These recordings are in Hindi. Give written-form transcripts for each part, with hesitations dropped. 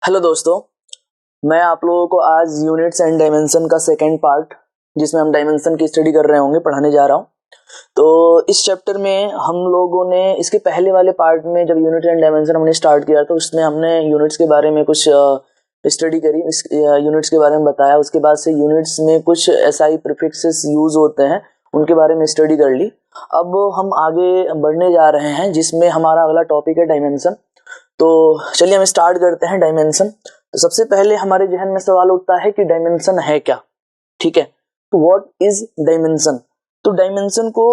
हेलो दोस्तों, मैं आप लोगों को आज यूनिट्स एंड डायमेंशन का सेकंड पार्ट जिसमें हम डायमेंशन की स्टडी कर रहे होंगे पढ़ाने जा रहा हूँ। तो इस चैप्टर में हम लोगों ने इसके पहले वाले पार्ट में जब यूनिट एंड डायमेंशन हमने स्टार्ट किया तो उसमें हमने यूनिट्स के बारे में कुछ स्टडी करी, इस यूनिट्स के बारे में बताया। उसके बाद से यूनिट्स में कुछ एसआई प्रीफिक्सेस यूज होते हैं उनके बारे में स्टडी कर ली। अब हम आगे बढ़ने जा रहे हैं जिसमें हमारा अगला टॉपिक है डायमेंशन। तो चलिए हम स्टार्ट करते हैं डायमेंशन। तो सबसे पहले हमारे जहन में सवाल उठता है कि डायमेंशन है क्या। ठीक है, तो व्हाट इज डायमेंशन। तो डायमेंशन को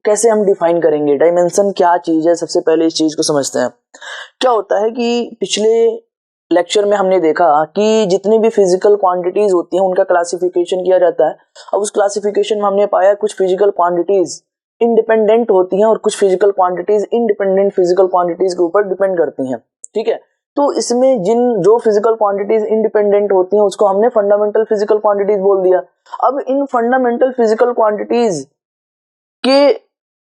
कैसे हम डिफाइन करेंगे, डायमेंशन क्या चीज है, सबसे पहले इस चीज को समझते हैं। क्या होता है कि पिछले लेक्चर में हमने देखा कि जितनी भी फिजिकल क्वांटिटीज होती हैं उनका क्लासिफिकेशन किया जाता है। अब उस क्लासिफिकेशन में हमने पाया कुछ फिजिकल क्वांटिटीज इंडिपेंडेंट होती हैं और कुछ physical quantities independent physical quantities के ऊपर डिपेंड करती हैं। ठीक है, तो इसमें जो फिजिकल क्वांटिटीज इंडिपेंडेंट होती हैं उसको हमने फंडामेंटल फिजिकल क्वांटिटीज बोल दिया। अब इन फंडामेंटल फिजिकल क्वांटिटीज के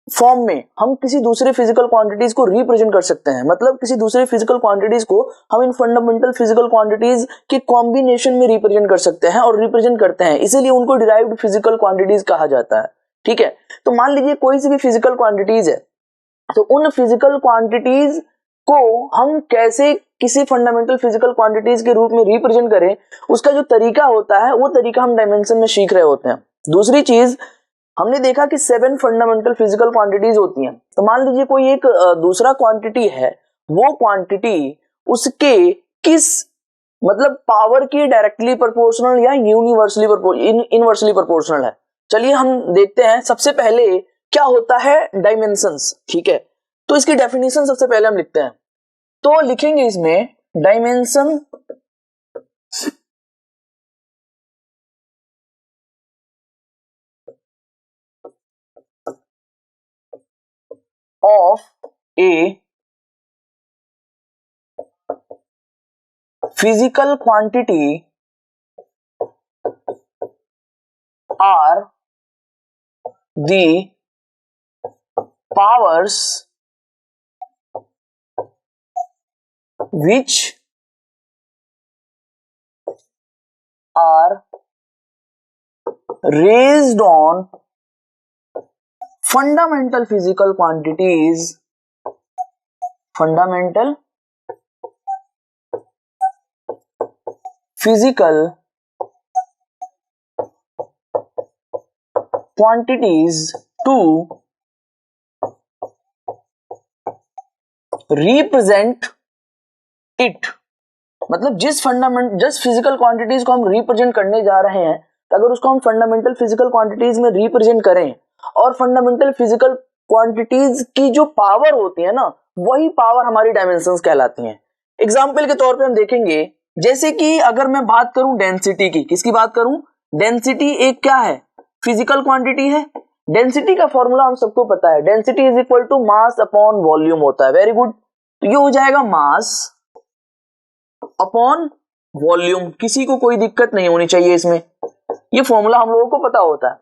फॉर्म में हम किसी दूसरे फिजिकल क्वांटिटीज को रिप्रेजेंट कर सकते हैं। मतलब किसी दूसरे फिजिकल क्वांटिटीज को हम इन फंडामेंटल फिजिकल क्वांटिटीज के कॉम्बिनेशन में रिप्रेजेंट कर सकते हैं और रिप्रेजेंट करते हैं, इसीलिए उनको डिराइव्ड फिजिकल क्वांटिटीज कहा जाता है। ठीक है, तो मान लीजिए कोई सी भी फिजिकल क्वांटिटीज है, तो उन फिजिकल क्वांटिटीज को हम कैसे किसी फंडामेंटल फिजिकल क्वांटिटीज के रूप में रिप्रेजेंट करें, उसका जो तरीका होता है वो तरीका हम डायमेंशन में सीख रहे होते हैं। दूसरी चीज हमने देखा कि 7 फंडामेंटल फिजिकल क्वांटिटीज होती हैं। तो मान लीजिए कोई एक दूसरा क्वांटिटी है, वो क्वांटिटी उसके किस मतलब पावर की डायरेक्टली प्रोपोर्शनल या यूनिवर्सली इनवर्सली प्रोपोर्शनल है। चलिए हम देखते हैं सबसे पहले क्या होता है डायमेंशंस। ठीक है, तो इसकी डेफिनेशन सबसे पहले हम लिखते हैं। तो लिखेंगे इसमें dimension of a physical quantity are the powers which are raised on fundamental physical quantities to represent it. मतलब जिस फिजिकल क्वांटिटीज को हम रिप्रेजेंट करने जा रहे हैं, तो अगर उसको हम फंडामेंटल फिजिकल क्वांटिटीज में रिप्रेजेंट करें और फंडामेंटल फिजिकल क्वांटिटीज की जो पावर होती है ना, वही पावर हमारी डायमेंशंस कहलाती हैं। एग्जांपल के तौर पे हम देखेंगे, जैसे कि अगर मैं बात करूं डेंसिटी की, किसकी बात करूं, डेंसिटी एक क्या है, फिजिकल क्वांटिटी है। डेंसिटी का फॉर्मूला हम सबको पता है, density is equal to mass upon volume होता है। वेरी गुड, तो ये हो जाएगा मास अपॉन वॉल्यूम। किसी को कोई दिक्कत नहीं होनी चाहिए इसमें, ये फॉर्मूला हम लोगों को पता होता है।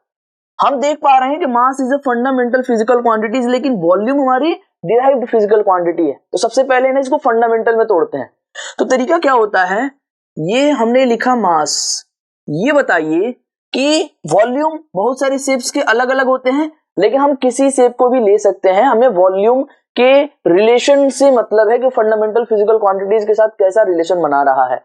हम देख पा रहे हैं कि mass is a fundamental physical quantities, लेकिन वॉल्यूम हमारी डिराइव्ड फिजिकल क्वांटिटी है। तो सबसे पहले ना इसको फंडामेंटल में तोड़ते हैं। तो तरीका क्या होता है, ये हमने लिखा मास, ये बताइए कि वॉल्यूम बहुत सारी शेप्स के अलग अलग होते हैं, लेकिन हम किसी शेप को भी ले सकते हैं। हमें वॉल्यूम के रिलेशन से मतलब है कि फंडामेंटल फिजिकल क्वांटिटीज के साथ कैसा रिलेशन बना रहा है।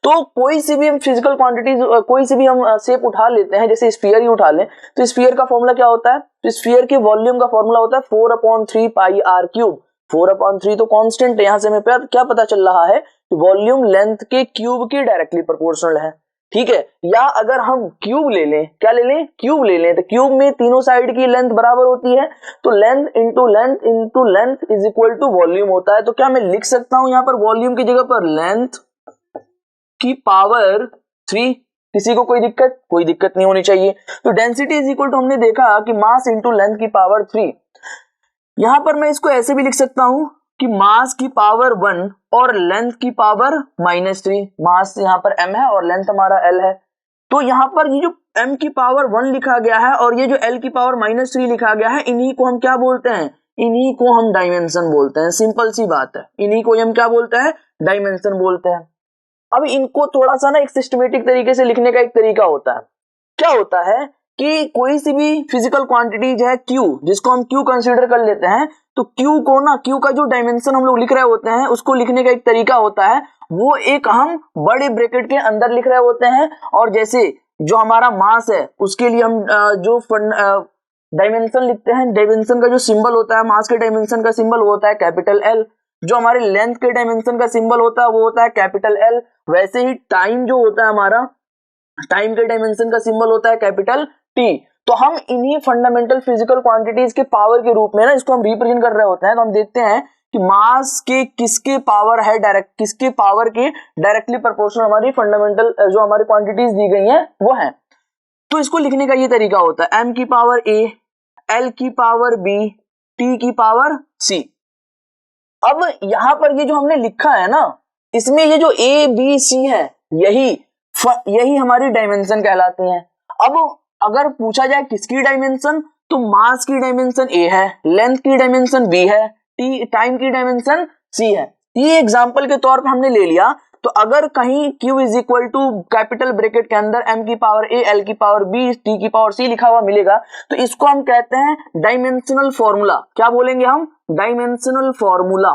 तो कोई सी भी हम फिजिकल क्वांटिटीज, कोई सी भी हम शेप उठा लेते हैं, जैसे स्फीयर ही उठा लें, तो स्फीयर का फॉर्मूला क्या होता है, तो स्फीयर के वॉल्यूम का फॉर्मूला होता है 4/3 पाई आर क्यूब। 4/3 तो कांस्टेंट है, यहां से हमें क्या पता चल रहा है कि वॉल्यूम लेंथ के क्यूब के डायरेक्टली प्रोपोर्शनल है। ठीक है, या अगर हम क्यूब ले लें, क्या ले लें, क्यूब ले लें, तो क्यूब में तीनों साइड की लेंथ बराबर होती है, तो length into length is equal to volume होता है। तो क्या मैं लिख सकता हूं यहां पर वॉल्यूम की जगह पर लेंथ की पावर 3। किसी को कोई दिक्कत नहीं होनी चाहिए। तो डेंसिटी इज इक्वल टू हमने देखा कि मास इंटू लेंथ की पावर 3। यहां पर मैं इसको ऐसे भी लिख सकता हूं कि मास की पावर 1 और लेंथ की पावर -3। मास यहाँ पर m है और लेंथ हमारा l है। तो यहाँ पर ये जो m की पावर 1 लिखा गया है और ये जो l की पावर -3 लिखा गया है, इन्हीं को हम क्या बोलते हैं, इन्हीं को हम डायमेंशन बोलते हैं। सिंपल सी बात है, इन्हीं को हम क्या बोलते हैं, डायमेंशन बोलते हैं। अब इनको थोड़ा सा ना एक सिस्टमेटिक तरीके से लिखने का एक तरीका होता है। क्या होता है कि कोई सी भी फिजिकल क्वांटिटीज है Q, जिसको हम Q कंसीडर कर लेते हैं, तो Q को ना, Q का जो डायमेंशन हम लोग लिख रहे होते हैं उसको लिखने का एक तरीका होता है, वो एक हम बड़े ब्रैकेट के अंदर लिख रहे होते हैं। और जैसे जो हमारा मास है उसके लिए हम जो डायमेंशन लिखते हैं, डायमेंशन का जो सिंबल होता है, मास के डायमेंशन का सिंबल वो होता है कैपिटल L। जो हमारे लेंथ के डायमेंशन का सिंबल होता है वो होता है कैपिटल L। वैसे ही टाइम जो होता है हमारा, टाइम के डायमेंशन का सिंबल होता है कैपिटल T। तो हम इन्हीं फंडामेंटल फिजिकल क्वांटिटीज के पावर के रूप में ना इसको हम रिप्रेजेंट कर रहे होते हैं। तो हम देखते हैं कि मास के किसके पावर है डायरेक्ट, किसके पावर के डायरेक्टली प्रोपोर्शनल हमारी फंडामेंटल जो हमारी क्वांटिटीज दी गई हैं वो है। तो इसको लिखने का ये तरीका होता है m की पावर a, l की पावर b, t की पावर c। अब यहां पर ये जो हमने लिखा है ना, इसमें ये जो a b c है यही हमारी डायमेंशन कहलाती हैं। अब अगर पूछा जाए किसकी डायमेंशन, तो मास की डायमेंशन a है, लेंथ की डायमेंशन b है, टाइम की डायमेंशन c है। ये एग्जांपल के तौर पे हमने ले लिया। तो अगर कहीं Q is equal to capital bracket के अंदर m की पावर a, l की पावर b, t की पावर c लिखा हुआ मिलेगा, तो इसको हम कहते हैं डायमेंशनल फॉर्मूला। क्या बोलेंगे हम? Dimensional formula,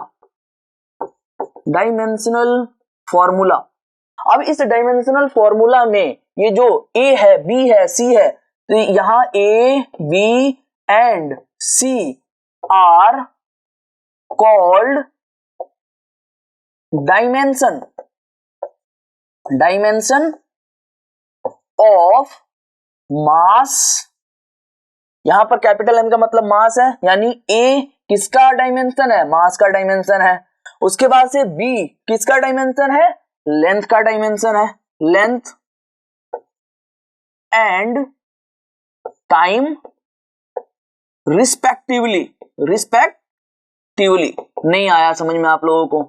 dimensional formula. अब इस डायमेंशनल फॉर्मूला में ये जो a है, b है, c है, तो यहां a, b and c are called dimension of mass. यहां पर कैपिटल M का मतलब मास है, यानी A किसका डायमेंशन है? मास का डायमेंशन है। उसके बाद से B किसका डायमेंशन है? लेंथ का डायमेंशन है, लेंथ एंड टाइम रिस्पेक्टिवली। नहीं आया समझ में आप लोगों को?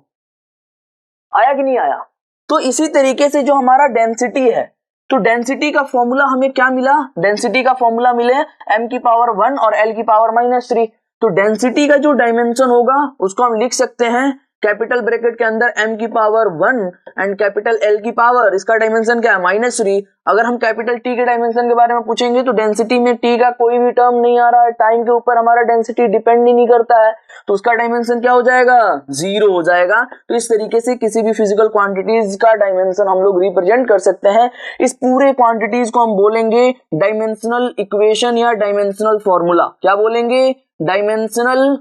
आया कि नहीं आया? तो इसी तरीके से जो हमारा डेंसिटी है, तो डेंसिटी का फॉर्मूला हमें क्या मिला? डेंसिटी का फॉर्मूला मिले m की पावर 1 और l की पावर -3। तो डेंसिटी का जो डायमेंशन होगा उसको हम लिख सकते हैं कैपिटल ब्रैकेट के अंदर m की पावर 1 एंड कैपिटल L की पावर, इसका डायमेंशन क्या है? -3। अगर हम कैपिटल T के डायमेंशन के बारे में पूछेंगे तो डेंसिटी में T का कोई भी टर्म नहीं आ रहा है, टाइम के ऊपर हमारा डेंसिटी डिपेंड ही नहीं करता है, तो उसका डायमेंशन क्या हो जाएगा? 0 हो जाएगा। तो इस तरीके से किसी भी फिजिकल क्वांटिटीज का डायमेंशन हम लोग रिप्रेजेंट कर सकते हैं। इस पूरे क्वांटिटीज को हम बोलेंगे डायमेंशनल इक्वेशन या डायमेंशनल फॉर्मूला। क्या बोलेंगे? डायमेंशनल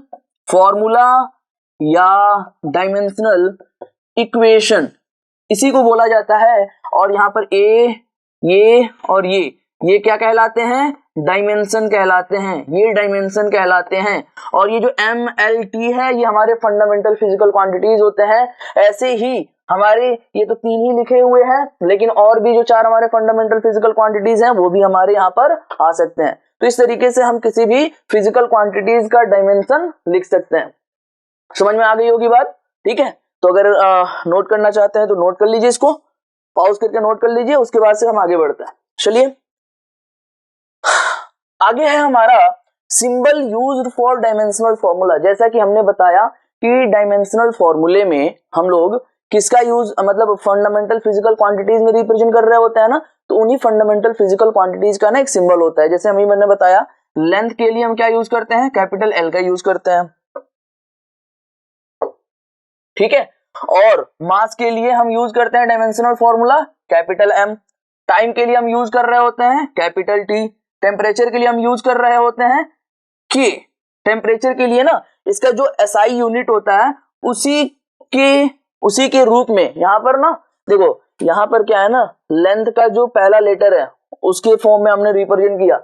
फॉर्मूला या डायमेंशनल इक्वेशन, इसी को बोला जाता है। और यहाँ पर ये और ये क्या कहलाते हैं? डायमेंशन कहलाते हैं, ये डायमेंशन कहलाते हैं। और ये जो m, l, t है ये हमारे फंडामेंटल फिजिकल क्वांटिटीज होते हैं। ऐसे ही हमारे ये तो 3 ही लिखे हुए हैं, लेकिन और भी जो 4 हमारे फंडामेंटल फिजिकल क्वांटिटीज हैं वो भी हमारे यहाँ पर आ सकते हैं। तो इस तरीके से हम किसी भी फिजिकल क्वांटिटीज का डायमेंशन लिख सकते हैं। समझ में आ गई होगी बात? ठीक है, तो अगर नोट करना चाहते हैं तो नोट कर लीजिए, इसको पॉज करके नोट कर लीजिए, उसके बाद से हम आगे बढ़ते हैं। चलिए आगे है हमारा symbol used for dimensional formula. जैसा कि हमने बताया कि डायमेंशनल फॉर्मूले में हम लोग किसका यूज, मतलब फंडामेंटल फिजिकल क्वांटिटीज में रिप्रेजेंट कर रहे होते हैं ना, तो उन्हीं फंडामेंटल फिजिकल क्वांटिटीज का ना एक सिंबल होता है। जैसे अभी मैंने बताया लेंथ के लिए हम क्या यूज करते हैं? कैपिटल L का यूज करते हैं, ठीक है। और मास के लिए हम यूज करते हैं dimensional formula capital M। Time के लिए हम यूज कर रहे होते हैं कैपिटल T। टेम्परेचर के लिए हम यूज कर रहे होते हैं K। टेम्परेचर के लिए ना इसका जो SI यूनिट होता है उसी के रूप में यहाँ पर ना देखो, यहाँ पर क्या है ना, लेंथ का जो पहला लेटर है उसके फॉर्म में हमने रिप्रेजेंट किया।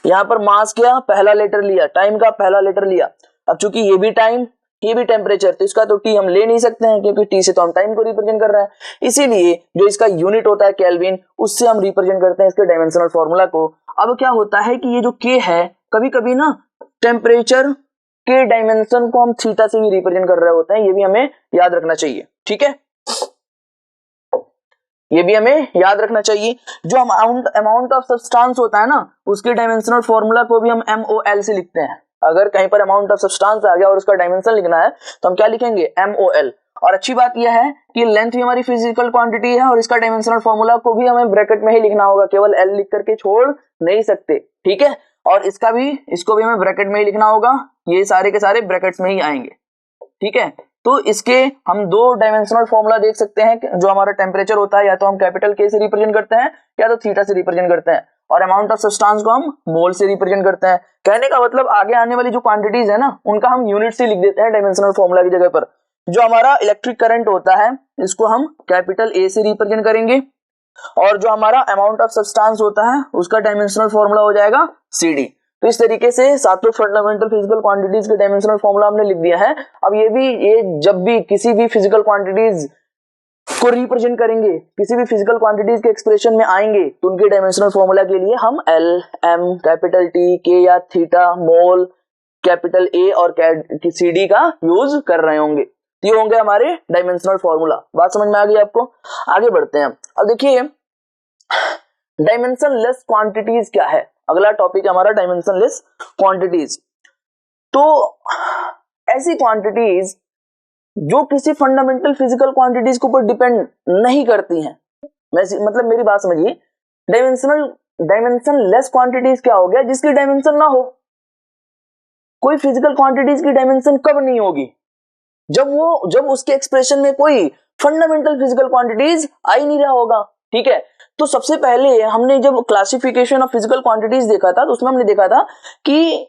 यहाँ पर मास क्या पहला लेटर लिया, टाइम का पहला लेटर लिया। अब चूंकि ये भी टाइम ये भी टेम्परेचर, तो इसका तो T हम ले नहीं सकते हैं क्योंकि T से तो हम टाइम को रिप्रेजेंट कर रहे हैं। इसीलिए जो इसका यूनिट होता है केल्विन, उससे हम रिप्रेजेंट करते हैं इसके डायमेंशनल फॉर्मूला को। अब क्या होता है कि ये जो K है, कभी कभी ना टेम्परेचर के डायमेंशन को हम थीटा से भी रिप्रेजेंट कर रहे होते हैं, ये भी हमें याद रखना चाहिए, ठीक है। ये भी हमें याद रखना चाहिए। जो अमाउंट ऑफ सब्सटेंस होता है ना, उसके डायमेंशनल फॉर्मूला को भी हम MOL से लिखते हैं। अगर कहीं पर अमाउंट ऑफ सब्सटेंस आ गया और उसका डायमेंशन लिखना है तो हम क्या लिखेंगे? MOL। और अच्छी बात यह है कि लेंथ भी हमारी फिजिकल क्वांटिटी है और इसका डायमेंशनल फॉर्मूला को भी हमें ब्रैकेट में ही लिखना होगा, केवल एल लिख करके छोड़ नहीं सकते, ठीक है। और इसको भी हमें ब्रैकेट में ही लिखना होगा, ये सारे के सारे ब्रैकेट्स में ही आएंगे, ठीक है। तो इसके हम दो डायमेंशनल फॉर्मूला देख सकते हैं, जो हमारा टेम्परेचर होता है या तो हम कैपिटल के से रिप्रेजेंट करते हैं या तो थीटा से रिप्रेजेंट करते हैं, और अमाउंट ऑफ सब्सटेंस को हम मोल से रिप्रेजेंट करते हैं। कहने का मतलब आगे आने वाली जो क्वांटिटीज है ना, उनका हम यूनिट से लिख देते हैं डायमेंशनल फॉर्मूला की जगह पर। जो हमारा इलेक्ट्रिक करंट होता है इसको हम कैपिटल ए से रिप्रेजेंट करेंगे, और जो हमारा अमाउंट ऑफ सब्सटेंस होता है उसका डायमेंशनल फॉर्मूला हो जाएगा CD। तो इस तरीके से सातों फंडामेंटल फिजिकल क्वांटिटीज के डायमेंशनल फॉर्मूला हमने लिख दिया है। अब ये जब भी किसी भी फिजिकल क्वांटिटीज को रिप्रेजेंट करेंगे, किसी भी फिजिकल क्वांटिटीज के एक्सप्रेशन में आएंगे, तो उनके डायमेंशनल फॉर्मूला के लिए हम L, M, capital T, K या थीटा, मोल, कैपिटल A और CD का यूज कर रहे होंगे। ये होंगे हमारे डायमेंशनल फॉर्मूला। बात समझ में आ गई आपको? आगे बढ़ते हैं। अब देखिए डायमेंशनलेस क्वांटिटीज क्या है, अगला टॉपिक है हमारा डायमेंशनलेस क्वांटिटीज। तो ऐसी क्वांटिटीज जो किसी फंडामेंटल फिजिकल क्वांटिटीज के ऊपर डिपेंड नहीं करती हैं, मतलब मेरी बात समझिए, डायमेंशनलेस क्वांटिटीज क्या हो गया, जिसकी डायमेंशन ना हो। कोई फिजिकल क्वांटिटीज की डायमेंशन कब नहीं होगी, जब उसके एक्सप्रेशन में कोई फंडामेंटल फिजिकल क्वांटिटीज आ ही नहीं रहा होगा, ठीक है। तो सबसे पहले हमने जब क्लासिफिकेशन ऑफ फिजिकल क्वांटिटीज देखा था, तो उसमें हमने देखा था कि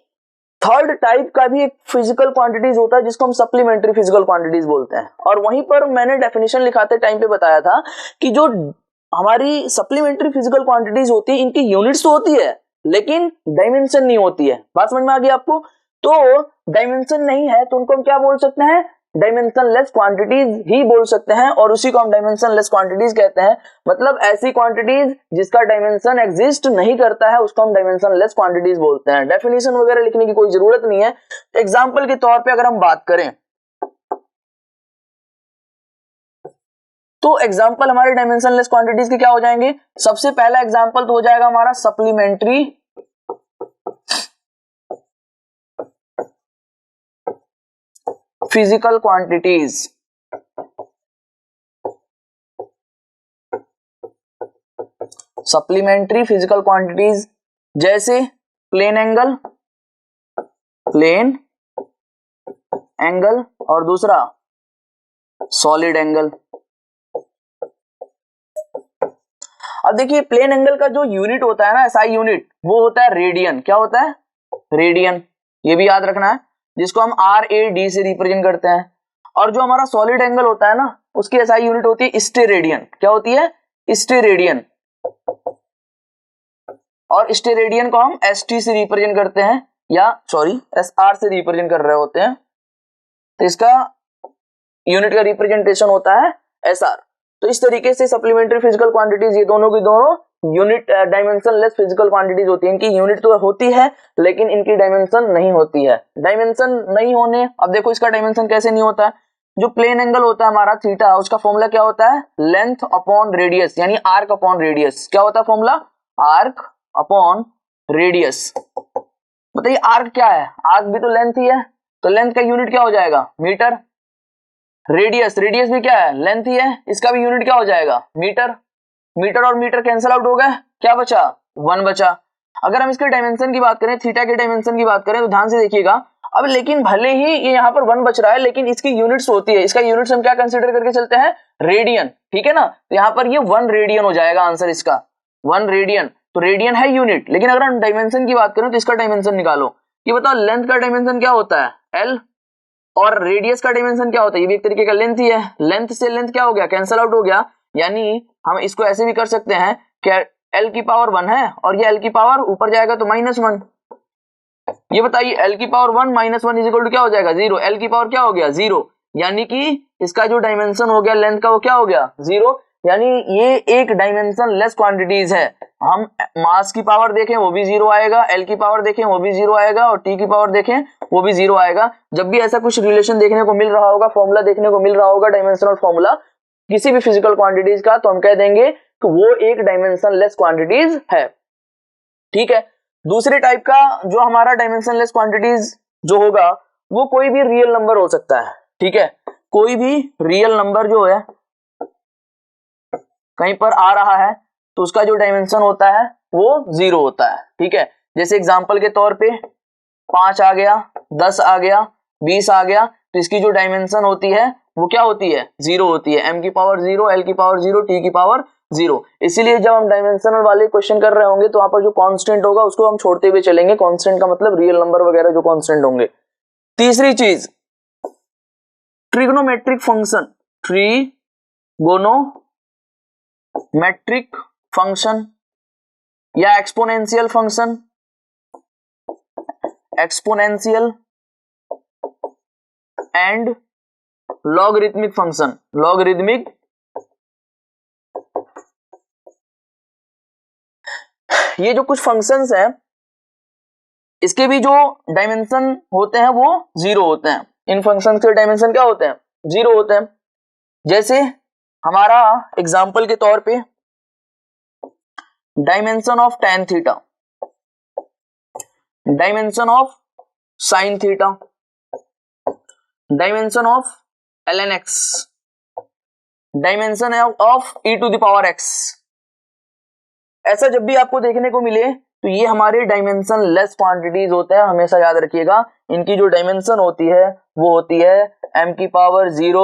थर्ड टाइप का भी एक फिजिकल क्वांटिटीज होता है जिसको हम सप्लीमेंट्री फिजिकल क्वांटिटीज बोलते हैं। और वहीं पर मैंने डेफिनेशन लिखाते टाइम पे बताया था कि जो हमारी सप्लीमेंट्री फिजिकल क्वांटिटीज होती है, इनकी यूनिट्स तो होती है लेकिन डायमेंशन नहीं होती है। बात समझ में आ गई आपको? तो डायमेंशन नहीं है तो उनको हम क्या बोल सकते हैं, डायमेंशनलेस क्वांटिटीज ही बोल सकते हैं, और उसी को हम डायमेंशनलेस क्वांटिटीज कहते हैं। मतलब ऐसी क्वांटिटीज जिसका डायमेंशन एग्जिस्ट नहीं करता है उसको हम डायमेंशनलेस क्वांटिटीज बोलते हैं। डेफिनेशन वगैरह लिखने की कोई जरूरत नहीं है। एग्जांपल के तौर पे अगर हम बात करें तो एग्जांपल हमारे डायमेंशनलेस क्वांटिटीज के क्या हो जाएंगे, सबसे पहला एग्जांपल तो हो जाएगा हमारा supplementary physical quantities. Supplementary physical quantities जैसे प्लेन एंगल और दूसरा सॉलिड एंगल। अब देखिए प्लेन एंगल का जो यूनिट होता है ना, SI यूनिट, वो होता है रेडियन। क्या होता है? रेडियन। ये भी याद रखना है, जिसको हम RAD से रिप्रेजेंट करते हैं। और जो हमारा सॉलिड एंगल होता है ना, उसकी SI यूनिट होती है स्टेरेडियन। क्या होती है? स्टेरेडियन। और स्टेरेडियन को हम ST से रिप्रेजेंट करते हैं, या सॉरी SR से रिप्रेजेंट कर रहे होते हैं, तो इसका यूनिट का रिप्रेजेंटेशन होता है SR। तो इस तरीके से सप्लीमेंट्री फिजिकल क्वांटिटीज ये दोनों की दोनों यूनिट डायमेंशनलेस फिजिकल क्वांटिटीज होती है। इनकी यूनिट तो होती है लेकिन इनकी डायमेंशन नहीं होती है। डायमेंशन नहीं होने, अब देखो इसका डायमेंशन कैसे नहीं होता है। जो प्लेन एंगल होता है हमारा थीटा, उसका फॉर्मूला क्या होता है, लेंथ अपॉन रेडियस, यानी आर्क अपॉन रेडियस। क्या होता है फॉर्मूला? Arc upon radius. बताइए आर्क क्या है? आर्क भी तो लेंथ ही है, तो लेंथ का यूनिट क्या हो जाएगा? मीटर। रेडियस भी क्या है? लेंथ ही है, इसका भी यूनिट क्या हो जाएगा? मीटर। मीटर और मीटर कैंसिल आउट हो गए, क्या बचा? 1 बचा। अगर हम इसके डायमेंशन की बात करें, थीटा के डायमेंशन की बात करें, तो ध्यान से देखिएगा। अब लेकिन भले ही ये यहाँ पर 1 बच रहा है, लेकिन इसकी यूनिट्स होती है, इसका यूनिट्स हम क्या कंसीडर करके चलते हैं? रेडियन, ठीक है ना। तो यहाँ पर ये 1 रेडियन हो जाएगा आंसर इसका, 1 रेडियन। तो रेडियन है यूनिट, लेकिन अगर हम डायमेंशन की बात करें तो इसका डायमेंशन निकालो। ये बताओ लेंथ का डायमेंशन क्या होता है? L। और रेडियस का डायमेंशन क्या होता है? ये भी एक तरीके का लेंथ ही है। लेंथ से लेंथ क्या हो गया? कैंसिल आउट हो गया। यानी हम इसको ऐसे भी कर सकते हैं कि L की पावर 1 है और ये L की पावर ऊपर जाएगा तो -1। ये बताइए L की पावर 1 -1 इज इक्वल टू क्या हो जाएगा? 0। L की पावर क्या हो गया? 0। यानी कि इसका जो डायमेंशन हो गया लेंथ का, वो क्या हो गया? 0। यानी ये एक डायमेंशन लेस क्वांटिटीज है। हम मास की पावर देखें वो भी 0 आएगा, L की पावर देखें वो भी 0 आएगा, और T की पावर देखें वो भी 0 आएगा। जब भी ऐसा कुछ रिलेशन देखने को मिल रहा होगा, फॉर्मूला देखने को मिल रहा होगा, डायमेंशनल फॉर्मूला किसी भी फिजिकल क्वांटिटीज का, तो हम कह देंगे कि वो एक डायमेंशनलेस क्वांटिटीज है, ठीक है। दूसरे टाइप का जो हमारा डायमेंशनलेस क्वांटिटीज जो होगा, वो कोई भी रियल नंबर हो सकता है, ठीक है। कोई भी रियल नंबर जो है कहीं पर आ रहा है तो उसका जो डायमेंशन होता है वो 0 होता है। ठीक है, जैसे एग्जांपल के तौर पे 5 आ गया, 10 आ गया, 20 आ गया, तो इसकी जो डायमेंशन होती है वो क्या होती है? 0 होती है। m की पावर 0, l की पावर 0, t की पावर 0। इसीलिए जब हम डायमेंशनल वाले क्वेश्चन कर रहे होंगे तो वहां पर जो कांस्टेंट होगा उसको हम छोड़ते हुए चलेंगे। कांस्टेंट का मतलब रियल नंबर वगैरह जो कांस्टेंट होंगे। तीसरी चीज, ट्रिग्नोमेट्रिक फंक्शन, ट्रिगोनोमेट्रिक फंक्शन या exponential function, exponential and logarithmic function, logarithmic, ये जो कुछ फंक्शंस हैं इसके भी जो डायमेंशन होते हैं वो 0 होते हैं। इन फंक्शंस के डायमेंशन क्या होते हैं? 0 होते हैं। जैसे हमारा एग्जांपल के तौर पे dimension of tan theta, dimension of sin theta, dimension of ln x, dimension of e to the power x। ऐसा जब भी आपको देखने को मिले तो ये हमारे डायमेंशन लेस क्वांटिटीज होते हैं। हमेशा याद रखिएगा इनकी जो डायमेंशन होती है वो होती है m की पावर 0,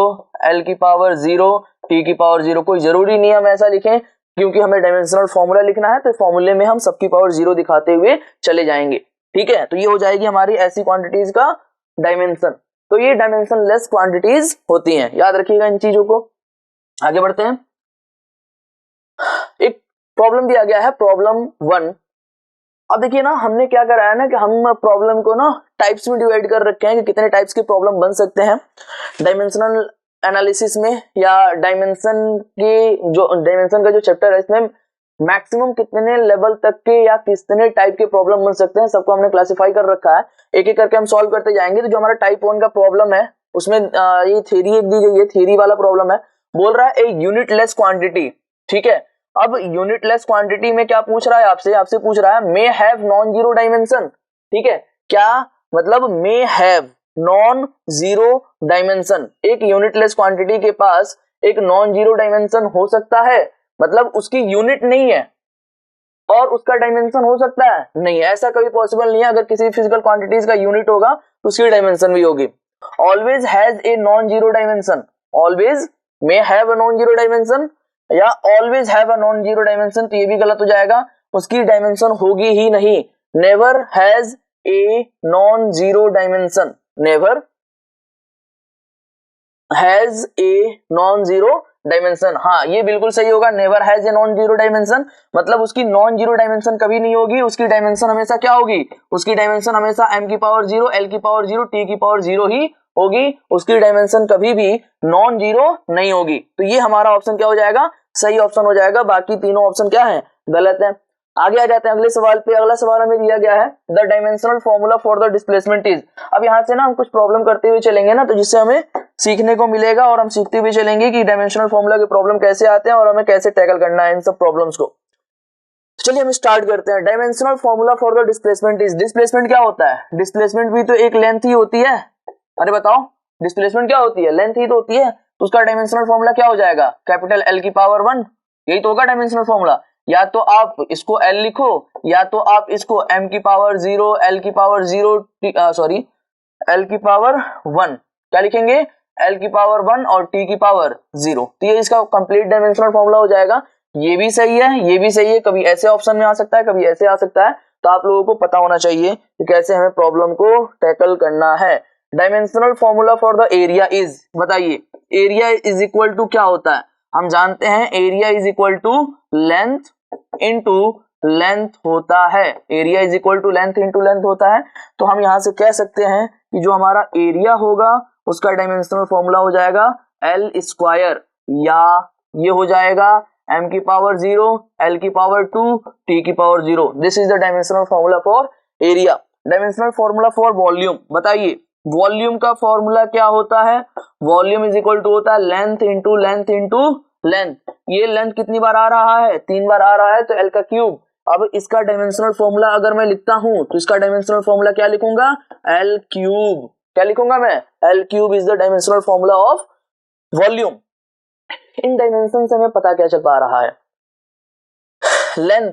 l की पावर 0, t की पावर 0। कोई जरूरी नहीं हम ऐसा लिखें, क्योंकि हमें डायमेंशनल फॉर्मूला लिखना है तो फॉर्मूले में हम सबकी पावर 0 दिखाते हुए चले जाएंगे। ठीक है, तो ये हो जाएगी हमारी ऐसी क्वांटिटीज का डायमेंशन। तो ये डायमेंशन लेस क्वांटिटीज होती हैं, याद रखिएगा इन चीजों को। आगे बढ़ते हैं। एक प्रॉब्लम दिया गया है, प्रॉब्लम 1। अब देखिए ना, हमने क्या करा है ना कि हम प्रॉब्लम को ना टाइप्स में डिवाइड कर रखे हैं कि कितने टाइप्स के प्रॉब्लम बन सकते हैं डायमेंशनल एनालिसिस में, या डायमेंशन की जो डायमेंशन का जो चैप्टर है इसमें मैक्सिमम कितने लेवल तक के या कितने टाइप के प्रॉब्लम बन सकते हैं, सबको हमने क्लासिफाई कर रखा है। एक एक करके हम सॉल्व करते जाएंगे। तो जो हमारा टाइप 1 का प्रॉब्लम है उसमें ये थ्योरी एक दी गई है, थ्योरी वाला प्रॉब्लम है। बोल रहा है ए यूनिटलेस क्वांटिटी। ठीक है, अब यूनिटलेस क्वांटिटी में क्या पूछ रहा है आपसे पूछ रहा है may have non zero dimension. ठीक है, क्या मतलब may have non zero dimension? एक यूनिटलेस क्वांटिटी के पास एक नॉन जीरो डायमेंशन हो सकता है, मतलब उसकी यूनिट नहीं है और उसका डायमेंशन हो सकता है? नहीं, ऐसा कभी पॉसिबल नहीं है। अगर किसी फिजिकल क्वांटिटीज का यूनिट होगा तो उसकी डायमेंशन भी होगी। Always has a non zero dimension, always may have a non zero dimension या always have a non zero dimension, तो ये भी गलत हो जाएगा, उसकी डायमेंशन होगी ही नहीं। Never has a non zero dimension, never has a non zero dimension. हाँ, ये बिल्कुल सही होगा, never has a non zero dimension, मतलब उसकी नॉन जीरो डायमेंशन कभी नहीं होगी। उसकी डायमेंशन हमेशा क्या होगी? उसकी डायमेंशन हमेशा m की पावर 0, l की पावर 0, t की पावर 0 ही होगी। उसकी डायमेंशन कभी भी नॉन जीरो नहीं होगी। तो ये हमारा ऑप्शन क्या हो जाएगा? सही ऑप्शन हो जाएगा। बाकी तीनों ऑप्शन क्या है? गलत है। आगे आ जाते हैं अगले सवाल पे। अगला सवाल हमें दिया गया है the dimensional formula for the displacement is. अब यहाँ से ना हम कुछ प्रॉब्लम करते हुए चलेंगे ना, तो जिससे हमें सीखने को मिलेगा और हम सीखते हुए चलेंगे कि डायमेंशनल फॉर्मूला के प्रॉब्लम कैसे आते हैं और हमें कैसे टैकल करना है इन सब प्रॉब्लम्स को। चलिए हम स्टार्ट करते हैं। Dimensional formula for the displacement is. Displacement क्या होता है? डिस्प्लेसमेंट भी तो एक लेंथ ही होती है। अरे बताओ, डिस्प्लेसमेंट क्या होती है? लेंथ ही तो होती है। तो उसका डायमेंशनल फॉर्मूला क्या हो जाएगा? कैपिटल L की पावर 1, यही तो होगा डायमेंशनल फॉर्मूला। या तो आप इसको L लिखो या तो आप इसको m की पावर 0, L की पावर 0, L की पावर 1, क्या लिखेंगे? L की पावर 1 और t की पावर 0। तो ये इसका कंप्लीट डायमेंशनल फॉर्मूला हो जाएगा। ये भी सही है, ये भी सही है। कभी ऐसे ऑप्शन में आ सकता है, कभी ऐसे आ सकता है। तो आप लोगों को पता होना चाहिए कि कैसे हमें प्रॉब्लम को टैकल करना है। Dimensional formula for the area is, बताइए एरिया इज इक्वल टू क्या होता है? हम जानते हैं area is equal to length into length होता है। Area is equal to length into length होता है। तो हम यहां से कह सकते हैं कि जो हमारा एरिया होगा उसका डायमेंशनल फॉर्मूला हो जाएगा L स्क्वायर, या ये हो जाएगा m की पावर 0, L की पावर 2, t की power 0। This is the dimensional formula for area. Dimensional formula for volume, बताइए वॉल्यूम का फॉर्मूला क्या होता है? वॉल्यूम इज इक्वल टू होता है length into length into length. ये लेंथ कितनी बार आ रहा है? 3 बार आ रहा है, तो L का क्यूब। अब इसका डायमेंशनल फॉर्मूला अगर मैं लिखता हूं तो इसका डायमेंशनल फॉर्मूला क्या लिखूंगा? L cube. क्या लिखूंगा मैं? L cube is the dimensional formula of volume, in dimension से हमें पता क्या चल पा रहा है, लेंथ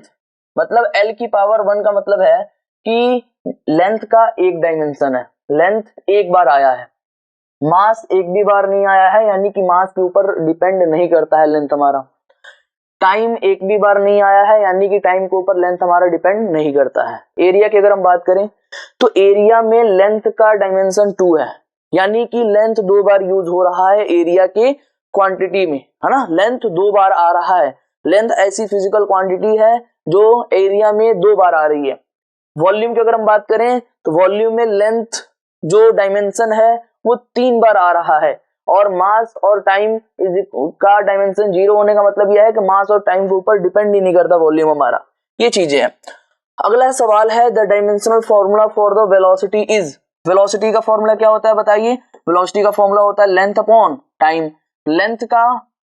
मतलब L की पावर 1 का मतलब है कि लेंथ का एक डायमेंशन है, लेंथ एक बार आया है, मास एक भी बार नहीं आया है, यानी कि मास के ऊपर डिपेंड नहीं करता है लेंथ हमारा। टाइम एक भी बार नहीं आया है, यानी कि टाइम के ऊपर लेंथ हमारा डिपेंड नहीं करता है। एरिया की अगर हम बात करें तो एरिया में लेंथ का डायमेंशन 2 है, यानी कि लेंथ 2 बार यूज हो रहा है एरिया के क्वांटिटी में, है ना, लेंथ 2 बार आ रहा है। लेंथ ऐसी फिजिकल क्वांटिटी है जो एरिया में 2 बार आ रही है। वॉल्यूम की अगर हम बात करें तो वॉल्यूम में लेंथ जो डायमेंशन है वो 3 बार आ रहा है, और मास और टाइम का डायमेंशन 0 होने का मतलब यह है कि मास और टाइम के ऊपर डिपेंड ही नहीं करता वॉल्यूम हमारा। ये चीजें हैं। अगला सवाल है the dimensional formula for the velocity is, velocity का फॉर्मूला क्या होता है बताइए। वेलोसिटी का फॉर्मूला होता है लेंथ अपॉन टाइम। लेंथ का,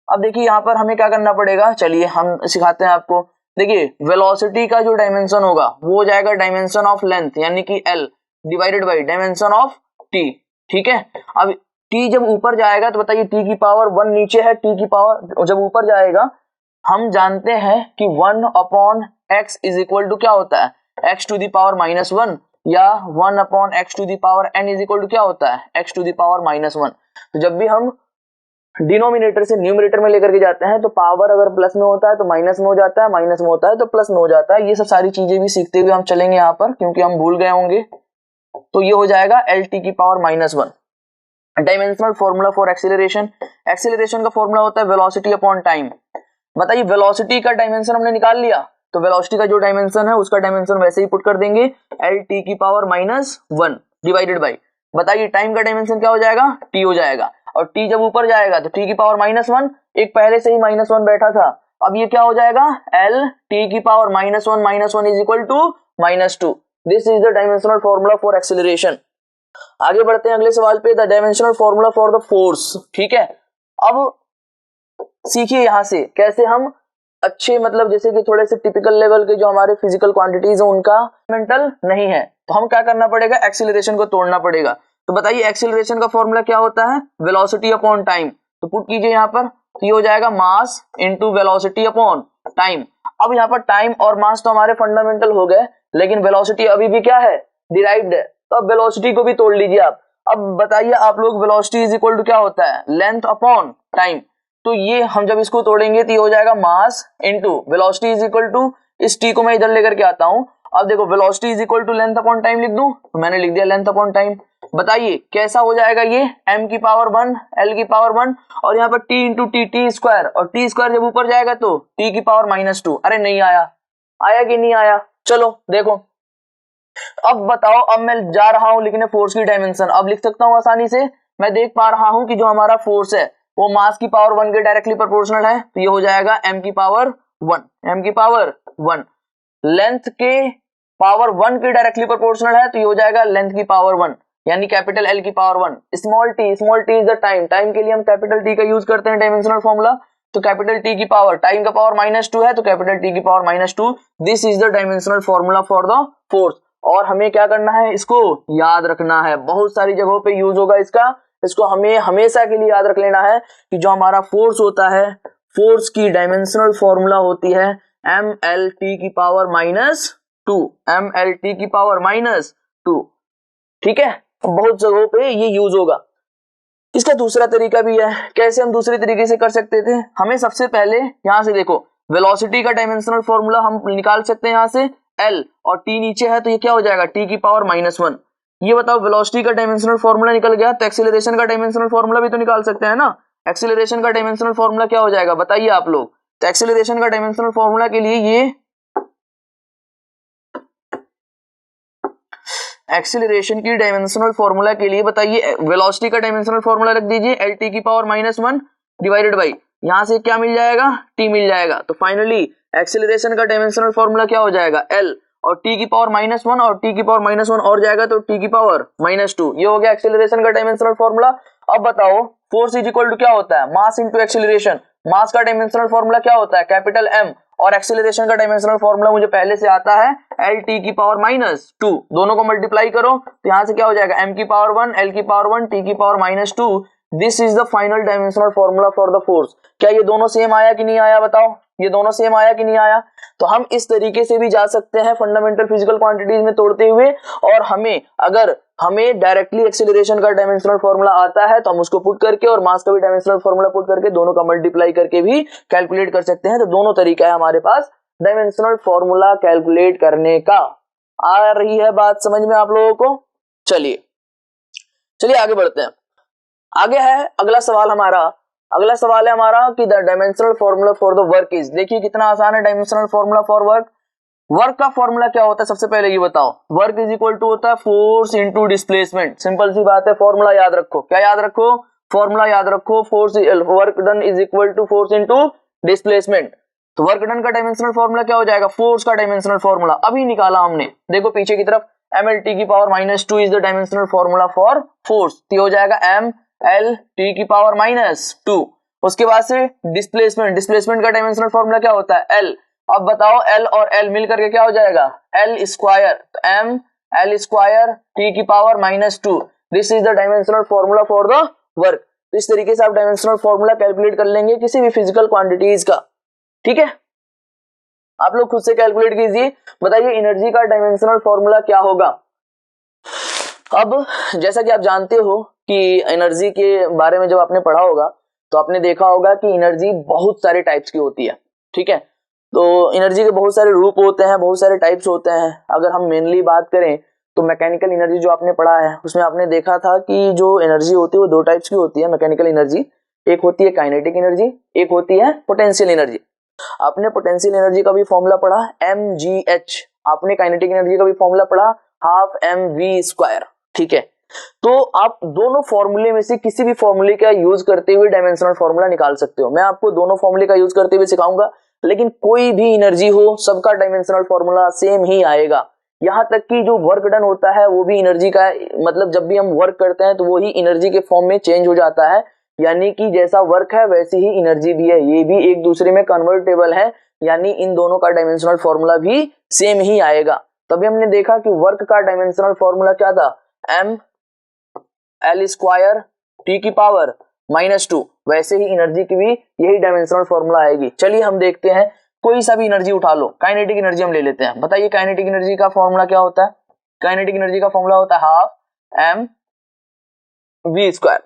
अब देखिए यहाँ पर हमें क्या करना पड़ेगा, चलिए हम सिखाते हैं आपको। देखिए वेलोसिटी का जो डायमेंशन होगा वो हो जाएगा डायमेंशन ऑफ लेंथ, यानी कि L divided by dimension of T, ठीक है। अब T जब ऊपर जाएगा तो बताइए T की पावर 1 नीचे है, T की पावर जब ऊपर जाएगा हम जानते हैं कि 1 upon x is equal to क्या होता है, x टू द पावर -1, या 1 upon x to the power n is equal to क्या होता है, x टू द पावर -1। तो जब भी हम डिनोमिनेटर से न्यूमरेटर में लेकर के जाते हैं तो पावर अगर प्लस में होता है तो माइनस में हो जाता है, माइनस में होता है तो प्लस में हो जाता है। ये सब सारी चीजें भी सीखते हुए हम चलेंगे यहाँ पर, क्योंकि हम भूल गए होंगे। तो ये हो जाएगा LT की power -1। Dimensional formula for acceleration, acceleration का फॉर्मूला होता है वेलोसिटी अपॉन टाइम। बताइए वेलोसिटी का डायमेंशन हमने निकाल लिया, तो वेलोसिटी का जो डायमेंशन है उसका डायमेंशन वैसे ही पुट कर देंगे, LT की पावर -1 डिवाइडेड बाई, बताइए टाइम का डायमेंशन क्या हो जाएगा, T हो जाएगा, और T जब ऊपर जाएगा तो T की पावर -1, एक पहले से ही -1 बैठा था, अब ये क्या हो जाएगा LT की power -1 is equal to -2। This is the dimensional formula for acceleration. आगे बढ़ते हैं अगले सवाल पे, the dimensional formula for the force, ठीक है। अब सीखिए यहां से कैसे हम अच्छे, मतलब जैसे कि थोड़े से टिपिकल लेवल के जो हमारे फिजिकल क्वांटिटीज है उनका मेंटल नहीं है, तो हम क्या करना पड़ेगा, एक्सीलरेशन को तोड़ना पड़ेगा। तो बताइए एक्सीलरेशन का फॉर्मूला क्या होता है, वेलोसिटी अपॉन टाइम। तो पुट कीजिए यहाँ पर, तो ये हो जाएगा mass into velocity upon time. अब यहाँ पर टाइम और मास तो हमारे फंडामेंटल हो गए, लेकिन वेलोसिटी अभी भी क्या है, डिराइव्ड है, तो अब वेलोसिटी को भी तोड़ लीजिए आप। अब बताइए आप लोग, वेलोसिटी इज इक्वल टू क्या होता है, लेंथ अपॉन टाइम। तो ये हम जब इसको तोड़ेंगे तो ये हो जाएगा mass into velocity is equal to, इस टी को मैं इधर लेकर के आता हूं। अब देखो velocity is equal to length upon time लिख दूं, तो मैंने लिख दिया लेंथ अपॉन टाइम। बताइए कैसा हो जाएगा ये, m की पावर 1 l की पावर 1 और यहाँ पर t इंटू टी स्क्वायर, और t स्क्वायर जब ऊपर जाएगा तो t की पावर -2। अरे नहीं आया, आया कि नहीं आया, चलो देखो। अब बताओ, अब मैं जा रहा हूं लिखने फोर्स की डायमेंशन, अब लिख सकता हूं आसानी से। मैं देख पा रहा हूं कि जो हमारा फोर्स है वो मास की पावर 1 के डायरेक्टली प्रोपोर्शनल है, तो ये हो जाएगा m की पावर 1, m की पावर 1। लेंथ के पावर 1 के डायरेक्टली प्रोपोर्शनल है, तो ये हो जाएगा लेंथ की पावर 1, यानी कैपिटल L की power 1। Small t is the time, time के लिए हम कैपिटल T का यूज करते हैं डायमेंशनल फॉर्मूला, तो कैपिटल T की पावर, टाइम का पावर -2 है तो कैपिटल T की power -2। This is the dimensional formula for the force. और हमें क्या करना है, इसको याद रखना है, बहुत सारी जगहों पे यूज होगा इसका, इसको हमें हमेशा के लिए याद रख लेना है कि जो हमारा फोर्स होता है, फोर्स की डायमेंशनल फॉर्मूला होती है mLT की पावर -2, mLT की पावर -2, ठीक है। बहुत जगहों पे ये यूज होगा। इसका दूसरा तरीका भी है, कैसे हम दूसरे तरीके से कर सकते थे, हमें सबसे पहले यहां से देखो वेलोसिटी का डायमेंशनल फॉर्मूला हम निकाल सकते हैं यहाँ से, L और T नीचे है तो ये क्या हो जाएगा, T की पावर -1। ये बताओ वेलोसिटी का डायमेंशनल फॉर्मूला निकल गया, तो एक्सीलरेशन का डायमेंशनल फॉर्मूला भी तो निकाल सकते हैं ना। एक्सीलरेशन का डायमेंशनल फॉर्मूला क्या हो जाएगा बताइए आप लोग। तो एक्सीलरेशन का डायमेंशनल फॉर्मूला के लिए ये एक्सीलरेशन की डायमेंशनल फॉर्मूला के लिए बताइए, वेलोसिटी का डायमेंशनल फॉर्मूला रख दीजिए LT की पावर -1 डिवाइडेड बाई, यहां से क्या मिल जाएगा, T मिल जाएगा। तो फाइनली एक्सीलरेशन का डायमेंशनल फॉर्मूला क्या हो जाएगा, L और T की पावर -1 और T की पावर -1 और जाएगा तो T की पावर -2। ये हो गया एक्सीलरेशन का डायमेंशनल फॉर्मूला। अब बताओ फोर्स इज इक्वल टू क्या होता है, मास इनटू एक्सीलरेशन। मास का डायमेंशनल फॉर्मूला क्या होता है, कैपिटल M, और एक्सीलरेशन का डायमेंशनल फॉर्मूला मुझे पहले से आता है LT की पावर -2। दोनों को मल्टीप्लाई करो तो यहां से क्या हो जाएगा, m की पावर 1 l की पावर 1 t की power -2। This is the final dimensional formula for the force. क्या ये दोनों सेम आया कि नहीं आया, बताओ, ये दोनों सेम आया कि नहीं आया। तो हम इस तरीके से भी जा सकते हैं फंडामेंटल फिजिकल क्वांटिटीज में तोड़ते हुए, और अगर हमें डायरेक्टली एक्सेलरेशन का डायमेंशनल फॉर्मूला आता है तो हम उसको पुट करके और मास का भी डायमेंशनल फॉर्मूला पुट करके दोनों का मल्टीप्लाई करके भी कैलकुलेट कर सकते हैं। तो दोनों तरीका है हमारे पास डायमेंशनल फॉर्मूला कैलकुलेट करने का। आ रही है बात समझ में आप लोगों को। चलिए आगे बढ़ते हैं। आगे है अगला सवाल है हमारा कि the dimensional formula for the work is. देखिए कितना आसान है डायमेंशनल फॉर्मूला फॉर वर्क का फॉर्मूला क्या होता है, सबसे पहले ये बताओ। वर्क इज इक्वल टू होता है फोर्स इनटू डिस्प्लेसमेंट। सिंपल सी बात है, फॉर्मूला याद रखो। क्या याद रखो, फॉर्मूला याद रखो। Work done is equal to force into displacement. तो वर्क डन का डायमेंशनल फॉर्मूला क्या हो जाएगा, फोर्स का डायमेंशनल फॉर्मूला अभी निकाला हमने, देखो पीछे की तरफ, mlt की power -2 is the dimensional formula for force. तो हो जाएगा mlt की पावर -2। उसके बाद से डिस्प्लेसमेंट का डायमेंशनल फॉर्मूला क्या होता है, l। अब बताओ l और l मिल करके क्या हो जाएगा, l square. m l square t की power -2। This is the dimensional formula for the work. इस तरीके से आप डायमेंशनल फॉर्मूला कैलकुलेट कर लेंगे किसी भी फिजिकल क्वांटिटीज का। ठीक है, आप लोग खुद से कैलकुलेट कीजिए। बताइए एनर्जी का डायमेंशनल फॉर्मूला क्या होगा। अब जैसा कि आप जानते हो कि एनर्जी के बारे में जब आपने पढ़ा होगा तो आपने देखा होगा कि एनर्जी बहुत सारे टाइप्स की होती है। ठीक है, तो एनर्जी के बहुत सारे रूप होते हैं, बहुत सारे टाइप्स होते हैं। अगर हम मेनली बात करें तो मैकेनिकल एनर्जी जो आपने पढ़ा है उसमें आपने देखा था कि जो एनर्जी होती है वो दो टाइप्स की होती है मैकेनिकल एनर्जी। एक होती है काइनेटिक एनर्जी, एक होती है पोटेंशियल एनर्जी। आपने पोटेंशियल एनर्जी का भी फॉर्मूला पढ़ा mgh, आपने काइनेटिक एनर्जी का भी फॉर्मूला पढ़ा ½ mv²। ठीक है, तो आप दोनों फॉर्मूले में से किसी भी फॉर्मूले का यूज करते हुए डायमेंशनल फॉर्मूला निकाल सकते हो। मैं आपको दोनों फॉर्मूले का यूज करते हुए सिखाऊंगा, लेकिन कोई भी एनर्जी हो सबका डायमेंशनल फॉर्मूला सेम ही आएगा। यहाँ तक कि जो वर्क डन होता है वो भी एनर्जी का, मतलब जब भी हम वर्क करते हैं तो वो ही एनर्जी के फॉर्म में चेंज हो जाता है। यानी कि जैसा वर्क है वैसी ही एनर्जी भी है, ये भी एक दूसरे में कन्वर्टेबल है। यानी इन दोनों का डायमेंशनल फॉर्मूला भी सेम ही आएगा। तभी हमने देखा कि वर्क का डायमेंशनल फॉर्मूला क्या था, m l स्क्वायर t की पावर -2। वैसे ही एनर्जी की भी यही डायमेंशनल फॉर्मूला आएगी। चलिए हम देखते हैं, कोई सा भी एनर्जी उठा लो। काइनेटिक एनर्जी हम ले लेते हैं। बताइए काइनेटिक एनर्जी का फॉर्मूला क्या होता है। काइनेटिक एनर्जी का फॉर्मूला होता है ½ mv²।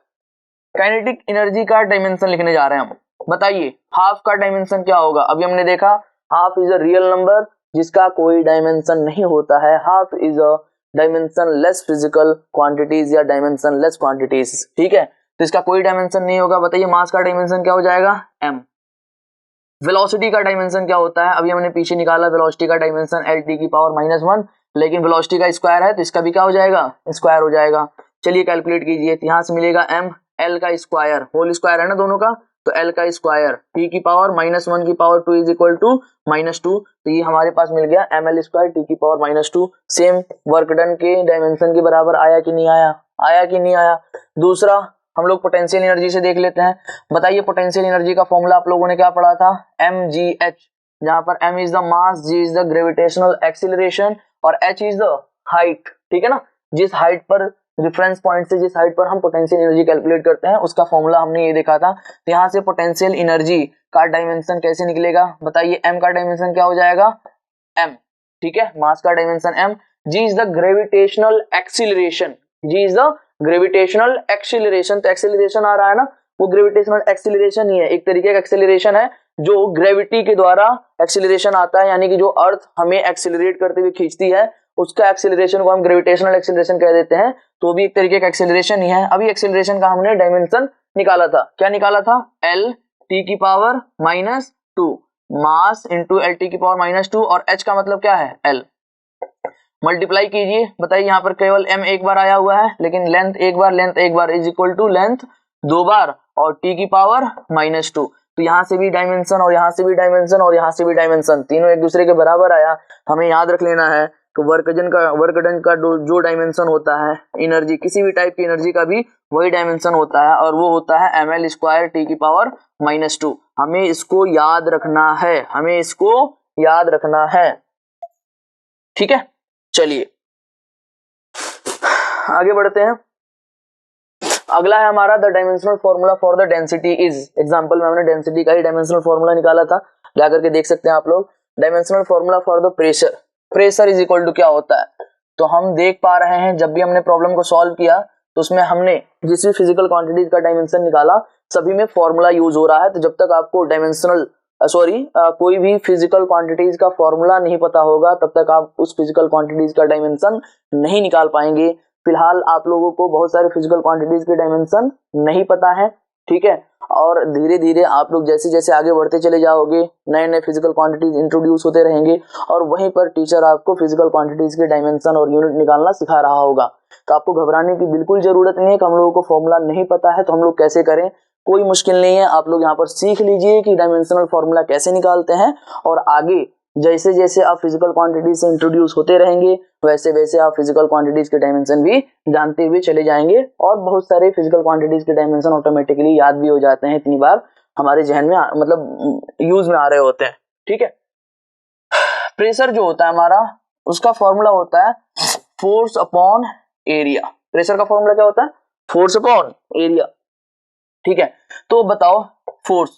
काइनेटिक एनर्जी का डायमेंशन लिखने जा रहे हैं हम। बताइए हाफ का डायमेंशन क्या होगा। अभी हमने देखा half is a real number जिसका कोई डायमेंशन नहीं होता है। Half is a dimension less physical quantities या डायमेंशन लेस क्वांटिटीज। ठीक है, तो इसका कोई डायमेंशन नहीं होगा। बताइए मास का डायमेंशन क्या हो जाएगा, m। वेलोसिटी का डायमेंशन क्या होता है, अभी हमने पीछे निकाला वेलोसिटी का डायमेंशन lt की पावर -1, लेकिन वेलोसिटी का स्क्वायर है तो इसका भी क्या हो जाएगा, स्क्वायर हो जाएगा। चलिए कैलकुलेट कीजिए, यहाँ से मिलेगा m l का स्क्वायर, होल स्क्वायर है ना दोनों का, तो l का स्क्वायर t की पावर -1 की पावर 2 इज इक्वल टू -2। तो ये हमारे पास मिल गया ml स्क्वायर t की पावर -2। सेम वर्क डन के डायमेंशन के बराबर आया कि नहीं आया, आया कि नहीं आया। दूसरा हम लोग पोटेंशियल एनर्जी से देख लेते हैं। बताइए पोटेंशियल एनर्जी का फॉर्मूला आप लोगों ने क्या पढ़ा था, mgh, जहां पर m is the mass, g is the gravitational acceleration और h इज द हाइट। ठीक है ना, जिस हाइट पर, रेफरेंस पॉइंट से जिस हाइट पर हम पोटेंशियल एनर्जी कैलकुलेट करते हैं उसका फॉर्मूला हमने ये देखा था। तो यहाँ से पोटेंशियल एनर्जी का डायमेंशन कैसे निकलेगा। बताइए m का डायमेंशन क्या हो जाएगा, m। ठीक है, मास का dimension m, g is the gravitational acceleration, g is the gravitational acceleration. तो एक्सीलरेशन आ रहा है ना, वो ग्रेविटेशनल एक्सीलरेशन ही है, एक तरीके का एक्सीलरेशन है जो ग्रेविटी के द्वारा एक्सीलरेशन आता है। यानी कि जो अर्थ हमें एक्सीलरेट करते हुए खींचती है उसका एक्सीलरेशन को हम ग्रेविटेशनल एक्सीलरेशन कह देते हैं। तो वो भी एक तरीके का एक्सीलरेशन ही है। अभी एक्सीलरेशन का हमने डायमेंशन निकाला था, क्या निकाला था, l t की power -2 mass into l t की पावर -2 और h का मतलब क्या है, l। मल्टीप्लाई कीजिए। बताइए यहाँ पर केवल m एक बार आया हुआ है लेकिन लेंथ एक बार इज इक्वल टू लेंथ 2 बार और t की पावर -2। तो यहाँ से भी डायमेंशन और यहाँ से भी डायमेंशन और यहाँ से भी डायमेंशन, तीनों एक दूसरे के बराबर आया। हमें याद रख लेना है कि वर्क डन का जो डायमेंशन होता है एनर्जी, किसी भी टाइप की एनर्जी का भी वही डायमेंशन होता है और वो होता है ml स्क्वायर t की पावर -2। हमें इसको याद रखना है, हमें इसको याद रखना है। ठीक है, चलिए आगे बढ़ते हैं। अगला है हमारा the dimensional formula for the density is. Example में हमने डेंसिटी का ही डायमेंशनल फॉर्मूला निकाला था, जा करके देख सकते हैं आप लोग। Dimensional formula for the pressure, pressure is equal to क्या होता है, तो हम देख पा रहे हैं जब भी हमने प्रॉब्लम को सॉल्व किया तो उसमें हमने जिस भी फिजिकल क्वांटिटीज का डायमेंशन निकाला सभी में फॉर्मूला यूज हो रहा है। तो जब तक आपको डायमेंशनल कोई भी फिजिकल क्वांटिटीज का फॉर्मूला नहीं पता होगा तब तक आप उस फिजिकल क्वांटिटीज का डायमेंशन नहीं निकाल पाएंगे। फिलहाल आप लोगों को बहुत सारे फिजिकल क्वांटिटीज के डायमेंशन नहीं पता है, ठीक है। और धीरे धीरे आप लोग जैसे जैसे आगे बढ़ते चले जाओगे नए नए फिजिकल क्वांटिटीज इंट्रोड्यूस होते रहेंगे और वहीं पर टीचर आपको फिजिकल क्वांटिटीज के डायमेंशन और यूनिट निकालना सिखा रहा होगा। तो आपको घबराने की बिल्कुल जरूरत नहीं है कि हम लोगों को फॉर्मूला नहीं पता है तो हम लोग कैसे करें, कोई मुश्किल नहीं है। आप लोग यहाँ पर सीख लीजिए कि डायमेंशनल फॉर्मूला कैसे निकालते हैं और आगे जैसे जैसे आप फिजिकल क्वांटिटीज से इंट्रोड्यूस होते रहेंगे वैसे वैसे आप फिजिकल क्वांटिटीज के डायमेंशन भी जानते हुए चले जाएंगे और बहुत सारे फिजिकल क्वांटिटीज के डायमेंशन ऑटोमेटिकली याद भी हो जाते हैं, इतनी बार हमारे जहन में मतलब यूज में आ रहे होते हैं, ठीक है। प्रेशर जो होता है हमारा उसका फॉर्मूला होता है फोर्स अपॉन एरिया। प्रेशर का फॉर्मूला क्या होता है, फोर्स अपॉन एरिया, ठीक है। तो बताओ फोर्स,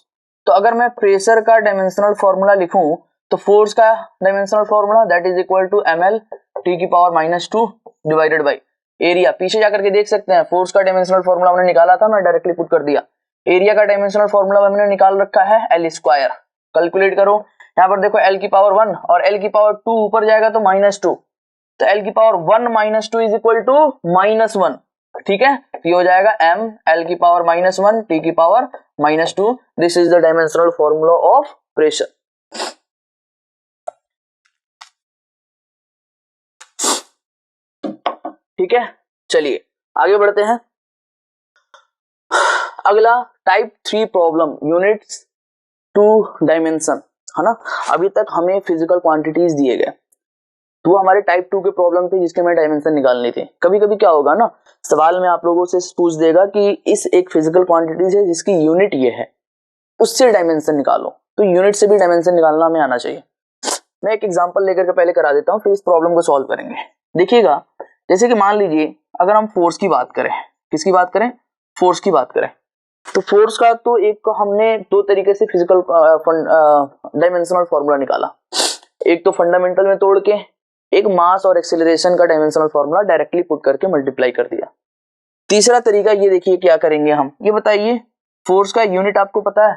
तो अगर मैं प्रेशर का डायमेंशनल फॉर्मूला लिखूं तो फोर्स का dimensional formula that is equal to ml t की पावर -2 डिवाइडेड बाय एरिया। पीछे जाकर के देख सकते हैं फोर्स का डायमेंशनल फॉर्मूला हमने निकाला था, मैं डायरेक्टली पुट कर दिया। एरिया का डायमेंशनल फॉर्मूला हमने निकाल रखा है l स्क्वायर। कैलकुलेट करो, यहाँ पर देखो l की पावर 1 और l की पावर 2 ऊपर जाएगा तो -2, तो l की पावर 1 - 2 इज इक्वल टू -1, ठीक है। ये हो जाएगा m l की पावर -1 t की power -2। This is the dimensional formula of pressure. ठीक है, चलिए आगे बढ़ते हैं। अगला type 3 problem units to dimension, है ना। अभी तक हमें फिजिकल क्वांटिटीज दिए गए तो हमारे टाइप 2 के प्रॉब्लम थे जिसके हमें डायमेंशन निकालनी थी। कभी कभी क्या होगा ना, सवाल में आप लोगों से पूछ देगा कि इस एक फिजिकल क्वांटिटीज है जिसकी यूनिट ये है, उससे डायमेंशन निकालो। तो यूनिट से भी डायमेंशन निकालना हमें आना चाहिए। मैं एक एग्जांपल लेकर के पहले करा देता हूँ, फिर इस प्रॉब्लम को सॉल्व करेंगे। देखिएगा, जैसे कि मान लीजिए अगर हम फोर्स की बात करें, किसकी बात करें, फोर्स की बात करें, तो फोर्स का तो एक हमने दो तरीके से फिजिकल डायमेंशनल फॉर्मूला निकाला। एक तो फंडामेंटल में तोड़ के एक मास और एक्सेलरेशन का डायमेंशनल फॉर्मूला डायरेक्टली पुट करके मल्टीप्लाई कर दिया। तीसरा तरीका ये देखिए क्या करेंगे हम, ये बताइए फोर्स का यूनिट आपको पता है,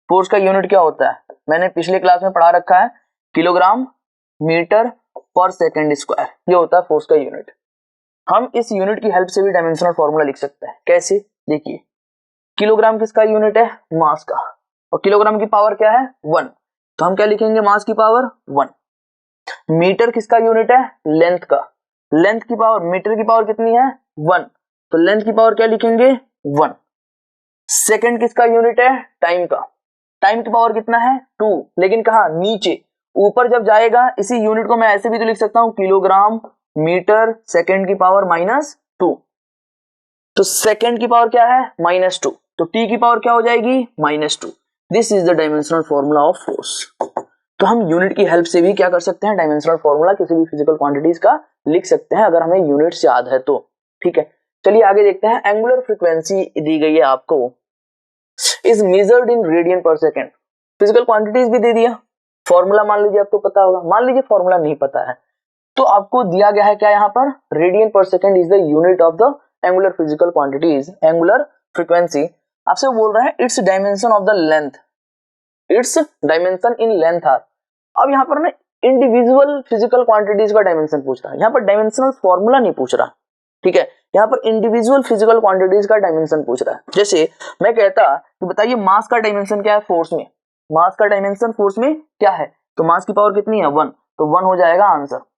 फोर्स का यूनिट क्या होता है, मैंने पिछले क्लास में पढ़ा रखा है, kilogram metre per second square, ये होता है फोर्स का यूनिट। हम इस यूनिट की हेल्प से भी डायमेंशनल फॉर्मूला लिख सकते हैं। कैसे, देखिए किलोग्राम किसका यूनिट है, मास का, और किलोग्राम की पावर क्या है 1, तो हम क्या लिखेंगे, मास की पावर 1। मीटर किसका यूनिट है, लेंथ का, लेंथ की पावर, मीटर की पावर कितनी है 1, तो लेंथ की पावर क्या लिखेंगे 1। सेकंड किसका यूनिट है, टाइम का, टाइम की पावर कितना है 2, लेकिन कहा नीचे, ऊपर जब जाएगा इसी यूनिट को मैं ऐसे भी तो लिख सकता हूं, किलोग्राम मीटर सेकंड की पावर -2, तो सेकंड की पावर क्या है -2, तो टी की पावर क्या हो जाएगी -2। This is the dimensional formula of force. तो हम यूनिट की हेल्प से भी क्या कर सकते हैं, डायमेंशनल फॉर्मूला किसी भी फिजिकल क्वांटिटीज का लिख सकते हैं अगर हमें यूनिट्स याद है तो, ठीक है। चलिए आगे देखते हैं। एंगुलर फ्रीक्वेंसी दी गई है आपको, is measured in radian per second. Physical quantities भी दे दिया, फॉर्मूला मान लीजिए आपको पता होगा, मान लीजिए फॉर्मूला नहीं पता है तो आपको दिया गया है क्या, यहाँ पर radian per second is the unit of the angular physical quantities. Angular frequency आपसे बोल रहा है its dimension of the length, its dimension in length are. अब यहाँ पर ना इंडिविजुअल फिजिकल क्वांटिटीज का डायमेंशन पूछ रहा है, यहाँ पर डायमेंशनल फॉर्मूला नहीं पूछ रहा, ठीक है। यहाँ पर इंडिविजुअल फिजिकल क्वांटिटीज का डायमेंशन पूछ रहा है। जैसे मैं कहता कि बताइए मास का डायमेंशन क्या है फोर्स में, मास का डायमेंशन फोर्स में क्या है, तो मास की पावर कितनी है 1, तो 1 हो जाएगा आंसर।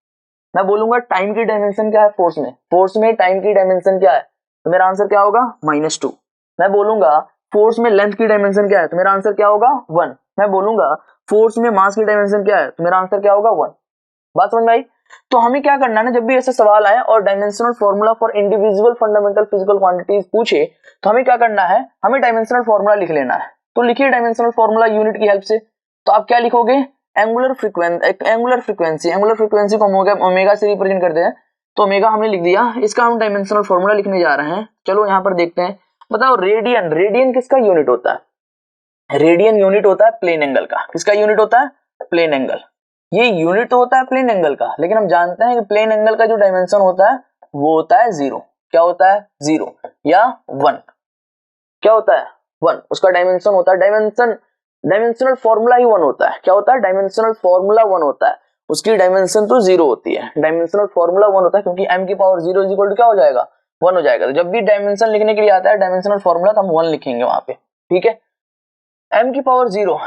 मैं बोलूंगा टाइम की डायमेंशन क्या है फोर्स में, फोर्स में टाइम की डायमेंशन क्या है, तो मेरा आंसर क्या होगा -2। मैं बोलूंगा फोर्स में लेंथ की डायमेंशन क्या है, तो मेरा आंसर क्या होगा 1। मैं बोलूंगा फोर्स में मास की डायमेंशन क्या है, तो मेरा आंसर क्या होगा 1। बात समझ में आई। तो हमें क्या करना है ना, जब भी ऐसे सवाल आए और dimensional formula for individual fundamental physical quantities पूछे तो हमें क्या करना है, हमें डायमेंशनल फॉर्मूला लिख लेना है। तो लिखिए डायमेंशनल फॉर्मूला यूनिट की हेल्प से, तो आप क्या लिखोगे, एंगुलर फ्रीक्वेंसी, एंगुलर फ्रीक्वेंसी को ओमेगा से रिप्रेजेंट करते हैं, तो ओमेगा हमने लिख दिया, इसका हम डायमेंशनल फॉर्मूला लिखने जा रहे हैं। चलो यहाँ पर देखते हैं, बताओ रेडियन, रेडियन किसका यूनिट होता है? रेडियन यूनिट होता है प्लेन एंगल का। किसका यूनिट होता है? Plane angle. ये यूनिट तो होता है प्लेन एंगल का, लेकिन हम जानते हैं कि प्लेन एंगल का जो डायमेंशन होता है वो होता है 0। क्या होता है? 0 या 1। क्या होता है? 1। उसका डायमेंशन होता है, डायमेंशनल फॉर्मूला ही 1 होता है। क्या होता है? डायमेंशनल फॉर्मूला 1 होता है, उसकी डायमेंशन तो 0 होती है। डायमेंशनल फॉर्मूला 1 होता है, क्योंकि m की पावर 0 इज इक्वल टू क्या हो जाएगा? 1 हो जाएगा। तो जब भी डायमेंशन लिखने के लिए आता है डायमेंशनल फॉर्मूला, तो हम 1 लिखेंगे वहां पे। ठीक है, m की पावर 0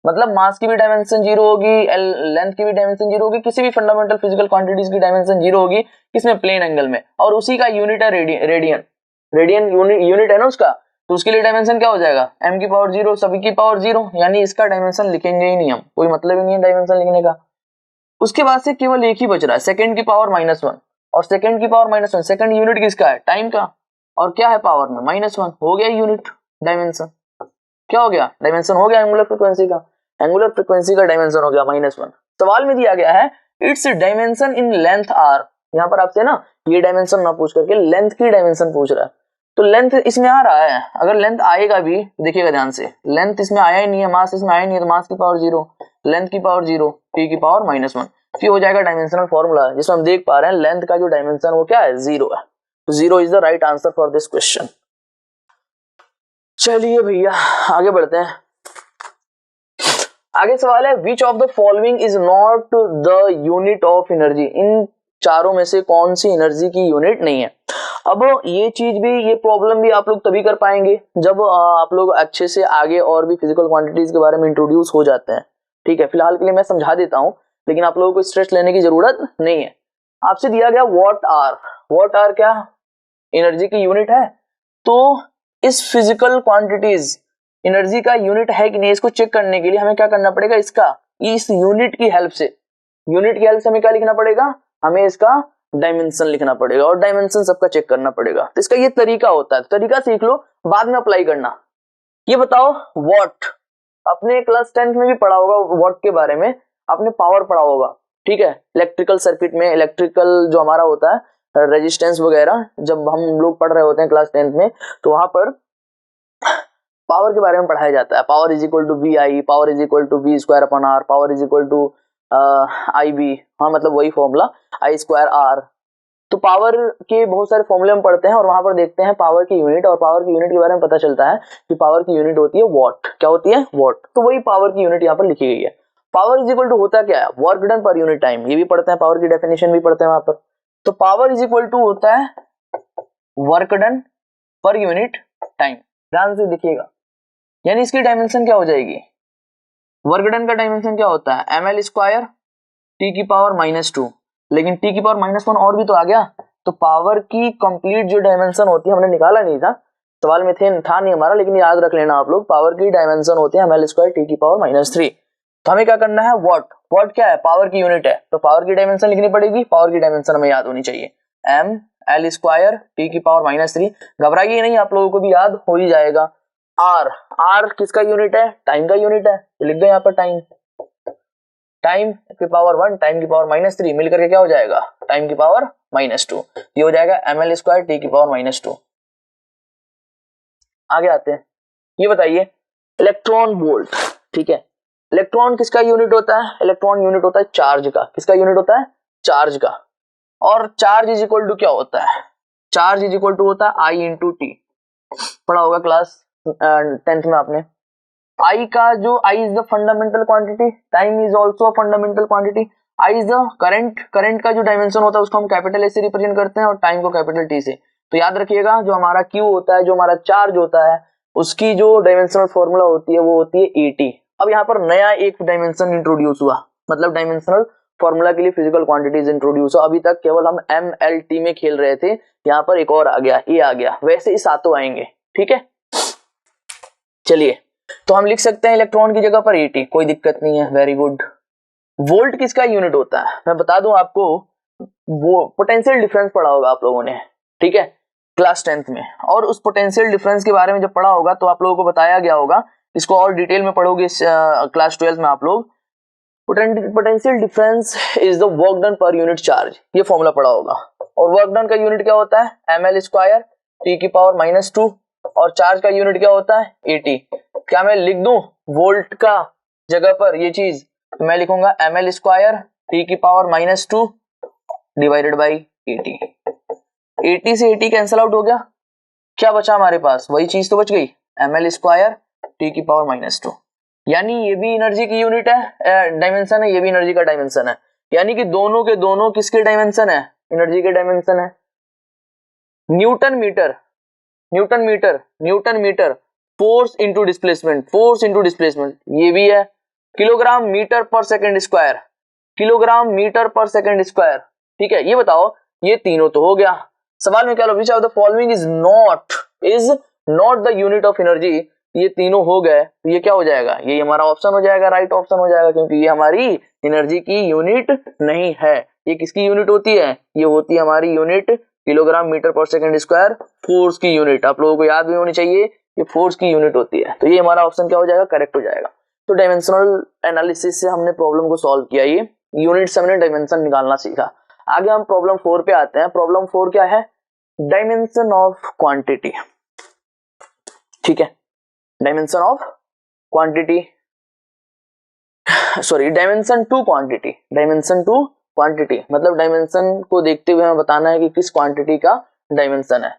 मतलब मास की भी डायमेंशन 0 होगी, लेंथ की भी डायमेंशन 0 होगी, किसी भी फंडामेंटल फिजिकल क्वांटिटीज की डायमेंशन 0 होगी, किसमें? प्लेन एंगल में। और उसी का यूनिट है रेडियन। रेडियन यूनिट है ना उसका, तो उसके लिए डायमेंशन क्या हो जाएगा? m की पावर 0, सभी की पावर 0, यानी इसका डायमेंशन लिखेंगे ही नहीं हम, कोई मतलब ही नहीं है डायमेंशन लिखने का। उसके बाद से केवल एक ही बच रहा है, सेकंड की पावर -1। और सेकंड की पावर -1, सेकंड यूनिट किसका है? टाइम का। और क्या है पावर में? -1। हो गया यूनिट डायमेंशन। क्या हो गया? डायमेंशन हो गया एंगुलर फ्रीक्वेंसी का। एंगुलर फ्रीक्वेंसी का डायमेंशन हो गया -1। सवाल में दिया गया है its dimension in length are. यहाँ पर आपसे ना ये डायमेंशन ना पूछ करके लेंथ की डायमेंशन पूछ रहा है, तो लेंथ इसमें आ रहा है। अगर लेंथ आएगा भी, देखिएगा ध्यान से, लेंथ इसमें आया ही नहीं है, मास इसमें आया नहीं है, तो मास की पावर 0, लेंथ की पावर 0, टी की पावर -1, फिर हो जाएगा डायमेंशनल फॉर्मूला, जिसमें हम देख पा रहे हैं लेंथ का जो डायमेंशन वो क्या है? 0 है। तो 0 is the right answer for this question. चलिए भैया आगे बढ़ते हैं। आगे सवाल है which of the following is not the unit of energy. इन चारों में से कौन सी एनर्जी की यूनिट नहीं है? अब ये चीज भी, ये प्रॉब्लम भी आप लोग तभी कर पाएंगे जब आप लोग अच्छे से आगे और भी फिजिकल क्वांटिटीज के बारे में इंट्रोड्यूस हो जाते हैं। ठीक है, फिलहाल के लिए मैं समझा देता हूं, लेकिन आप लोगों को स्ट्रेस लेने की जरूरत नहीं है। आपसे दिया गया वॉट आर। वॉट आर क्या एनर्जी की यूनिट है? तो इस फिजिकल क्वांटिटीज एनर्जी का यूनिट है कि नहीं, इसको चेक करने के लिए हमें क्या करना पड़ेगा? इस यूनिट की हेल्प से, हमें क्या लिखना पड़ेगा? हमें इसका डायमेंशन लिखना पड़ेगा, और डायमेंशन सबका चेक करना पड़ेगा। तो इसका ये तरीका होता है, तरीका सीख लो, बाद में अप्लाई करना। ये बताओ वॉट, अपने क्लास 10th में भी पढ़ा होगा वॉट के बारे में, आपने पावर पढ़ा होगा। ठीक है, इलेक्ट्रिकल सर्किट में, इलेक्ट्रिकल जो हमारा होता है रेजिस्टेंस वगैरह, जब हम लोग पढ़ रहे होते हैं क्लास 10th में, तो वहां पर पावर के बारे में पढ़ाया जाता है। Power is equal to V I, power is equal to V square upon R, power is equal to I B. हाँ, मतलब वही फॉर्मूला आई स्क्वायर आर। तो पावर के बहुत सारे फॉर्मूले हम पढ़ते हैं, और वहां पर देखते हैं पावर की यूनिट, और पावर की यूनिट के बारे में पता चलता है कि पावर की यूनिट होती है वॉट। क्या होती है? वॉट। तो वही पावर की यूनिट यहाँ पर लिखी गई है। पावर इज इक्वल टू होता क्या है? Work done per unit time. ये भी पढ़ते हैं, पावर की डेफिनेशन भी पढ़ते हैं वहां पर। तो पावर इज इक्वल टू होता है work done per unit time. ध्यान से देखिएगा, यानी इसकी डायमेंशन क्या हो जाएगी? वर्क डन का डायमेंशन क्या होता है? ml स्क्वायर टी की पावर -2, लेकिन टी की पावर -1 और भी तो आ गया। तो पावर की कंप्लीट जो डायमेंशन होती है, हमने निकाला नहीं था, सवाल में था नहीं हमारा, लेकिन याद रख लेना आप लोग, पावर की डायमेंशन होती है ml स्क्वायर टी की पावर -3। तो हमें क्या करना है? वॉट क्या है? पावर की यूनिट है, तो पावर की डायमेंशन लिखनी पड़ेगी। पावर की डायमेंशन हमें याद होनी चाहिए, ml स्क्वायर टी की पावर -3। घबराइए नहीं, आप लोगों को भी याद हो ही जाएगा। आर किसका यूनिट है? टाइम का यूनिट है, तो लिख दो यहाँ पर टाइम की पावर 1, टाइम की पावर -3 मिलकर के क्या हो जाएगा? टाइम की पावर -2। ये हो जाएगा ml स्क्वायर टी की पावर -2। आगे आते हैं, ये बताइए इलेक्ट्रॉन वोल्ट। ठीक है, इलेक्ट्रॉन किसका यूनिट होता है? इलेक्ट्रॉन यूनिट होता है चार्ज का। किसका यूनिट होता है? चार्ज का। और चार्ज इज इक्वल टू क्या होता है? चार्ज इज इक्वल टू होता है I इंटू टी। पढ़ा होगा क्लास 10th में आपने। I का जो I is the fundamental quantity, time is also a fundamental quantity. I is the current का जो डायमेंशन होता है उसको हम कैपिटल ए से रिप्रेजेंट करते हैं, और टाइम को कैपिटल टी से। तो याद रखिएगा, जो हमारा Q होता है, जो हमारा चार्ज होता है, उसकी जो डायमेंशनल फॉर्मूला होती है वो होती है AT। अब यहाँ पर नया एक डायमेंशन इंट्रोड्यूस हुआ, मतलब डायमेंशनल फॉर्मूला के लिए फिजिकल क्वांटिटीज इंट्रोड्यूस हुआ। अभी तक केवल हम MLT में खेल रहे थे, यहाँ पर एक और आ गया, A आ गया। वैसे ही सातों आएंगे। ठीक है, चलिए, तो हम लिख सकते हैं इलेक्ट्रॉन की जगह पर AT, कोई दिक्कत नहीं है। Very good. वोल्ट किसका यूनिट होता है? मैं बता दूं आपको, वो पोटेंशियल डिफरेंस पढ़ा होगा आप लोगों ने, ठीक है, क्लास 10th में। और उस पोटेंशियल डिफरेंस के बारे में जब पढ़ा होगा तो आप लोगों को बताया गया होगा, इसको और डिटेल में पढ़ोगे क्लास 12 में आप लोग, potential difference is the work done per unit charge, ये फॉर्मूला पढ़ा होगा। और वर्क डन का यूनिट क्या होता है, ml स्क्वायर T⁻², और चार्ज का यूनिट क्या होता है, AT। क्या मैं लिख दूं वोल्ट का जगह पर ये चीज, मैं लिखूंगा ml square T⁻² divided by AT। AT से AT कैंसिल आउट हो गया, क्या बचा हमारे पास, वही चीज तो बच गई, ml स्क्वायर T⁻²। यानी ये भी एनर्जी की यूनिट है, डायमेंशन है, ये भी एनर्जी का डायमेंशन है। यानी कि दोनों के दोनों किसके डायमेंशन है, एनर्जी के डायमेंशन है। Newton metre force into displacement ये भी है। Kilogram metre per second square, ठीक है। ये बताओ, ये तीनों तो हो गया। सवाल में क्या लो, which of the following is not the unit of energy, ये तीनों हो गए तो ये क्या हो जाएगा, ये हमारा ऑप्शन हो जाएगा, राइट ऑप्शन हो जाएगा, क्योंकि ये हमारी एनर्जी की यूनिट नहीं है। ये किसकी यूनिट होती है, ये होती है हमारी unit kilogram metre per second square, force की यूनिट। आप लोगों को याद भी होनी चाहिए, ये फोर्स की यूनिट होती है। तो ये हमारा ऑप्शन क्या हो जाएगा, करेक्ट हो जाएगा। तो डायमेंशनल एनालिसिस से हमने प्रॉब्लम को सॉल्व किया, ये यूनिट से हमने डायमेंशन निकालना सीखा। आगे हम प्रॉब्लम 4 पे आते हैं। प्रॉब्लम 4 क्या है, डायमेंशन ऑफ क्वांटिटी, ठीक है। Dimension of quantity, sorry dimension to quantity, मतलब डायमेंशन को देखते हुए हमें बताना है कि किस क्वांटिटी का डायमेंशन है।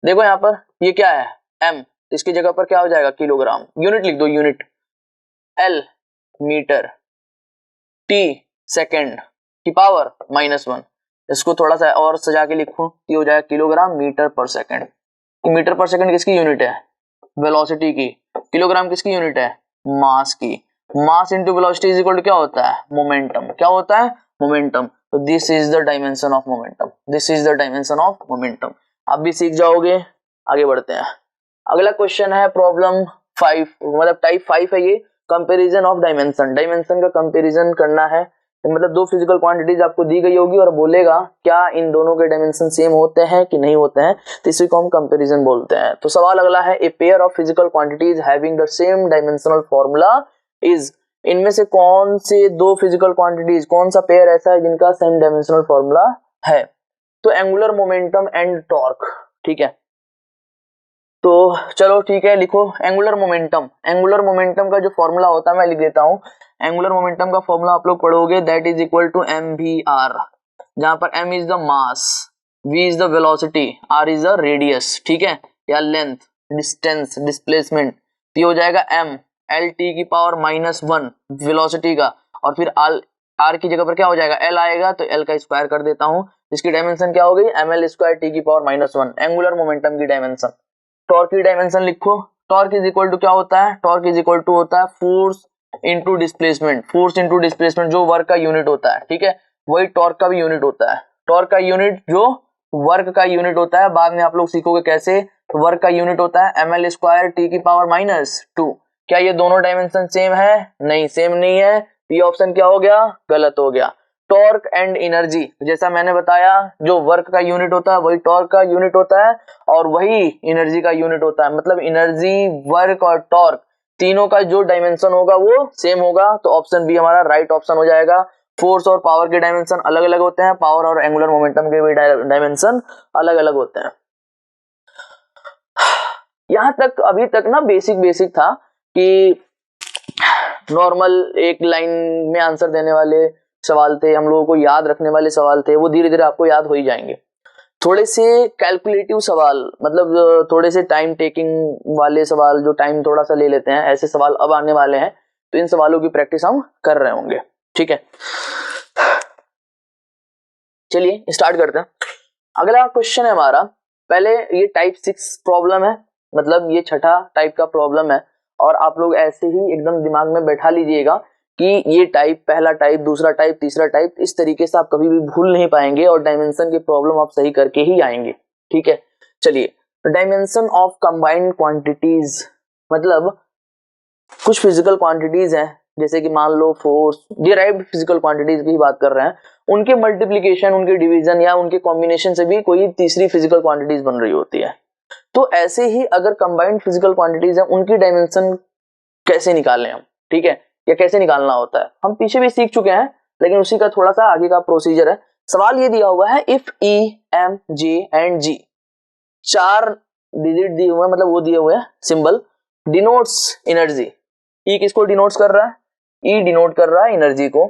देखो यहाँ पर ये क्या है, m, इसकी जगह पर क्या हो जाएगा, किलोग्राम। यूनिट लिख दो, unit L metre, T second की पावर -1। इसको थोड़ा सा और सजा के लिखूं, ये हो जाएगा kilogram metre per second. Metre per second किसकी यूनिट है, वेलोसिटी की। किलोग्राम किसकी यूनिट है, मास की। Mass into velocity is equal to क्या होता है, मोमेंटम। क्या होता है, मोमेंटम। तो this is the dimension of momentum. आप भी सीख जाओगे। आगे बढ़ते हैं। अगला क्वेश्चन है प्रॉब्लम 5, मतलब टाइप 5 है ये, कंपैरिजन ऑफ डायमेंशन का कंपैरिजन करना है। मतलब दो फिजिकल क्वांटिटीज आपको दी गई होगी और बोलेगा क्या इन दोनों के डायमेंशन सेम होते हैं कि नहीं होते हैं, तो इसी को हम कंपैरिजन बोलते हैं। तो सवाल अगला है, a pair of physical quantities having the same dimensional formula is, इनमें से कौन से दो फिजिकल क्वांटिटीज, कौन सा पेयर ऐसा है जिनका सेम डायमेंशनल फॉर्मूला है। तो एंगुलर मोमेंटम एंड टॉर्क, ठीक है। तो चलो ठीक है, लिखो एंगुलर मोमेंटम का जो फॉर्मूला होता है मैं लिख देता हूं। एंगुलर मोमेंटम का फॉर्मूला आप लोग पढ़ोगे, that is equal to mvr, जहां पर m is the mass, v is the velocity, r is the radius, ठीक है, या लेंथ, डिस्टेंस, डिस्प्लेसमेंट। तो ये हो जाएगा m L⁻⁻1 वेलोसिटी का, और फिर r की जगह पर क्या हो जाएगा, l आएगा, तो l का स्क्वायर कर देता हूं। इसकी डायमेंशन क्या हो गई, ml² T⁻⁻1, एंगुलर मोमेंटम की डायमेंशन। टॉर्क की डायमेंशन लिखो, टॉर्क इज इक्वल टू क्या होता है, टॉर्क इज इक्वल टू होता है फोर्स इंटू डिस्प्लेसमेंट, जो वर्क का यूनिट होता है, ठीक है, वही टॉर्क का भी यूनिट होता है। टॉर्क का यूनिट जो वर्क का यूनिट होता है, बाद में आप लोग सीखोगे कैसे। तो वर्क का यूनिट होता है ml² T⁻²। क्या ये दोनों डायमेंशन सेम है, नहीं, सेम नहीं है, ये ऑप्शन क्या हो गया, गलत हो गया। टॉर्क एंड एनर्जी, जैसा मैंने बताया, जो वर्क का यूनिट होता है वही टॉर्क का यूनिट होता है, और वही एनर्जी का यूनिट होता है। मतलब एनर्जी, वर्क और टॉर्क तीनों का जो डायमेंशन होगा वो सेम होगा। तो ऑप्शन बी हमारा राइट ऑप्शन हो जाएगा। फोर्स और पावर के डायमेंशन अलग अलग होते हैं, पावर और एंगुलर मोमेंटम के भी डायमेंशन अलग अलग होते हैं। यहां तक अभी तक ना बेसिक था कि नॉर्मल एक लाइन में आंसर देने वाले सवाल थे, हम लोगों को याद रखने वाले सवाल थे, वो धीरे धीरे आपको याद हो ही जाएंगे। थोड़े से कैलकुलेटिव सवाल, मतलब थोड़े से टाइम टेकिंग वाले सवाल, जो टाइम थोड़ा सा ले लेते हैं, ऐसे सवाल अब आने वाले हैं। तो इन सवालों की प्रैक्टिस हम कर रहे होंगे, ठीक है। चलिए स्टार्ट करते हैं। अगला क्वेश्चन है हमारा, पहले ये टाइप 6 प्रॉब्लम है, मतलब ये छठा टाइप का प्रॉब्लम है, और आप लोग ऐसे ही एकदम दिमाग में बैठा लीजिएगा कि ये टाइप, पहला टाइप, दूसरा टाइप, तीसरा टाइप, इस तरीके से आप कभी भी भूल नहीं पाएंगे, और डायमेंशन की प्रॉब्लम आप सही करके ही आएंगे, ठीक है। चलिए, डायमेंशन ऑफ कंबाइंड क्वांटिटीज, मतलब कुछ फिजिकल क्वांटिटीज हैं, जैसे कि मान लो फोर्स, डिराइव्ड फिजिकल क्वांटिटीज की बात कर रहे हैं, उनके मल्टीप्लिकेशन, उनके डिवीजन या उनके कॉम्बिनेशन से भी कोई तीसरी फिजिकल क्वांटिटीज बन रही होती है। तो ऐसे ही अगर कंबाइंड फिजिकल क्वांटिटीज हैं, उनकी डायमेंशन कैसे निकालें हम, ठीक है, या कैसे निकालना होता है हम पीछे भी सीख चुके हैं, लेकिन उसी का थोड़ा सा आगे का प्रोसीजर है। सवाल ये दिया हुआ है if E, M, J and G 4 digit दिए हुए हैं, मतलब वो दिए हुए हैं सिंबल डिनोट्स एनर्जी। E किसको डिनोट्स कर रहा है? E डिनोट कर रहा है एनर्जी को।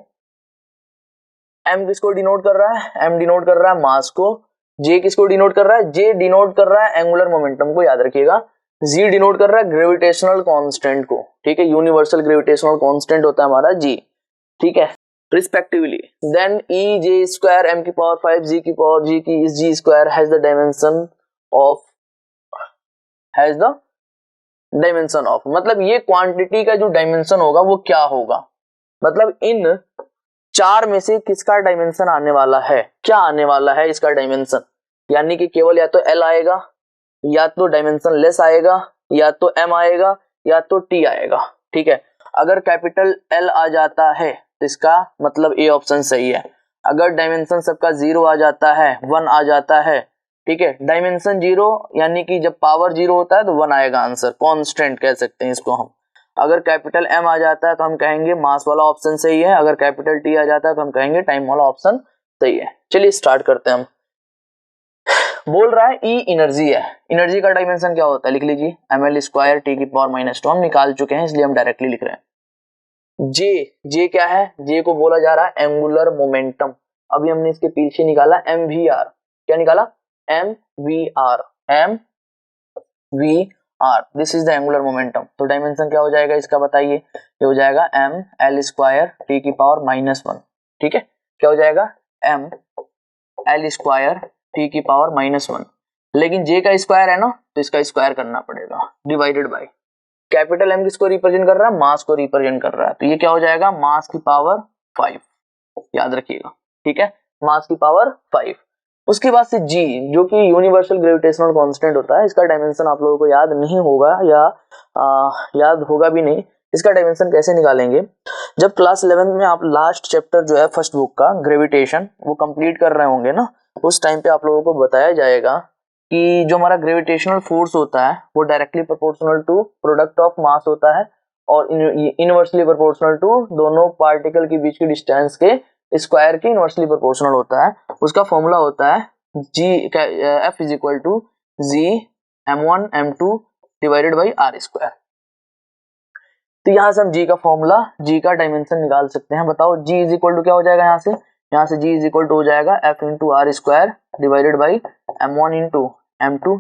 M किसको डिनोट कर रहा है? M डिनोट कर रहा है मास को। J किसको डिनोट कर रहा है? J डिनोट कर रहा है एंगुलर मोमेंटम को, याद रखिएगा। G डिनोट कर रहा है ग्रेविटेशनल कांस्टेंट को, ठीक है, यूनिवर्सल ग्रेविटेशनल कांस्टेंट होता है हमारा G, ठीक है, respectively. Then E J square M की पावर 5 G की पावर G की इस G square has the dimension of, मतलब ये क्वांटिटी का जो डायमेंशन होगा वो क्या होगा, मतलब इन 4 में से किसका डायमेंशन आने वाला है, क्या आने वाला है इसका डायमेंशन, यानी कि केवल या तो L आएगा, या तो डायमेंशन लेस आएगा, या तो M आएगा, या तो T आएगा, ठीक है। अगर कैपिटल L आ जाता है तो इसका मतलब A ऑप्शन सही है। अगर डायमेंशन सबका 0 आ जाता है, 1 आ जाता है, ठीक है, डायमेंशन 0 यानी कि जब पावर 0 होता है तो 1 आएगा आंसर, कांस्टेंट कह सकते हैं इसको हम। अगर कैपिटल M आ जाता है तो हम कहेंगे मास वाला ऑप्शन सही है, अगर कैपिटल T आ जाता है तो हम कहेंगे टाइम वाला ऑप्शन सही है। चलिए स्टार्ट करते हैं हम। बोल रहा है E एनर्जी है, एनर्जी का डायमेंशन क्या होता है लिख लीजिए, ml स्क्वायर T की पावर -2, हम निकाल चुके हैं इसलिए हम डायरेक्टली लिख रहे हैं। J क्या है? J को बोला जा रहा है एंगुलर मोमेंटम, अभी हमने इसके पीछे निकाला MVR, क्या निकाला? MVR, this is the angular momentum. तो डायमेंशन क्या हो जाएगा इसका बताइए, ये हो जाएगा ml स्क्वायर T की पावर -1, ठीक है, क्या हो जाएगा ml स्क्वायर T की पावर -1, लेकिन J का स्क्वायर है ना तो इसका स्क्वायर करना पड़ेगा, डिवाइडेड बाय कैपिटल M किसको रिप्रेजेंट कर रहा है? मास को रिप्रेजेंट कर रहा है, तो ये क्या हो जाएगा मास की पावर 5, याद रखिएगा, ठीक है, मास की पावर 5। उसके बाद से G जो कि यूनिवर्सल ग्रेविटेशनल कांस्टेंट होता है, इसका डायमेंशन आप लोगों को याद नहीं होगा या याद होगा भी नहीं। इसका डायमेंशन कैसे निकालेंगे, जब क्लास 11 में आप लास्ट चैप्टर जो है फर्स्ट बुक का ग्रेविटेशन वो कंप्लीट कर रहे होंगे ना, उस टाइम पे आप लोगों को बताया जाएगा कि जो हमारा ग्रेविटेशनल फोर्स होता है वो directly proportional to product of mass होता है और इनवर्सली प्रोपोर्शनल टू दोनों पार्टिकल के बीच की डिस्टेंस के स्क्वायर के इनवर्सली प्रोपोर्शनल होता है। उसका फॉर्मूला होता है F is equal to G m1 m2 divided by r square. तो यहाँ से हम G का फॉर्मूला, G का डायमेंशन निकाल सकते हैं। बताओ G इज इक्वल टू क्या हो जाएगा, यहाँ से G इज इक्वल टू हो जाएगा F into R square divided by m1 into m2।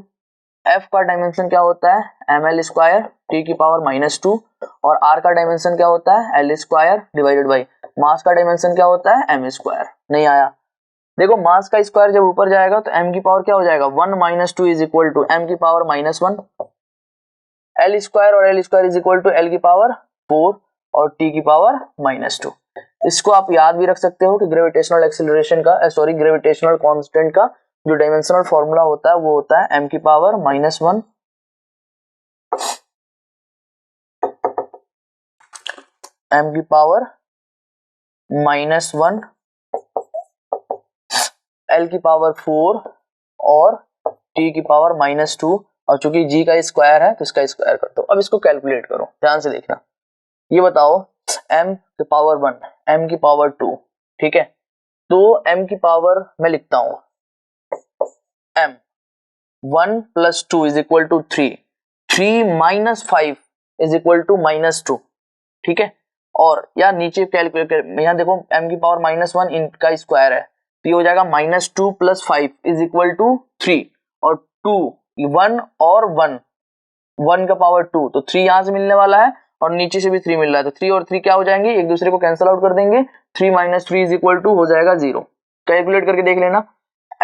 F का डायमेंशन क्या होता है ml स्क्वायर T की पावर -2 और R का डायमेंशन क्या होता है L square divided by mass का डायमेंशन क्या होता है m स्क्वायर। नहीं आया, देखो मास का स्क्वायर जब ऊपर जाएगा तो m की पावर क्या हो जाएगा 1 - 2 इज इक्वल टू m की पावर -1, L स्क्वायर और L square is equal to L की पावर 4 और T की पावर -2। इसको आप याद भी रख सकते हो कि ग्रेविटेशनल एक्सीलरेशन का ग्रेविटेशनल कांस्टेंट का जो डायमेंशनल फॉर्मूला होता है वो होता है m की पावर -1 m की पावर -1 L की पावर 4 और T की पावर -2 और चूंकि G का स्क्वायर है तो इसका स्क्वायर कर दो। अब इसको कैलकुलेट करो, ध्यान से देखना। ये बताओ m की पावर 1 m की पावर 2, ठीक है, तो m की पावर मैं लिखता हूं m 1 + 2 is equal to 3, 3 - 5 is equal to -2, ठीक है, और या नीचे कैलकुलेट कर, यहाँ देखो m की पावर -1 इनका स्क्वायर है तो ये हो जाएगा -2 + 5 इज इक्वल टू 3 और 2 1 और 1 का पावर 2 तो 3 यहां से मिलने वाला है और नीचे से भी 3 मिल रहा है तो 3 और 3 क्या हो जाएंगे, एक दूसरे को कैंसिल आउट कर देंगे, 3 - 3 इज इक्वल टू हो जाएगा 0। कैलकुलेट करके देख लेना।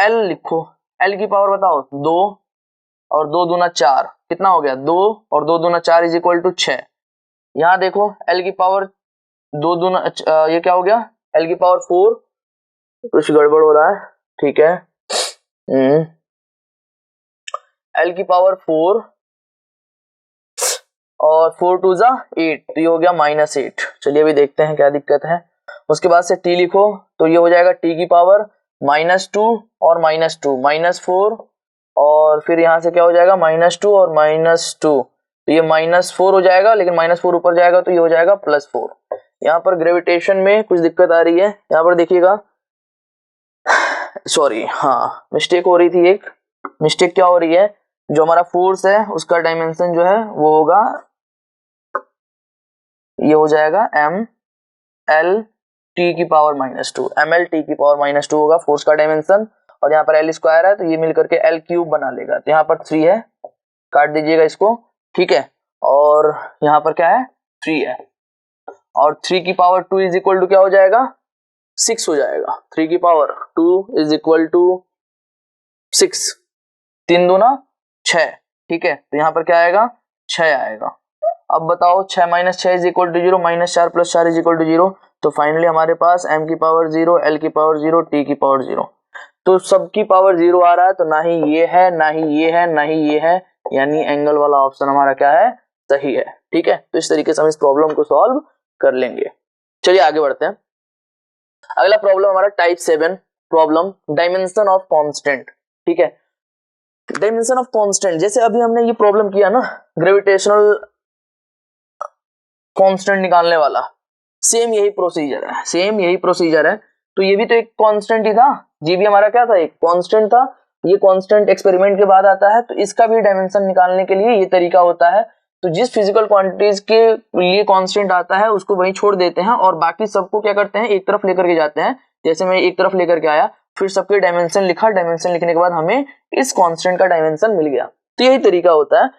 L लिखो, L की पावर बताओ 2 और 2 दूना 4, कितना हो गया 2 और 2 दूना 4 इज इक्वल टू 6। यहाँ देखो L की पावर 2 दूना ये क्या हो गया L की पावर 4, कुछ गड़बड़ हो रहा है, ठीक है, L की पावर 4 और 4 2 जा 8 तो ये हो गया -8। चलिए अभी देखते हैं क्या दिक्कत है। उसके बाद से T लिखो तो ये हो जाएगा T की पावर -2 और -2 -4 और फिर यहाँ से क्या हो जाएगा -2 और -2 तो ये -4 हो जाएगा, लेकिन -4 ऊपर जाएगा तो ये हो जाएगा +4। यहाँ पर ग्रेविटेशन में कुछ दिक्कत आ रही है, यहाँ पर देखिएगा, सॉरी, हाँ मिस्टेक हो रही थी, एक मिस्टेक क्या हो रही है, जो हमारा फोर्स है उसका डायमेंशन जो है वो होगा, ये हो जाएगा एम एल टी की पावर -2, एम एल टी की पावर -2 होगा फोर्स का डायमेंशन, और यहाँ पर एल स्क्वायर है तो ये मिलकर के एल क्यूब बना लेगा, तो यहाँ पर 3 है, काट दीजिएगा इसको, ठीक है, और यहाँ पर क्या है 3 है, और 3 की पावर 2 इज इक्वल टू क्या हो जाएगा 6 हो जाएगा, 3 की पावर 2 इज इक्वल टू 6, 3 दूना 6, ठीक है, तो यहाँ पर क्या आएगा 6 आएगा। अब बताओ 6 - 6 is equal to 0, -4 + 4 is equal to 0, तो फाइनली हमारे पास m की पावर 0, l की पावर 0, t की पावर 0, तो सबकी पावर 0 आ रहा है, तो ना ही ये है ना ही ये है ना ही ये है, यानी एंगल वाला ऑप्शन हमारा क्या है सही है, ठीक है। तो इस तरीके से हम इस प्रॉब्लम को सॉल्व कर लेंगे। चलिए आगे बढ़ते हैं। अगला प्रॉब्लम हमारा type 7 problem, dimension of constant, ठीक है। डायमेंशन ऑफ कांस्टेंट, जैसे अभी हमने ये प्रॉब्लम किया ना ग्रेविटेशनल कांस्टेंट निकालने वाला, सेम यही प्रोसीजर है, सेम यही प्रोसीजर है। तो ये भी तो एक कांस्टेंट ही था, ये भी हमारा क्या था एक कांस्टेंट था, ये कांस्टेंट एक्सपेरिमेंट के बाद आता है, तो इसका भी डायमेंशन निकालने के लिए ये तरीका होता है। तो जिस फिजिकल क्वांटिटीज के लिए कांस्टेंट आता है उसको वहीं छोड़ देते हैं और बाकी सबको क्या करते हैं एक तरफ लेकर के जाते हैं। जैसे मैं एक तरफ लेकर के आया, फिर सबके डायमेंशन लिखा, डायमेंशन लिखने के बाद हमें इस कांस्टेंट का डायमेंशन मिल गया। तो यही तरीका होता है।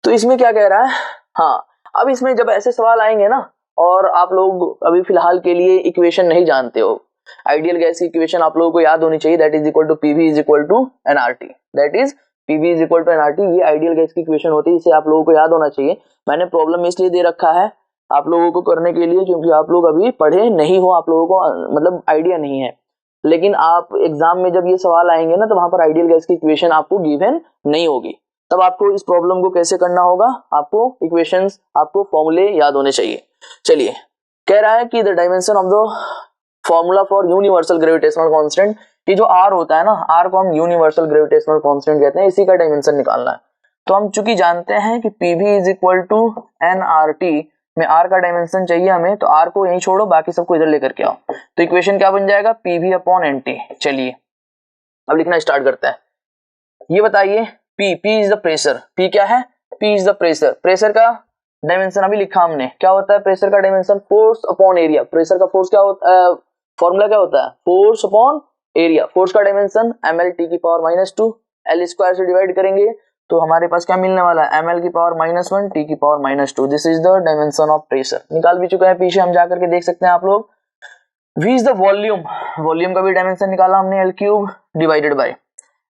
तो इसमें क्या कह रहा है, हाँ अब इसमें जब ऐसे सवाल आएंगे ना, और आप लोग अभी फिलहाल के लिए इक्वेशन नहीं जानते हो, आइडियल गैस की इक्वेशन आप लोगों को याद होनी चाहिए, that is equal to PV is equal to NRT, that is PV is equal to NRT, ये आइडियल गैस की इक्वेशन होती है, इसे आप लोगों को याद होना चाहिए। मैंने प्रॉब्लम इसलिए दे रखा है आप लोगों को करने के लिए क्योंकि आप लोग अभी पढ़े नहीं हो, आप लोगों को मतलब आइडिया नहीं है, लेकिन आप एग्जाम में जब ये सवाल आएंगे ना तो वहां पर आइडियल गैस की इक्वेशन आपको गिवन नहीं होगी, तब आपको इस प्रॉब्लम को कैसे करना होगा, आपको इक्वेशंस, आपको फॉर्मूले याद होने चाहिए। चलिए कह रहा है कि the dimension of the formula for universal gravitational constant, ये जो आर होता है ना, आर को हम यूनिवर्सल ग्रेविटेशनल कांस्टेंट कहते हैं, इसी का डायमेंशन निकालना है। तो हम चूंकि जानते हैं कि PV is equal to NRT में आर का डायमेंशन चाहिए हमें, तो आर को यहीं छोड़ो, बाकी सबको इधर लेकर के आओ, तो इक्वेशन क्या बन जाएगा पीवी अपॉन एनटी। चलिए अब लिखना स्टार्ट करते हैं। ये बताइए P is the pressure, P क्या है, P is the pressure, pressure का डायमेंशन अभी लिखा हमने, क्या होता है प्रेशर का dimension, force upon area, pressure का फोर्स क्या होता है, फॉर्मूला क्या होता है फोर्स अपॉन एरिया, फोर्स का डायमेंशन ml t की पावर -2, l स्क्वायर से डिवाइड करेंगे तो हमारे पास क्या मिलने वाला है ml की पावर -1 t की power -2, this is the dimension of pressure. निकाल भी चुका है पीछे, हम जाकर के देख सकते हैं आप लोग। v is the volume, volume का भी डायमेंशन निकाला हमने, l cube divided by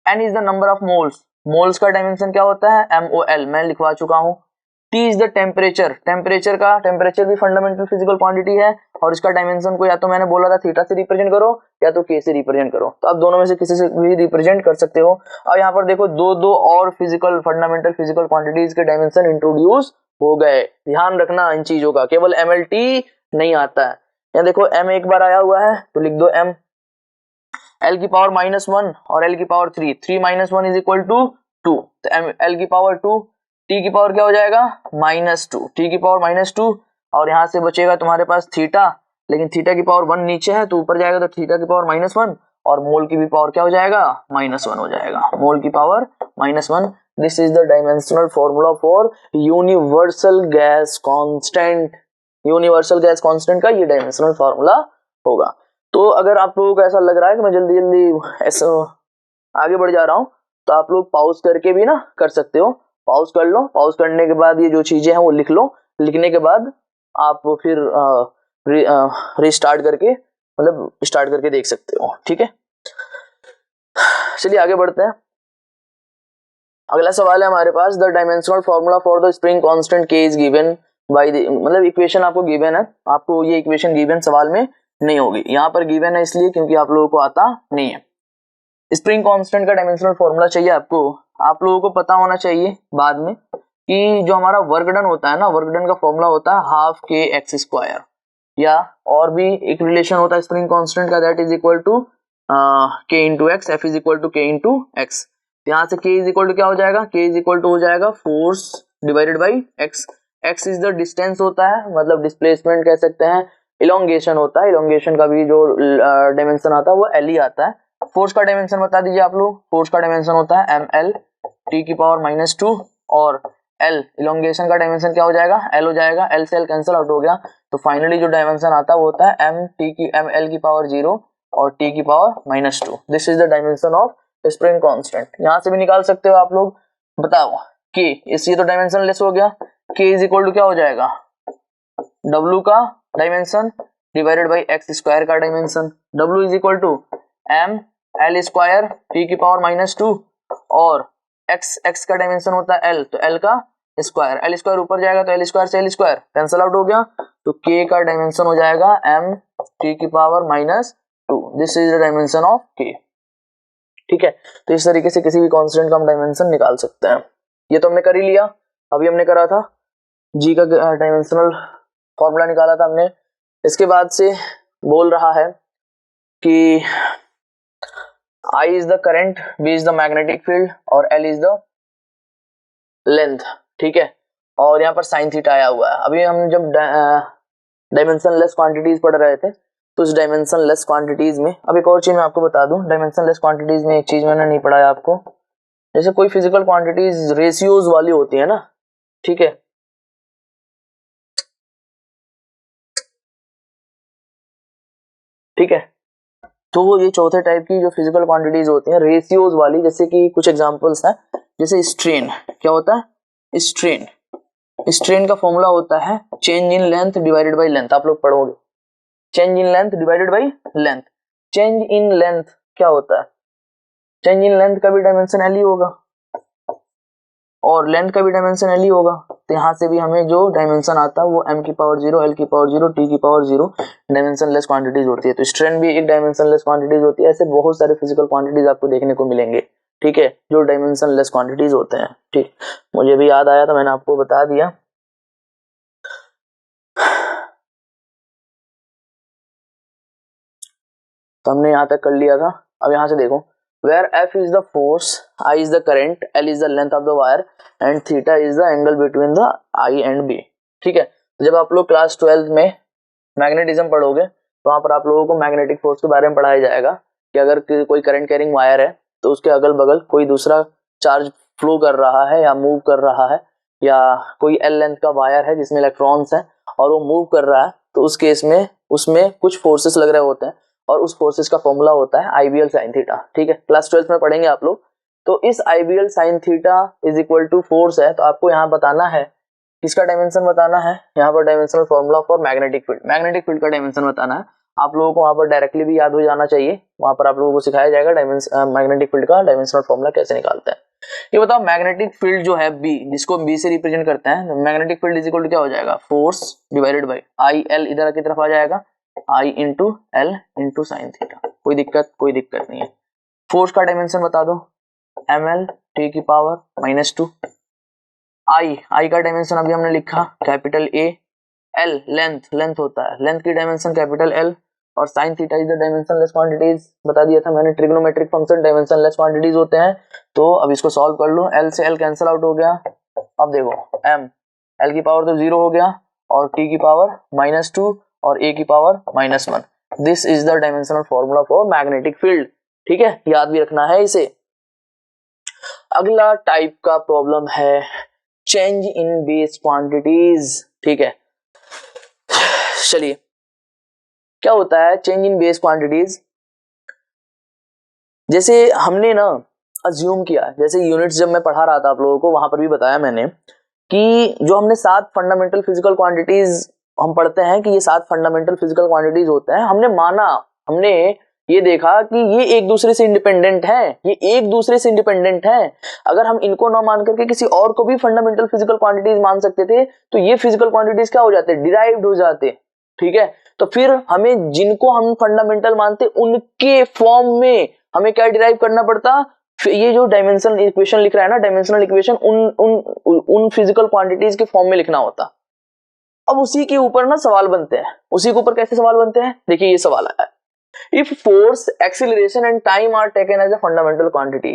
n is the number of moles, moles का डायमेंशन क्या होता है mol, मैं लिखवा चुका हूं। T is the temperature, temperature का, टेम्परेचर भी फंडामेंटल फिजिकल क्वांटिटी है और इसका डायमेंशन को या तो मैंने बोला था थीटा से रिप्रेजेंट करो या तो K से रिप्रेजेंट करो, तो आप दोनों में से किसी से भी रिप्रेजेंट कर सकते हो। और यहाँ पर देखो दो और फिजिकल फंडामेंटल फिजिकल क्वांटिटीज के डायमेंशन इंट्रोड्यूस हो गए, ध्यान रखना इन चीजों का, केवल MLT नहीं आता है। यहाँ देखो M एक बार आया हुआ है तो लिख दो M, L की पावर -1 और L की पावर 3, 3 - 1 इज इक्वल टू 2, तो L की पावर 2, T की पावर क्या हो जाएगा -2, T की पावर -2, और यहाँ से बचेगा तुम्हारे पास थीटा, लेकिन थीटा की पावर 1 नीचे है तो ऊपर जाएगा तो थीटा की पावर -1, और मोल की भी पावर क्या हो जाएगा -1 हो जाएगा, मोल की power -1। This is the dimensional formula for universal gas constant, universal gas constant का ये डायमेंशनल फॉर्मूला होगा। तो अगर आप लोगों को ऐसा लग रहा है कि मैं जल्दी जल्दी ऐसा आगे बढ़ जा रहा हूँ तो आप लोग पॉज करके भी ना कर सकते हो, पॉज कर लो, पॉज करने के बाद ये जो चीजें हैं वो लिख लो, लिखने के बाद आप फिर रिस्टार्ट करके मतलब स्टार्ट करके देख सकते हो, ठीक है। चलिए आगे बढ़ते हैं। अगला सवाल है हमारे पास, the dimensional formula for the spring constant K is given by the, मतलब इक्वेशन आपको गिवन है, आपको ये इक्वेशन गिवन सवाल में नहीं होगी, यहाँ पर गिवन है इसलिए क्योंकि आप लोगों को आता नहीं है। स्प्रिंग कांस्टेंट का डायमेंशनल फॉर्मूला चाहिए आपको, आप लोगों को पता होना चाहिए बाद में कि जो हमारा वर्क डन होता है ना, वर्क डन का फॉर्मूला होता है हाफ kx², या और भी एक रिलेशन होता है स्प्रिंग कांस्टेंट का, that is equal to k into x, F is equal to k into x. यहाँ से k इज इक्वल टू क्या हो जाएगा, k इज इक्वल टू हो जाएगा force divided by x, x is the distance होता है, मतलब डिस्प्लेसमेंट कह सकते हैं, इलोंगेशन होता है, इलोंगेशन का भी जो डायमेंशन आता है वो एल ही आता है। फोर्स का डायमेंशन बता दीजिए आप लोग। फोर्स का डायमेंशन होता है एम एल टी की पावर -2 और एल इलोंगेशन का डायमेंशन क्या हो जाएगा, एल हो जाएगा। एल से एल कैंसिल आउट हो गया तो फाइनली जो डायमेंशन आता है वो होता है एम एल की पावर 0 और टी की power -2। This is the dimension of spring constant. यहाँ से भी निकाल सकते हो आप लोग। बताओ के, इसलिए तो डायमेंशन लेस हो गया। के इज इक्वल टू क्या हो जाएगा, W का dimension divided by x square का dimension. W is equal to M L square T की पावर -2 और एक्स का डायमेंशन होता है एल, तो एल का स्क्वायर, एल स्क्वायर ऊपर जाएगा तो एल स्क्वायर से एल स्क्वायर कैंसिल आउट हो गया, तो के का डायमेंशन हो जाएगा एम टी की power -2। This is the dimension of के। ठीक है, तो इस तरीके से किसी भी कांस्टेंट का हम डायमेंशन निकाल सकते हैं। ये तो हमने कर ही लिया। अभी हमने करा था जी का डायमेंशनल फॉर्मूला निकाला था हमने। इसके बाद से बोल रहा है कि I is the current, B is the magnetic field और L is the length। ठीक है, और यहाँ पर साइन थीटा आया हुआ है। अभी हम जब डायमेंशन लेस क्वांटिटीज पढ़ रहे थे तो उस डायमेंशन लेस क्वांटिटीज में, अब एक और चीज मैं आपको बता दूं, डायमेंशन लेस क्वांटिटीज में एक चीज मैंने नहीं पढ़ाया आपको। जैसे कोई फिजिकल क्वांटिटीज रेशियोज वाली होती है ना, ठीक है, ठीक है, तो वो ये चौथे टाइप की जो फिजिकल क्वांटिटीज होती हैं रेशियोज वाली, जैसे कि कुछ एग्जांपल्स हैं। जैसे स्ट्रेन, क्या होता है स्ट्रेन, स्ट्रेन का फॉर्मूला होता है change in length divided by length. आप लोग पढ़ोगे change in length divided by length. Change in length क्या होता है, चेंज इन लेंथ का भी डायमेंशन एल ही होगा और लेंथ का भी डायमेंशन एल ही होगा। तो यहाँ से भी हमें जो डायमेंशन आता है वो m की पावर 0, l की पावर 0, t की पावर 0 डायमेंशन लेस क्वांटिटीज होती है। तो स्ट्रेन भी एक डायमेंशन लेस क्वांटिटीज होती है। ऐसे बहुत सारे फिजिकल क्वांटिटीज आपको देखने को मिलेंगे, ठीक है, जो डायमेंशन लेस क्वांटिटीज होते हैं। ठीक, मुझे भी याद आया तो मैंने आपको बता दिया। तो हमने यहाँ तक कर लिया था। अब यहाँ से देखो, where F is the force, I is the current, L is the length of the wire and theta is the angle between the I and B। ठीक है, जब आप लोग क्लास 12 में मैग्नेटिज्म पढ़ोगे तो वहाँ पर आप लोगों को मैग्नेटिक फोर्स के बारे में पढ़ाया जाएगा कि अगर कोई करंट कैरिंग वायर है तो उसके अगल बगल कोई दूसरा चार्ज फ्लो कर रहा है या मूव कर रहा है, या कोई L लेंथ का वायर है जिसमें इलेक्ट्रॉन्स हैं और वो मूव कर रहा है, तो उस केस में उसमें कुछ फोर्सेस लग रहे होते हैं और उस फोर्सेस का फॉर्मूला होता है आईबीएल साइन थीटा। ठीक है, क्लास 12 में पढ़ेंगे आप लोग। तो इस IBL sine theta is equal to force है, तो आपको यहाँ बताना है किसका डायमेंशन बताना है, यहाँ पर dimensional formula for magnetic field, magnetic field का डायमेंशन बताना है। आप लोगों को वहाँ पर डायरेक्टली भी याद हो जाना चाहिए, वहाँ पर आप लोगों को सिखाया जाएगा मैग्नेटिक फील्ड का डायमेंशनल फॉर्मूला कैसे निकालते हैं। ये बताओ, मैग्नेटिक फील्ड जो है बी, जिसको बी से रिप्रेजेंट करते हैं, magnetic field is equal to क्या हो जाएगा, force divided by I L, इधर की तरफ आ जाएगा I into L into sine theta. कोई दिक्कत नहीं है। फोर्स का डायमेंशन बता दो, एम एल टी की पावर -2। आई का डायमेंशन अभी हमने लिखा कैपिटल ए। एल लेंथ होता है, लेंथ की डायमेंशन कैपिटल एल और sign theta is the dimension less quantities बता दिया था मैंने। Trigonometric function dimension less quantities होते हैं। तो अब इसको सॉल्व कर लो, एल से एल कैंसिल आउट हो गया। अब देखो एम, एल की पावर तो 0 हो गया और टी की पावर -2 और ए की power -1। This is the dimensional formula for magnetic field. ठीक है, याद भी रखना है इसे। अगला टाइप का प्रॉब्लम है चेंज इन बेस क्वांटिटीज। ठीक है, चलिए क्या होता है चेंज इन बेस क्वांटिटीज। जैसे हमने ना अज्यूम किया, जैसे यूनिट्स जब मैं पढ़ा रहा था आप लोगों को वहां पर भी बताया मैंने कि जो हमने 7 फंडामेंटल फिजिकल क्वांटिटीज हम पढ़ते हैं कि ये 7 फंडामेंटल फिजिकल क्वांटिटीज होते हैं। हमने ये देखा कि ये एक दूसरे से इंडिपेंडेंट है, अगर हम इनको ना मान करके किसी और को भी फंडामेंटल फिजिकल क्वांटिटीज मान सकते थे तो ये फिजिकल क्वांटिटीज क्या हो जाते, डिराइव्ड हो जाते। ठीक है, तो फिर हमें जिनको हम फंडामेंटल मानते उनके फॉर्म में हमें क्या डिराइव करना पड़ता, ये जो डायमेंशनल इक्वेशन लिख रहा है ना, डायमेंशनल इक्वेशन उन फिजिकल क्वांटिटीज के फॉर्म में लिखना होता। अब उसी के ऊपर ना सवाल बनते हैं, उसी के ऊपर कैसे सवाल बनते हैं, देखिए ये सवाल आया, if force acceleration and time are taken as a fundamental quantity.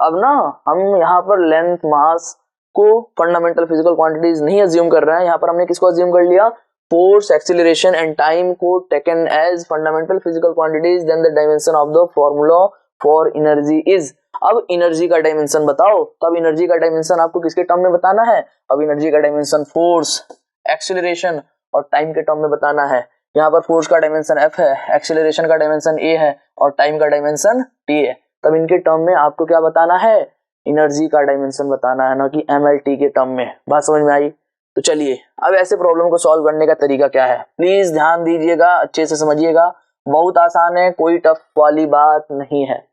अब ना हम यहाँ पर लेंथ मास को फंडामेंटल फिजिकल क्वांटिटीज नहीं अज्यूम कर रहे हैं, यहाँ पर हमने किसको अज्यूम कर लिया, फोर्स, एक्सीलरेशन एंड टाइम को taken as fundamental physical quantities, then the dimension of the formula for energy is. अब एनर्जी का डायमेंशन बताओ। तब एनर्जी का डायमेंशन आपको किसके टर्म में बताना है? अब एनर्जी का डायमेंशन फोर्स, एक्सीलरेशन और टाइम के टर्म में बताना है। यहाँ पर फोर्स का डायमेंशन F है, एक्सीलरेशन का डायमेंशन A है और टाइम का डायमेंशन T है। तब इनके टर्म में आपको क्या बताना है? एनर्जी का डायमेंशन बताना है, ना कि MLT के टर्म में। बात समझ में आई? तो चलिए अब ऐसे प्रॉब्लम को सॉल्व करने का तरीका क्या है, प्लीज ध्यान दीजिएगा, अच्छे से समझिएगा। बहुत आसान है, कोई टफ वाली बात नहीं है।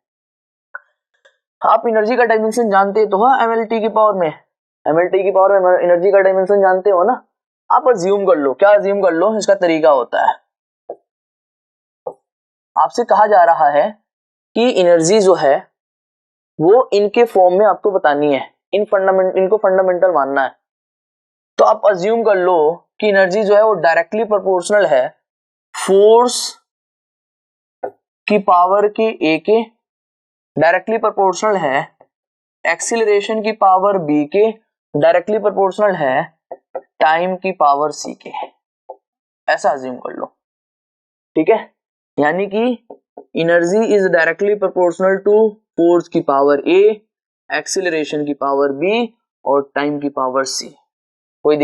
आप एनर्जी का डायमेंशन जानते तो हो MLT की पावर में, MLT की पावर में एनर्जी का डायमेंशन जानते हो ना। आप अज्यूम कर लो, क्या अज्यूम कर लो, इसका तरीका होता है, आपसे कहा जा रहा है कि एनर्जी जो है वो इनके फॉर्म में आपको बतानी है, इनको फंडामेंटल मानना है। तो आप अज्यूम कर लो कि एनर्जी जो है वो डायरेक्टली प्रोपोर्शनल है फोर्स की पावर के A के, डायरेक्टली प्रोपोर्शनल है एक्सीलरेशन की पावर B के, डायरेक्टली प्रोपोर्शनल है टाइम की पावर C के। ऐसा अज्यूम कर लो, ठीक है। यानी कि energy is directly proportional to force की पावर A, एक्सीलरेशन की पावर B और टाइम की पावर C। कोई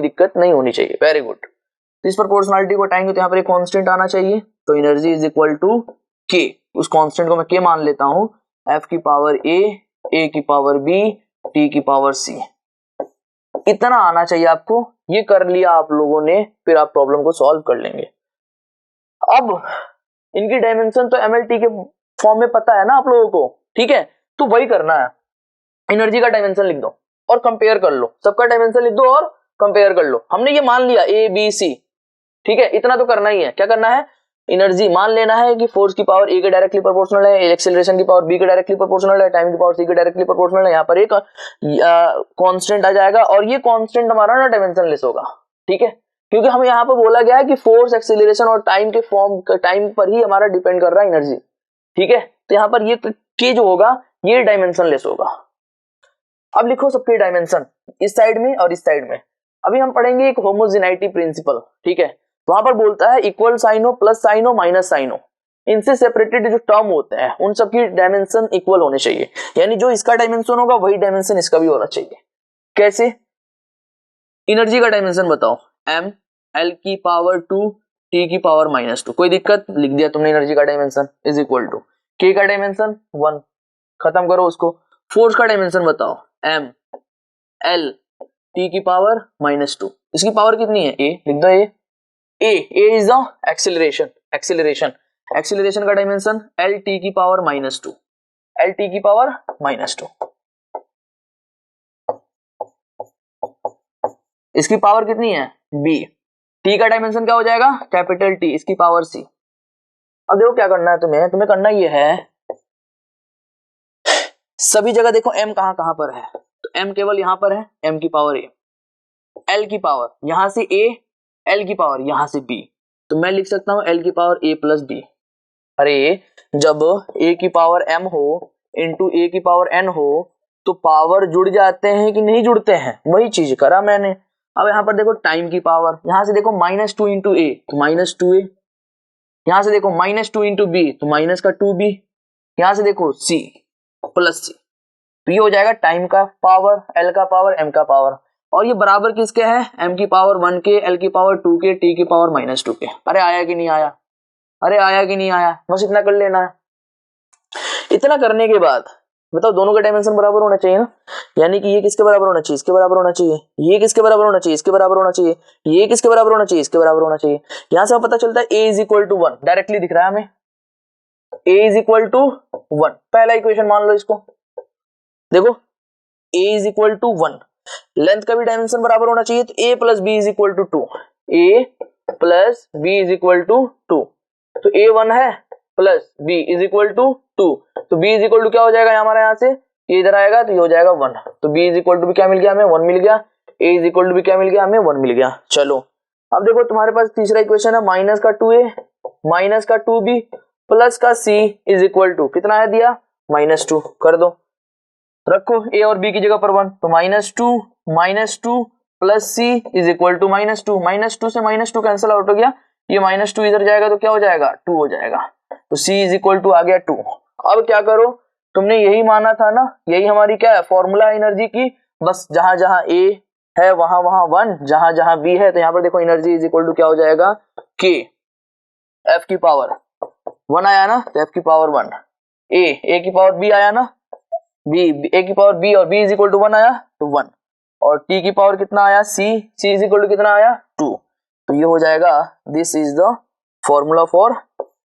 दिक्कत नहीं होनी चाहिए। Very good. इस प्रोपोर्शनलिटी को हटाएंगे तो यहाँ पर एक कांस्टेंट आना चाहिए। तो energy is equal to K, उस कांस्टेंट को मैं K मान लेता हूं, F की पावर A की पावर B, T की पावर C। इतना आना चाहिए आपको। ये कर लिया आप लोगों ने, फिर आप प्रॉब्लम को सॉल्व कर लेंगे। अब इनकी डायमेंशन तो MLT के फॉर्म में पता है ना आप लोगों को, ठीक है। तो वही करना है, एनर्जी का डायमेंशन लिख दो और कंपेयर कर लो, सबका डायमेंशन लिख दो और कंपेयर कर लो। हमने ये मान लिया ABC, ठीक है। इतना तो करना ही है। क्या करना है? एनर्जी मान लेना है कि फोर्स की पावर A के डायरेक्टली प्रोपोर्शनल है, एक्सीलरेशन की पावर B के डायरेक्टली प्रोपोर्शनल है, टाइम की पावर C के डायरेक्टली प्रोपोर्शनल है। यहाँ पर एक कांस्टेंट आ जाएगा और ये कांस्टेंट हमारा ना डायमेंशन लेस होगा, ठीक है। क्योंकि हमें यहाँ पर बोला गया है कि फोर्स, एक्सीलरेशन और टाइम के फॉर्म, टाइम पर ही हमारा डिपेंड कर रहा है एनर्जी, ठीक है। तो यहाँ पर ये के जो होगा ये डायमेंशन लेस होगा। अब लिखो सबके डायमेंशन इस साइड में और इस साइड में। अभी हम पढ़ेंगे एक होमोजेनिटी प्रिंसिपल, ठीक है। वहां पर बोलता है इक्वल साइन हो, प्लस साइन हो, माइनस साइन हो, इनसे सेपरेटेड जो टर्म होते हैं उन सबकी डायमेंशन इक्वल होने चाहिए। यानी जो इसका डायमेंशन होगा वही डायमेंशन इसका भी होना चाहिए। कैसे? एनर्जी का डायमेंशन बताओ, M L की पावर 2 T की पावर -2। कोई दिक्कत? लिख दिया तुमने एनर्जी का dimension is equal to K का डायमेंशन 1, खत्म करो उसको। फोर्स का डायमेंशन बताओ, M L T की पावर -2, इसकी पावर कितनी है? A, लिख दो A इज द एक्सीलरेशन का डायमेंशन LT की पावर -2, LT की पावर -2। इसकी पावर कितनी है? B। T का डायमेंशन क्या हो जाएगा? कैपिटल T, इसकी पावर C। अब देखो क्या करना है तुम्हें करना ये है, सभी जगह देखो M कहां पर है, तो M केवल यहां पर है, M की पावर A, L की पावर यहां से A, L की पावर यहां से B। तो मैं लिख सकता हूं L की पावर A प्लस B। अरे जब A की पावर M हो इंटू A की पावर N हो तो पावर जुड़ जाते हैं कि नहीं जुड़ते हैं? वही चीज करा मैंने। अब यहाँ पर देखो टाइम की पावर, यहां से देखो -2 इंटू A तो -2A, यहां से देखो -2 इंटू B तो माइनस का 2B, यहां से देखो C प्लस C। तो ये हो जाएगा टाइम का पावर, L का पावर, M का पावर, और ये बराबर किसके है? M की पावर 1 के, L की पावर 2 के, T की पावर -2 के। अरे आया कि नहीं आया? बस इतना कर लेना है। इतना करने के बाद बताओ दोनों के डायमेंशन बराबर होना चाहिए ना। यानी कि ये किसके बराबर होना चाहिए? इसके बराबर होना चाहिए। ये किसके बराबर होना चाहिए? इसके बराबर होना चाहिए। ये किसके बराबर होना चाहिए? इसके बराबर होना चाहिए। यहां से पता चलता है A is equal to 1, directly दिख रहा है हमें A इज इक्वल टू 1। पहला इक्वेशन मान लो इसको, देखो A is equal to 1, length का भी डायमेंशन बराबर होना चाहिए। तो A plus B is equal to 2, A plus B is equal to 2। तो A 1 है plus B is equal to 2, तो B इज इक्वल टू क्या हो जाएगा हमारा? यहाँ से ये इधर आएगा तो ये हो जाएगा 1, तो B इज इक्वल टू भी क्या मिल गया हमें? 1 मिल गया। A इज इक्वल टू भी क्या मिल गया हमें? 1 मिल गया। चलो अब देखो तुम्हारे पास तीसरा इक्वेशन है माइनस का 2A माइनस का 2B प्लस का C इज इक्वल टू कितना है दिया? -2। कर दो, रखो A और B की जगह पर 1, तो -2 plus C is equal to -2, -2 से -2 कैंसिल आउट हो गया, ये -2 इधर जाएगा तो क्या हो जाएगा 2 हो जाएगा, तो C इज इक्वल टू आ गया 2। अब क्या करो, तुमने यही माना था ना, यही हमारी क्या है फॉर्मूला एनर्जी की, बस जहां जहां A है वहां वहां 1, जहां जहां B है, तो यहाँ पर देखो एनर्जी इज इक्वल टू क्या हो जाएगा K, F की पावर 1 आया ना, तो F की पावर 1, A की पावर B आया ना, A की पावर B और B इज इक्वल टू 1 आया तो 1, और T की पावर कितना आया C इज इक्वल टू कितना आया 2, तो ये हो जाएगा this is the formula for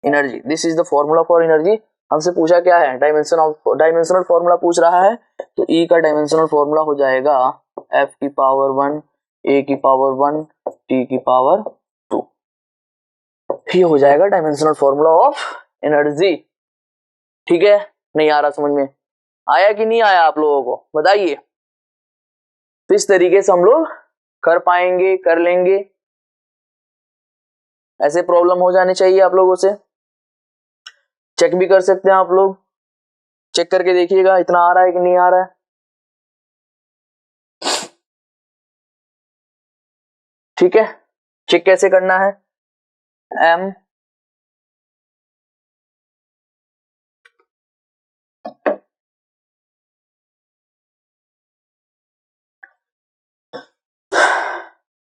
energy, this is the formula for energy. हमसे पूछा क्या है, डायमेंशनल फॉर्मूला पूछ रहा है, तो E का डायमेंशनल फॉर्मूला हो जाएगा F की पावर 1, A की पावर 1, T की पावर 2, ये हो जाएगा डायमेंशनल फॉर्मूला ऑफ एनर्जी। ठीक है, नहीं आ रहा समझ में, आया कि नहीं आया आप लोगों को बताइए। तो इस तरीके से हम लोग कर पाएंगे, कर लेंगे, ऐसे प्रॉब्लम हो जाने चाहिए आप लोगों से। चेक भी कर सकते हैं आप लोग, चेक करके देखिएगा इतना आ रहा है कि नहीं आ रहा है। ठीक है, चेक कैसे करना है, M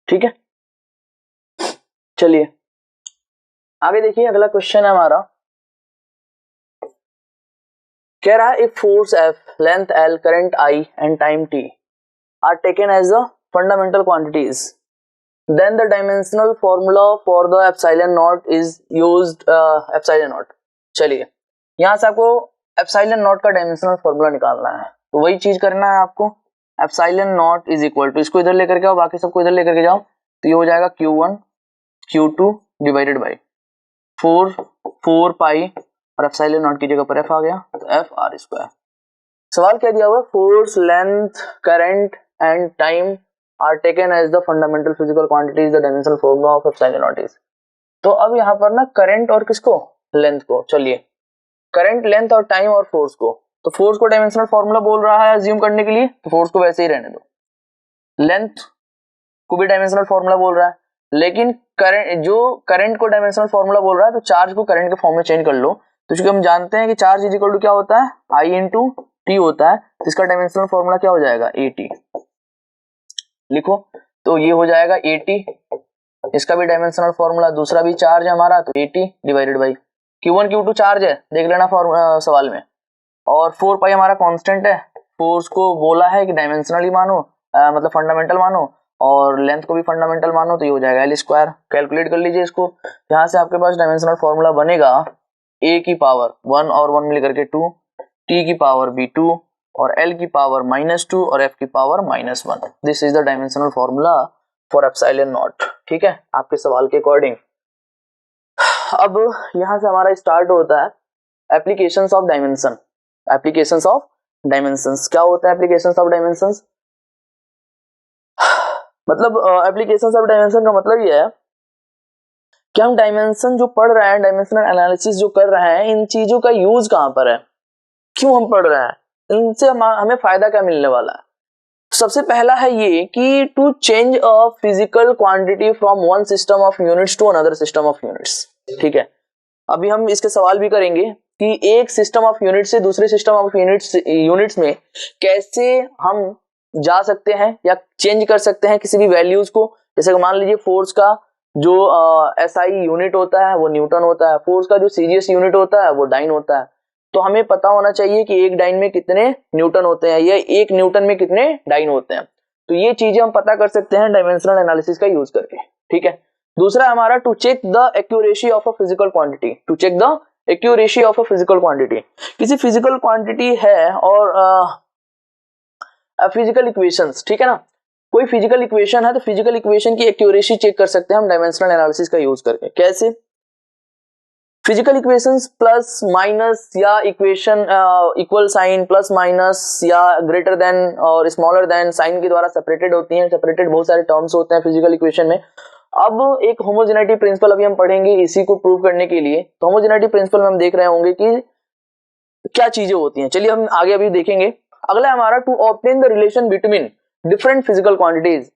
ठीक है, चलिए आगे देखिए, अगला क्वेश्चन है हमारा, कह रहा है if force F, length L, current I and टाइम T are taken as the fundamental quantities, then the dimensional formula for the epsilon naught is used, epsilon naught। चलिए यहां से आपको epsilon naught का डायमेंशनल फॉर्मूला निकालना है, तो वही चीज करना है आपको, epsilon naught is equal to, इसको इधर लेकर के आओ, बाकी सबको इधर लेकर के जाओ, तो ये हो जाएगा Q1 Q2 डिवाइडेड बाई 4 पाई, और epsilon naught की जगह पर F आ गया, तो F R स्क्वायर। सवाल क्या दिया हुआ है, force, length, current and time are taken as the fundamental physical quantities, the dimensional formula of epsilon naught is। तो अब यहाँ पर ना करंट और किसको, लेंथ को, चलिए करंट, लेंथ और टाइम और फोर्स को, तो फोर्स को डायमेंशनल फॉर्मूला बोल रहा है अज्यूम करने के लिए, तो फोर्स को वैसे ही रहने दो, लेंथ को भी डायमेंशनल फॉर्मूला बोल रहा है, लेकिन करंट, जो करंट को डायमेंशनल फॉर्मूला बोल रहा है, तो चार्ज को करंट के फॉर्म में चेंज कर लो, तो चूंकि हम जानते हैं कि चार्ज इज इक्वल टू क्या होता है I इंटू टी होता है, तो इसका डायमेंशनल फॉर्मूला क्या हो जाएगा AT, लिखो, तो ये हो जाएगा AT, इसका भी डायमेंशनल फॉर्मूला, दूसरा भी चार्ज है हमारा, तो AT divided by Q1 Q2 charge है, देख लेना सवाल में, और 4 पाई हमारा कांस्टेंट है, फोर्स को बोला है कि डायमेंशनली मानो, मतलब फंडामेंटल मानो, और लेंथ को भी फंडामेंटल मानो, तो ये हो जाएगा L स्क्वायर। कैलकुलेट कर लीजिए इसको, यहाँ से आपके पास डायमेंशनल फॉर्मूला बनेगा A की पावर 1 और 1 मिलकर के 2, T की पावर भी 2, और L की पावर -2 और F की power -1। This is the dimensional formula for epsilon not. ठीक है, आपके सवाल के अकॉर्डिंग। अब यहां से हमारा स्टार्ट होता है applications of dimension. Applications of dimensions क्या होता है? एप्लीकेशंस ऑफ डायमेंशंस मतलब एप्लीकेशंस ऑफ डायमेंशन का मतलब ये है कि हम डायमेंशन जो पढ़ रहे हैं, डायमेंशनल एनालिसिस जो कर रहे हैं, इन चीजों का यूज कहां पर है, क्यों हम पढ़ रहे हैं, इनसे हमें फायदा क्या मिलने वाला है। सबसे पहला है ये कि to change a physical quantity from one system of units to another system of units. ठीक है, अभी हम इसके सवाल भी करेंगे कि एक सिस्टम ऑफ यूनिट से दूसरे सिस्टम ऑफ यूनिट्स में कैसे हम जा सकते हैं या चेंज कर सकते हैं किसी भी वैल्यूज को। जैसे मान लीजिए फोर्स का जो SI यूनिट होता है वो न्यूटन होता है, फोर्स का जो CGS यूनिट होता है वो डाइन होता है। तो हमें पता होना चाहिए कि एक डाइन में कितने न्यूटन होते हैं या एक न्यूटन में कितने डाइन होते हैं। तो ये चीजें हम पता कर सकते हैं डायमेंशनल एनालिसिस का यूज करके। ठीक है, दूसरा हमारा to check the accuracy of a physical quantity. To check the accuracy of a physical quantity, किसी फिजिकल क्वांटिटी है और फिजिकल इक्वेशंस, ठीक है ना, कोई फिजिकल इक्वेशन है तो फिजिकल इक्वेशन की एक्यूरेसी चेक कर सकते हैं हम डायमेंशनल एनालिसिस का यूज करके। कैसे? फिजिकल इक्वेशंस प्लस माइनस या equation equal sign plus minus या ग्रेटर देन और स्मॉलर देन साइन के द्वारा सेपरेटेड होती हैं। सेपरेटेड बहुत सारे टर्म्स होते हैं फिजिकल इक्वेशन में। अब एक होमोजेनिटी प्रिंसिपल अभी हम पढ़ेंगे इसी को प्रूव करने के लिए। तो होमोजेनिटी प्रिंसिपल में हम देख रहे होंगे कि क्या चीजें होती हैं। चलिए हम आगे अभी देखेंगे। अगला हमारा to obtain the relation between different physical quantities.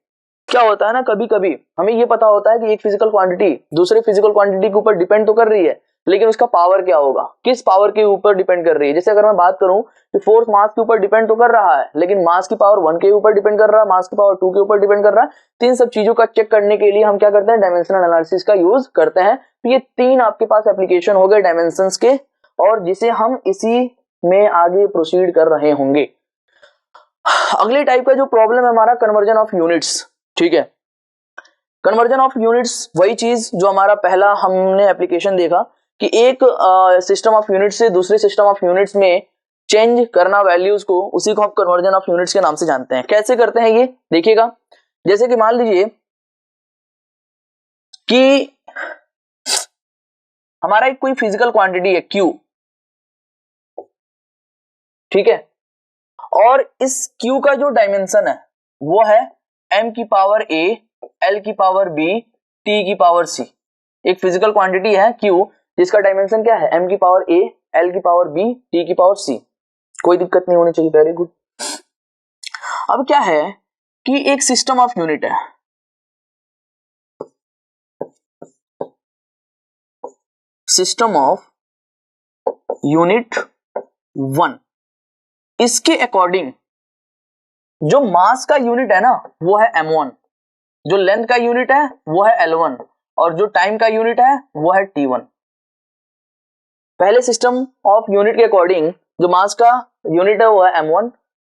क्या होता है ना, कभी कभी हमें ये पता होता है कि एक फिजिकल क्वांटिटी दूसरे फिजिकल क्वांटिटी के ऊपर डिपेंड तो कर रही है, लेकिन उसका पावर क्या होगा, किस पावर के ऊपर डिपेंड कर रही है। जैसे अगर मैं बात करूं कि फोर्स मास के ऊपर डिपेंड तो कर रहा है, लेकिन मास की पावर 1 के ऊपर डिपेंड कर रहा है, मास की पावर 2 के ऊपर डिपेंड कर रहा है। तो इन सब चीजों का चेक करने के लिए हम क्या करते हैं, डायमेंशनल एनालिसिस का यूज करते हैं। तो ये 3 आपके पास एप्लीकेशन हो गए डायमेंशंस के, और जिसे हम इसी में आगे प्रोसीड कर रहे होंगे। अगले टाइप का जो प्रॉब्लम है हमारा, कन्वर्जन ऑफ यूनिट्स। ठीक है, कन्वर्जन ऑफ यूनिट्स वही चीज जो हमारा पहला हमने एप्लीकेशन देखा कि एक सिस्टम ऑफ यूनिट्स से दूसरे सिस्टम ऑफ यूनिट्स में चेंज करना वैल्यूज को, उसी को हम कन्वर्जन ऑफ यूनिट्स के नाम से जानते हैं। कैसे करते हैं ये देखिएगा। जैसे कि मान लीजिए कि हमारा एक कोई फिजिकल क्वांटिटी है Q, ठीक है, और इस Q का जो डायमेंशन है वो है m की पावर a, l की पावर b, t की पावर c। एक फिजिकल क्वांटिटी है Q जिसका डायमेंशन क्या है, m की पावर a, l की पावर b, t की पावर c। कोई दिक्कत नहीं होनी चाहिए, वेरी गुड। अब क्या है कि एक सिस्टम ऑफ यूनिट है, सिस्टम ऑफ यूनिट 1, इसके अकॉर्डिंग जो मास का यूनिट है ना वो है m1, जो लेंथ का यूनिट है वो है L1, और जो टाइम का यूनिट है वो है T1। पहले सिस्टम ऑफ यूनिट के अकॉर्डिंग जो मास का यूनिट है वो है m1,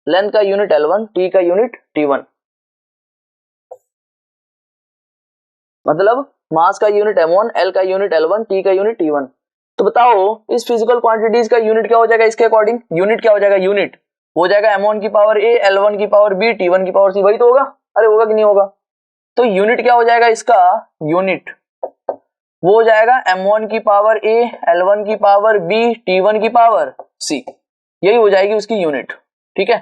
लेंथ का यूनिट L1, T का यूनिट T1। मतलब मास का यूनिट m1, L का यूनिट L1, T का यूनिट T1। तो बताओ इस फिजिकल क्वांटिटीज का यूनिट क्या हो जाएगा, इसके अकॉर्डिंग यूनिट क्या हो जाएगा, यूनिट हो जाएगा m1 की पावर a, L1 की पावर b, T1 की पावर c। वही तो होगा, अरे होगा कि नहीं होगा। तो यूनिट क्या हो जाएगा इसका, यूनिट वो हो जाएगा m1 की पावर a, L1 की पावर b, T1 की पावर c। यही हो जाएगी उसकी यूनिट। ठीक है,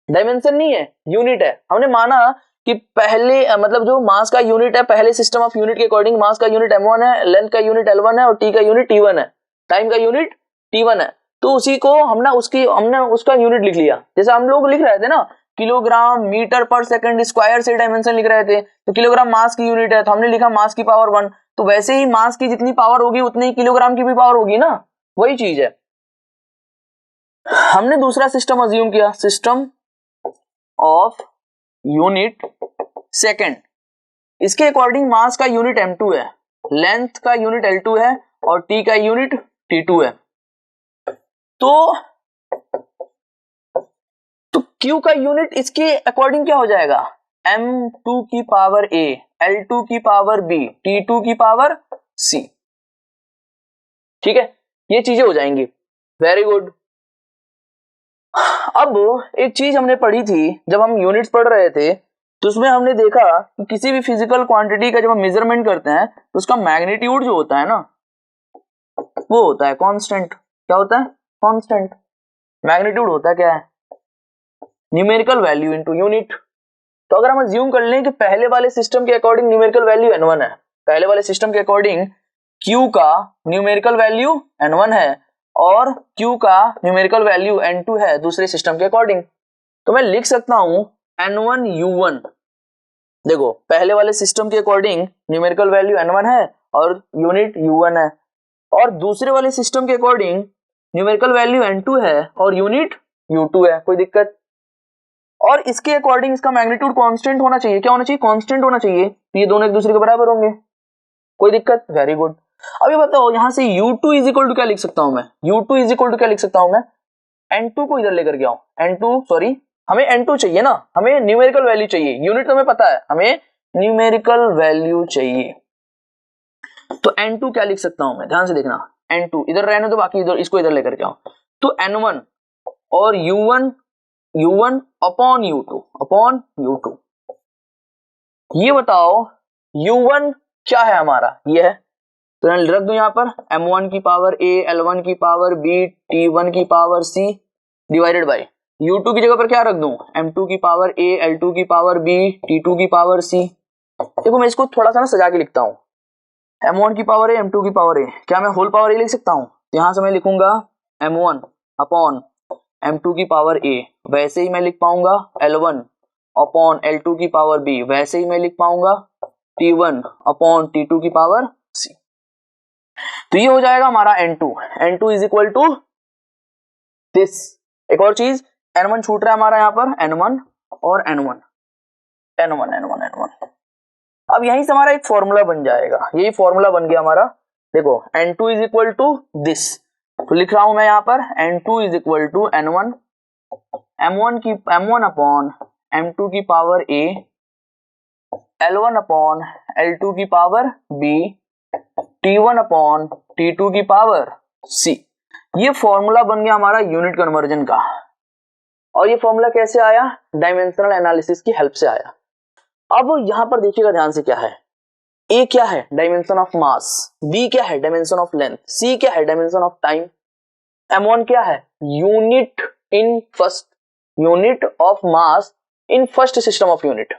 डायमेंशन नहीं है, यूनिट है। हमने माना कि पहले मतलब जो मास का यूनिट है पहले सिस्टम ऑफ यूनिट के अकॉर्डिंग मास का यूनिट m1 है, लेंथ का यूनिट L1 है और t का यूनिट T1 है, टाइम का यूनिट T1 है। तो उसी को हमने उसका यूनिट लिख लिया। जैसे हम लोग लिख रहे थे ना kilogram metre per second square से डायमेंशन लिख रहे थे, तो किलोग्राम मास की यूनिट है तो हमने लिखा मास की पावर 1। तो वैसे ही मास की जितनी पावर होगी उतनी ही किलोग्राम की भी पावर होगी ना, वही चीज है। हमने दूसरा सिस्टम अज्यूम किया, सिस्टम ऑफ यूनिट सेकंड। इसके अकॉर्डिंग मास का यूनिट m2 है, लेंथ का यूनिट L2 है और t का यूनिट T2 है। तो Q का यूनिट इसके अकॉर्डिंग क्या हो जाएगा, m2 की पावर a, L2 की पावर b, T2 की पावर c। ठीक है, ये चीजें हो जाएंगी। Very good. अब एक चीज हमने पढ़ी थी जब हम यूनिट्स पढ़ रहे थे, तो उसमें हमने देखा कि किसी भी फिजिकल क्वांटिटी का जब हम मेजरमेंट करते हैं तो उसका मैग्नीट्यूड जो होता है ना वो होता है कांस्टेंट। क्या होता है, कांस्टेंट। मैग्नीट्यूड होता है क्या है, न्यूमेरिकल वैल्यू इनटू यूनिट। तो अगर हम अज्यूम कर लें कि पहले वाले सिस्टम के अकॉर्डिंग न्यूमेरिकल वैल्यू n1 है, पहले वाले सिस्टम के अकॉर्डिंग Q का न्यूमेरिकल वैल्यू n1 है और Q का न्यूमेरिकल वैल्यू n2 है दूसरे सिस्टम के अकॉर्डिंग, तो मैं लिख सकता हूं n1u1। देखो पहले वाले सिस्टम के अकॉर्डिंग न्यूमेरिकल वैल्यू n1 है और यूनिट u1 है, और दूसरे वाले सिस्टम के अकॉर्डिंग न्यूमेरिकल वैल्यू n2 है और यूनिट u2 है। कोई दिक्कत, और इसके अकॉर्डिंग इसका मैग्नीट्यूड कांस्टेंट होना चाहिए। क्या होना चाहिए, कांस्टेंट होना चाहिए। तो ये दोनों एक दूसरे के बराबर होंगे। कोई दिक्कत, वेरी गुड। अब ये बताओ यहां से u2 इज इक्वल टू क्या लिख सकता हूं मैं, u2 इज इक्वल टू क्या लिख सकता हूं मैं, n2 को इधर लेकर के आओ, n2 सॉरी हमें n2 चाहिए ना, हमें न्यूमेरिकल वैल्यू चाहिए, यूनिट तो हमें पता है, हमें न्यूमेरिकल वैल्यू चाहिए। तो n2 क्या लिख सकता हूं मैं, ध्यान से देखना, n2 इधर रहने तो बाकी इधर इसको इधर लेकर के आओ। तो n1 और u1 अपॉन u2। ये बताओ u1 क्या है हमारा, ये है, तो मैं रख दूं यहां पर m1 की पावर a, L1 की पावर b, T1 की power c divided by u2 की जगह पर क्या रख दूं, m2 की पावर a, L2 की पावर b, T2 की पावर c। देखो मैं इसको थोड़ा सा ना सजा के लिखता हूं, m1 की पावर a, m2 की पावर a, क्या मैं होल पावर a लिख सकता हूं, यहां से मैं लिखूंगा m1 अपॉन m2 की पावर a, वैसे ही मैं लिख पाऊंगा L1 अपॉन L2 की पावर B, वैसे ही मैं लिख पाऊंगा T1 अपॉन T2 की पावर C। तो ये हो जाएगा हमारा N2। N2 is equal to this. एक और चीज, N1 छूट रहा है हमारा यहाँ पर, N1 और N1, N1 N1 N1। अब यहीं से हमारा एक फॉर्मूला बन जाएगा, यही फॉर्मूला बन गया हमारा। देखो N2 is equal to this, तो लिख रहा हूं मैं यहाँ पर N2 is equal to N1 M1 upon M2 की power A, L1 upon L2 की power B, T1 upon T2 की पावर C। ये फॉर्मूला बन गया हमारा यूनिट कन्वर्जन का। और ये फॉर्मूला कैसे आया? डायमेंशनल एनालिसिस की हेल्प से आया। अब यहां पर देखिएगा ध्यान से, क्या है A क्या है? Dimension of mass. B क्या है? Dimension of length. C क्या है? Dimension of time. M1 क्या है? Unit of mass in first system of unit,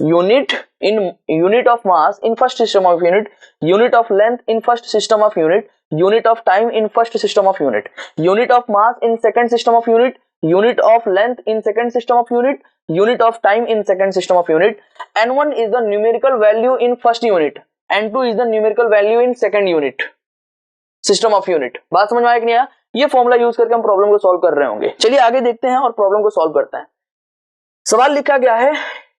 unit of mass in first system of unit, unit of length in first system of unit, unit of time in first system of unit, unit of mass in second system of unit, unit of length in second system of unit, unit of time in second system of unit. N1 is the numerical value in first unit, N2 is the numerical value in second unit system of unit। बात समझ में आया कि नहीं आया? ये फॉर्मूला यूज करके हम प्रॉब्लम को सॉल्व कर रहे होंगे। चलिए आगे देखते हैं और प्रॉब्लम को सॉल्व करते हैं। सवाल लिखा गया है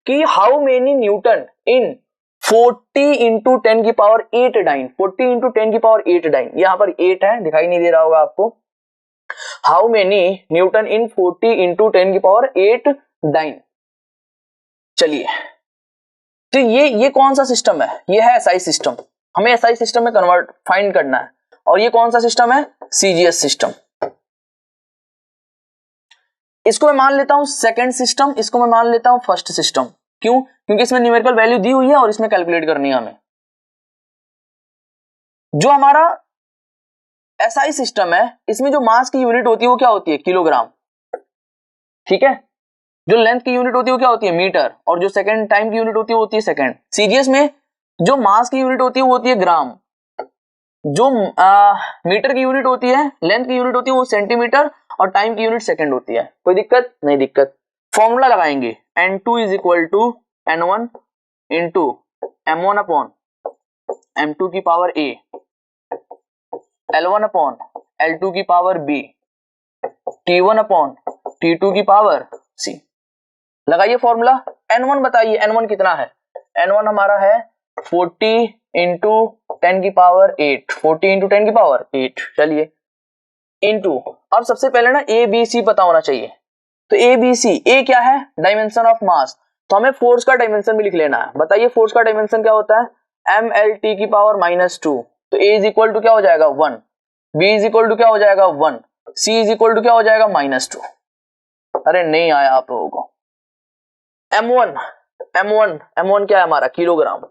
कि how many Newton in 40 into 10 की पावर 8 डाइन, 40 इंटू 10 की पावर 8 डाइन, यहाँ पर 8 है, दिखाई नहीं दे रहा होगा आपको। How many Newton in 40 into 10 की पावर 8 डाइन। चलिए, तो ये कौन सा सिस्टम है? ये है एसआई सिस्टम। हमें एसआई सिस्टम में कन्वर्ट फाइंड करना है। और ये कौन सा सिस्टम है? CGS system. इसको मैं मान लेता हूं सेकंड सिस्टम, इसको मैं मान लेता हूं फर्स्ट सिस्टम। क्यों? क्योंकि इसमें न्यूमेरिकल वैल्यू दी हुई है और इसमें कैलकुलेट करनी है हमें। जो हमारा एसआई सिस्टम है, इसमें जो मास की यूनिट होती है वो क्या होती है? किलोग्राम। ठीक है। जो लेंथ की यूनिट होती है वो क्या होती है? मीटर। और जो सेकंड टाइम की यूनिट होती है वो होती है सेकंड। सीजीएस में जो मास की यूनिट होती है वो होती है ग्राम। जो मीटर की यूनिट होती है, लेंथ की यूनिट होती है वो सेंटीमीटर, और टाइम की यूनिट सेकंड होती है। कोई दिक्कत? नहीं दिक्कत। फॉर्मूला लगाएंगे N2 is equal to N1 into M1 upon M2 की power A, L1 upon L2 की power B, T1 upon T2 की पावर C। लगाइए फॉर्मूला। N1 बताइए, N1 कितना है? N1 हमारा है 40 इंटू 10 की पावर 8, 40 इंटू 10 की पावर 8। चलिए इंटू, अब सबसे पहले ना ए बी सी पता होना चाहिए। तो ए बी सी, ए क्या है? डायमेंशन ऑफ मास। तो हमें फोर्स का डायमेंशन भी लिख लेना है। बताइए फोर्स का डायमेंशन क्या होता है? MLT की पावर -2। तो ए इज इक्वल टू क्या हो जाएगा? 1, बी इज इक्वल टू क्या हो जाएगा? 1, सी इज इक्वल टू क्या हो जाएगा? -2। अरे नहीं आया आप लोगों को। M1 क्या है हमारा? किलोग्राम।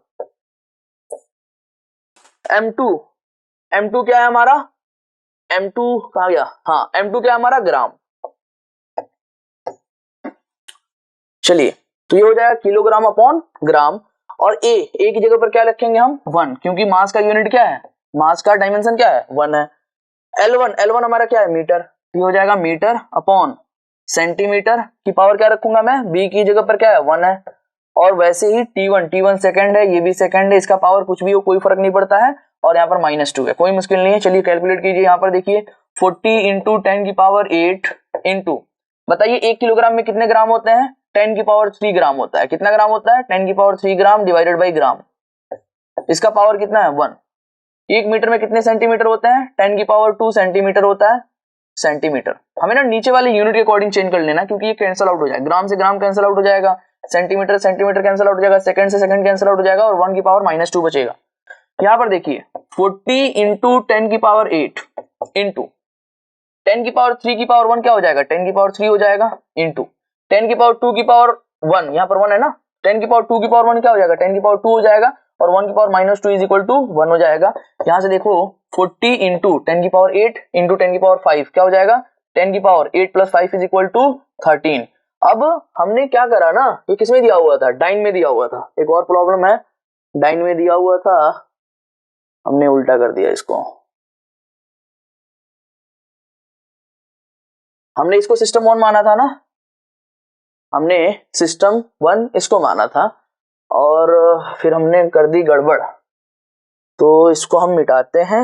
M2 क्या है हमारा? M2 कहां गया? हाँ, M2 क्या है हमारा? ग्राम। चलिए, तो ये हो जाएगा किलोग्राम अपॉन ग्राम। और ए की जगह पर क्या रखेंगे हम? 1, क्योंकि मास का यूनिट क्या है? मास का डायमेंशन क्या है? 1 है। L1 हमारा क्या है? मीटर। ये हो जाएगा मीटर अपॉन सेंटीमीटर की पावर क्या रखूंगा मैं? बी की जगह पर क्या है? 1 है। और वैसे ही T1 सेकंड है, ये भी सेकंड है, इसका पावर कुछ भी हो कोई फर्क नहीं पड़ता है। और यहाँ पर -2 है, कोई मुश्किल नहीं है। चलिए कैलकुलेट कीजिए। यहाँ पर देखिए 40 इंटू 10 की पावर 8 इंटू, बताइए 1 किलोग्राम में कितने ग्राम होते हैं? 10 की पावर 3 ग्राम होता है। कितना ग्राम होता है? 10 की पावर 3 ग्राम डिवाइडेड बाई ग्राम। इसका पावर कितना है? 1। 1 मीटर में कितने सेंटीमीटर होते हैं? 10 की पावर 2 सेंटीमीटर होता है। सेंटीमीटर हमें ना नीचे वाले यूनिट के अकॉर्डिंग चेंज कर लेना, क्योंकि ये कैंसिल आउट हो जाएगा। ग्राम से ग्राम कैंसिल आउट हो जाएगा, सेंटीमीटर कैंसिल आउट हो जाएगा, सेकंड से सेकंड कैंसिल आउट हो जाएगा, और 1 की पावर -2 बचेगा। यहाँ पर देखिए 40 इंटू 10 की पावर 8 इंटू 10 की पावर 3 की पावर 1 क्या हो जाएगा? 10 की पावर 3 हो जाएगा, इंटू 10 की पावर 2 की पावर 1, यहाँ पर 1 है ना, 10 की पावर 2 की पावर 1 क्या हो जाएगा? 10 की पावर 2 हो जाएगा, और 1 की पावर -2 इज इक्वल टू 1 हो जाएगा। यहाँ से देखो 40 इंटू 10 की पावर 8 इंटू 10 की पावर 5 क्या हो जाएगा? 10 की power 8 plus 5 is equal to 13। अब हमने क्या करा ना, ये किसमें दिया हुआ था? डाइन में दिया हुआ था। एक और प्रॉब्लम है, डाइन में दिया हुआ था, हमने उल्टा कर दिया इसको। हमने इसको सिस्टम 1 माना था ना, हमने सिस्टम 1 इसको माना था और फिर हमने कर दी गड़बड़, तो इसको हम मिटाते हैं,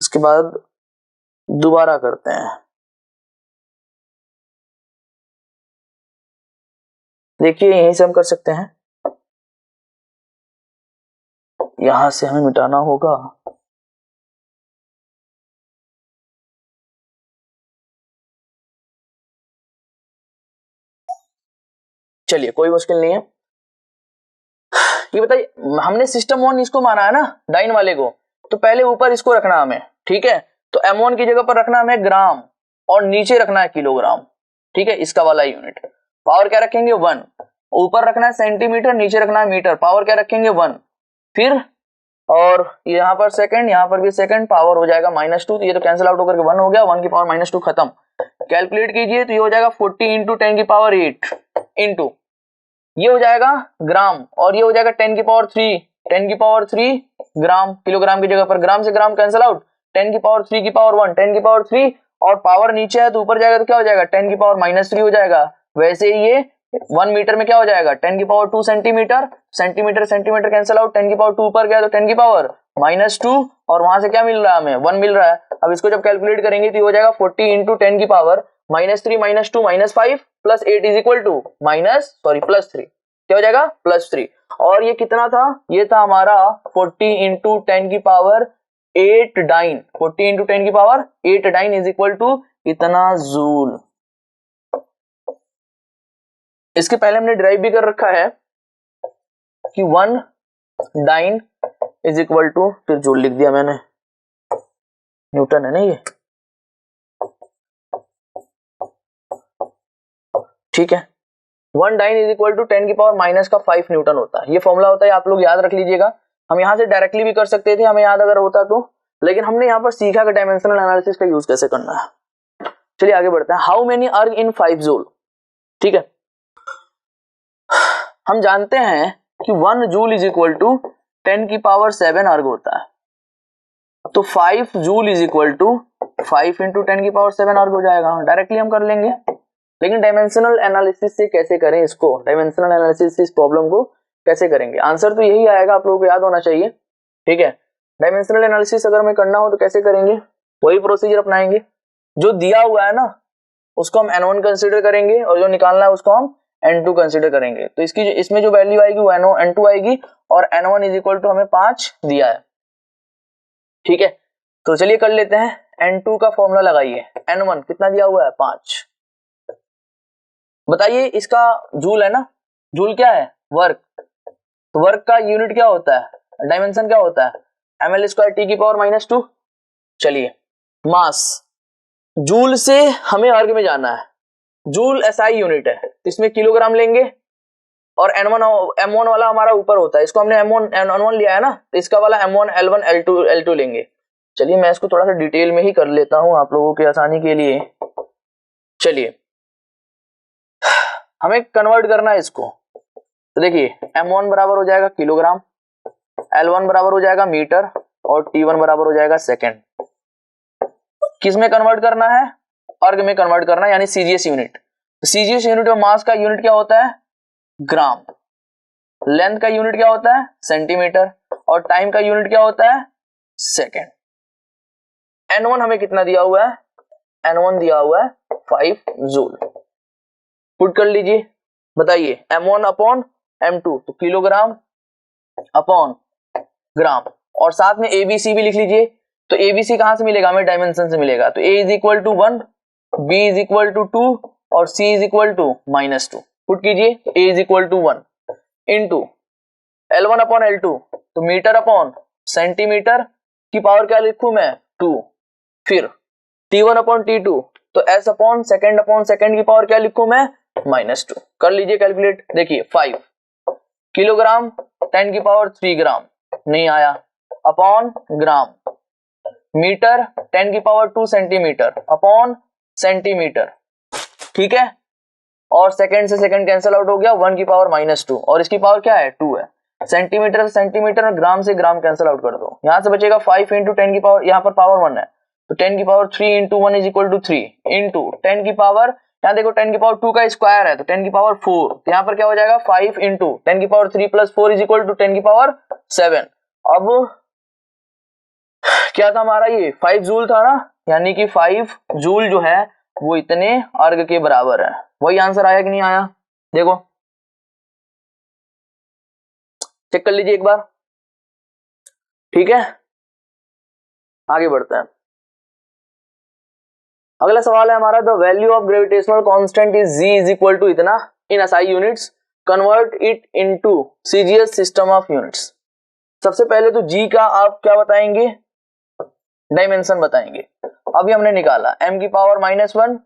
इसके बाद दोबारा करते हैं। देखिए यहीं से हम कर सकते हैं, यहां से हमें मिटाना होगा। चलिए कोई मुश्किल नहीं है। ये बताइए, हमने सिस्टम 1 इसको माना है ना, डाइन वाले को, तो पहले ऊपर इसको रखना हमें, ठीक है। तो M1 की जगह पर रखना हमें ग्राम और नीचे रखना है किलोग्राम, ठीक है, इसका वाला यूनिट। पावर क्या रखेंगे 1, ऊपर रखना है सेंटीमीटर, नीचे रखना है मीटर, पावर क्या रखेंगे 1, फिर और यहाँ पर सेकंड, यहाँ पर भी सेकंड, पावर हो जाएगा -2, तो ये तो कैंसिल आउट होकर के 1 हो गया, 1 की पावर -2 खत्म। कैलकुलेट कीजिए तो ये हो जाएगा 40 इंटू 10 की पावर 8 इंटू ये हो जाएगा ग्राम और ये हो जाएगा 10 की पावर 3, 10 की पावर 3 ग्राम, किलोग्राम की जगह पर ग्राम से ग्राम कैंसिल आउट, 10 की पावर 3 की पावर 1, 10 की पावर 3 और पावर नीचे है तो ऊपर जाएगा तो क्या हो जाएगा 10 की पावर -3 हो जाएगा। वैसे ही ये 1 मीटर में क्या हो जाएगा 10 की power 2 centimetre, centimetre centimetre cancel out, 10 की पावर 2 ऊपर गया तो 10 की पावर -2 और वहां से क्या मिल रहा है हमें 1 मिल रहा है। अब इसको जब कैलकुलेट करेंगे तो ये हो जाएगा 40 इंटू 10 की power -3 -2 -5 plus 8 is equal to +3, क्या हो जाएगा +3। और ये कितना था, ये था हमारा 40 इंटू 10 की पावर 8 डाइन, 40 इंटू 10 की power 8 dyne is equal to इतना जूल। इसके पहले हमने डिराइव भी कर रखा है कि 1 डाइन इज इक्वल टू, फिर जूल लिख दिया मैंने, न्यूटन है ना ये, ठीक है। 1 डाइन इज इक्वल टू 10 की पावर -5 न्यूटन होता है, ये फॉर्मूला होता है, आप लोग याद रख लीजिएगा। हम यहाँ से डायरेक्टली भी कर सकते थे हमें याद अगर होता तो, लेकिन हमने यहाँ पर सीखा कि डायमेंशनल एनालिसिस का यूज कैसे करना है। चलिए आगे बढ़ते हैं। हाउ मेनी अर्ग इन 5 जूल, ठीक है। हम जानते हैं कि 1 जूल इज इक्वल टू 10 की पावर 7 अर्ग होता है, तो 5 joule is equal to 5 into 10 की पावर 7 अर्ग हो जाएगा, डायरेक्टली हम कर लेंगे। लेकिन डायमेंशनल एनालिसिस से कैसे करें इसको, डायमेंशनल एनालिसिस से इस प्रॉब्लम को कैसे करेंगे, आंसर तो यही आएगा, आप लोगों को याद होना चाहिए, ठीक है। डायमेंशनल एनालिसिस अगर हमें करना हो तो कैसे करेंगे, वही प्रोसीजर अपनाएंगे, जो दिया हुआ है ना उसको हम N1 कंसीडर करेंगे और जो निकालना है उसको हम N2 कंसीडर करेंगे। तो इसकी इसमें जो वैल्यू आएगी वो N2 आएगी और N1 इज इक्वल टू हमें 5 दिया है, ठीक है। तो चलिए कर लेते हैं, N2 का फॉर्मूला लगाइए, N1 कितना दिया हुआ है 5, बताइए इसका जूल है ना, जूल क्या है वर्क, तो वर्क का यूनिट क्या होता है, डायमेंशन क्या होता है ml² t की पावर -2। चलिए मास, जूल से हमें अर्ग में जाना है, जूल SI यूनिट है, इसमें किलोग्राम लेंगे और M1 वाला हमारा ऊपर होता है, इसको हमने N1 लिया है ना, तो इसका वाला M1 L1 L2 लेंगे। चलिए मैं इसको थोड़ा सा डिटेल में ही कर लेता हूं आप लोगों की आसानी के लिए। चलिए हमें कन्वर्ट करना है इसको, तो देखिए M1 बराबर हो जाएगा किलोग्राम, L1 बराबर हो जाएगा मीटर और T1 बराबर हो जाएगा सेकेंड। किस में कन्वर्ट करना है, अर्ग में कन्वर्ट करना है, यानी CGS यूनिट। CGS यूनिट में मास का यूनिट क्या होता है ग्राम, लेंथ का यूनिट क्या होता है सेंटीमीटर और टाइम का यूनिट क्या होता है सेकेंड। N1 हमें कितना दिया हुआ है, N1 दिया हुआ है 5 जूल, पुट कर लीजिए, बताइए M1 अपॉन M2 तो किलोग्राम अपॉन ग्राम और साथ में ABC भी लिख लीजिए। तो ABC कहां से मिलेगा, हमें डायमेंशन से मिलेगा, तो A is equal to 1, B is equal to 2 और C is equal to -2, put कीजिए, तो A is equal to 1 into L1 upon L2 तो मीटर अपॉन सेंटीमीटर की पावर क्या लिखूं मैं 2, फिर T1 अपॉन T2 तो S अपॉन सेकेंड की पावर क्या लिखूं मैं -2, कर लीजिए कैलकुलेट। देखिए 5 किलोग्राम 10 की पावर 3 ग्राम नहीं आया, अपॉन ग्राम, मीटर 10 की पावर 2 सेंटीमीटर अपॉन सेंटीमीटर, ठीक है, और सेकंड से सेकंड कैंसिल आउट हो गया, 1 की पावर -2 और इसकी पावर क्या है 2 है, सेंटीमीटर से सेंटीमीटर और ग्राम से ग्राम कैंसिल आउट कर दो, यहां से बचेगा 5 इंटू 10 की पावर, यहां पर पावर 1 है तो 10 की power 3 into 1 is equal to 3 into 10 की पावर यहाँ देखो 10 की पावर 2 का स्क्वायर है तो 10 की पावर 4, तो यहाँ पर क्या हो जाएगा 5 इंटू 10 की power 3 plus 4 is equal to 10 की पावर 7। अब क्या था हमारा, ये 5 जूल था ना, यानी कि 5 जूल जो है वो इतने अर्ग के बराबर है। वही आंसर आया कि नहीं आया, देखो चेक कर लीजिए एक बार। ठीक है, आगे बढ़ते हैं। अगला सवाल है हमारा, the value of gravitational constant is G is equal to इतना in SI units, convert it into CGS system of units. सबसे पहले तो जी का आप क्या बताएंगे, डायमेंशन बताएंगे। अभी हमने निकाला m की पावर -1,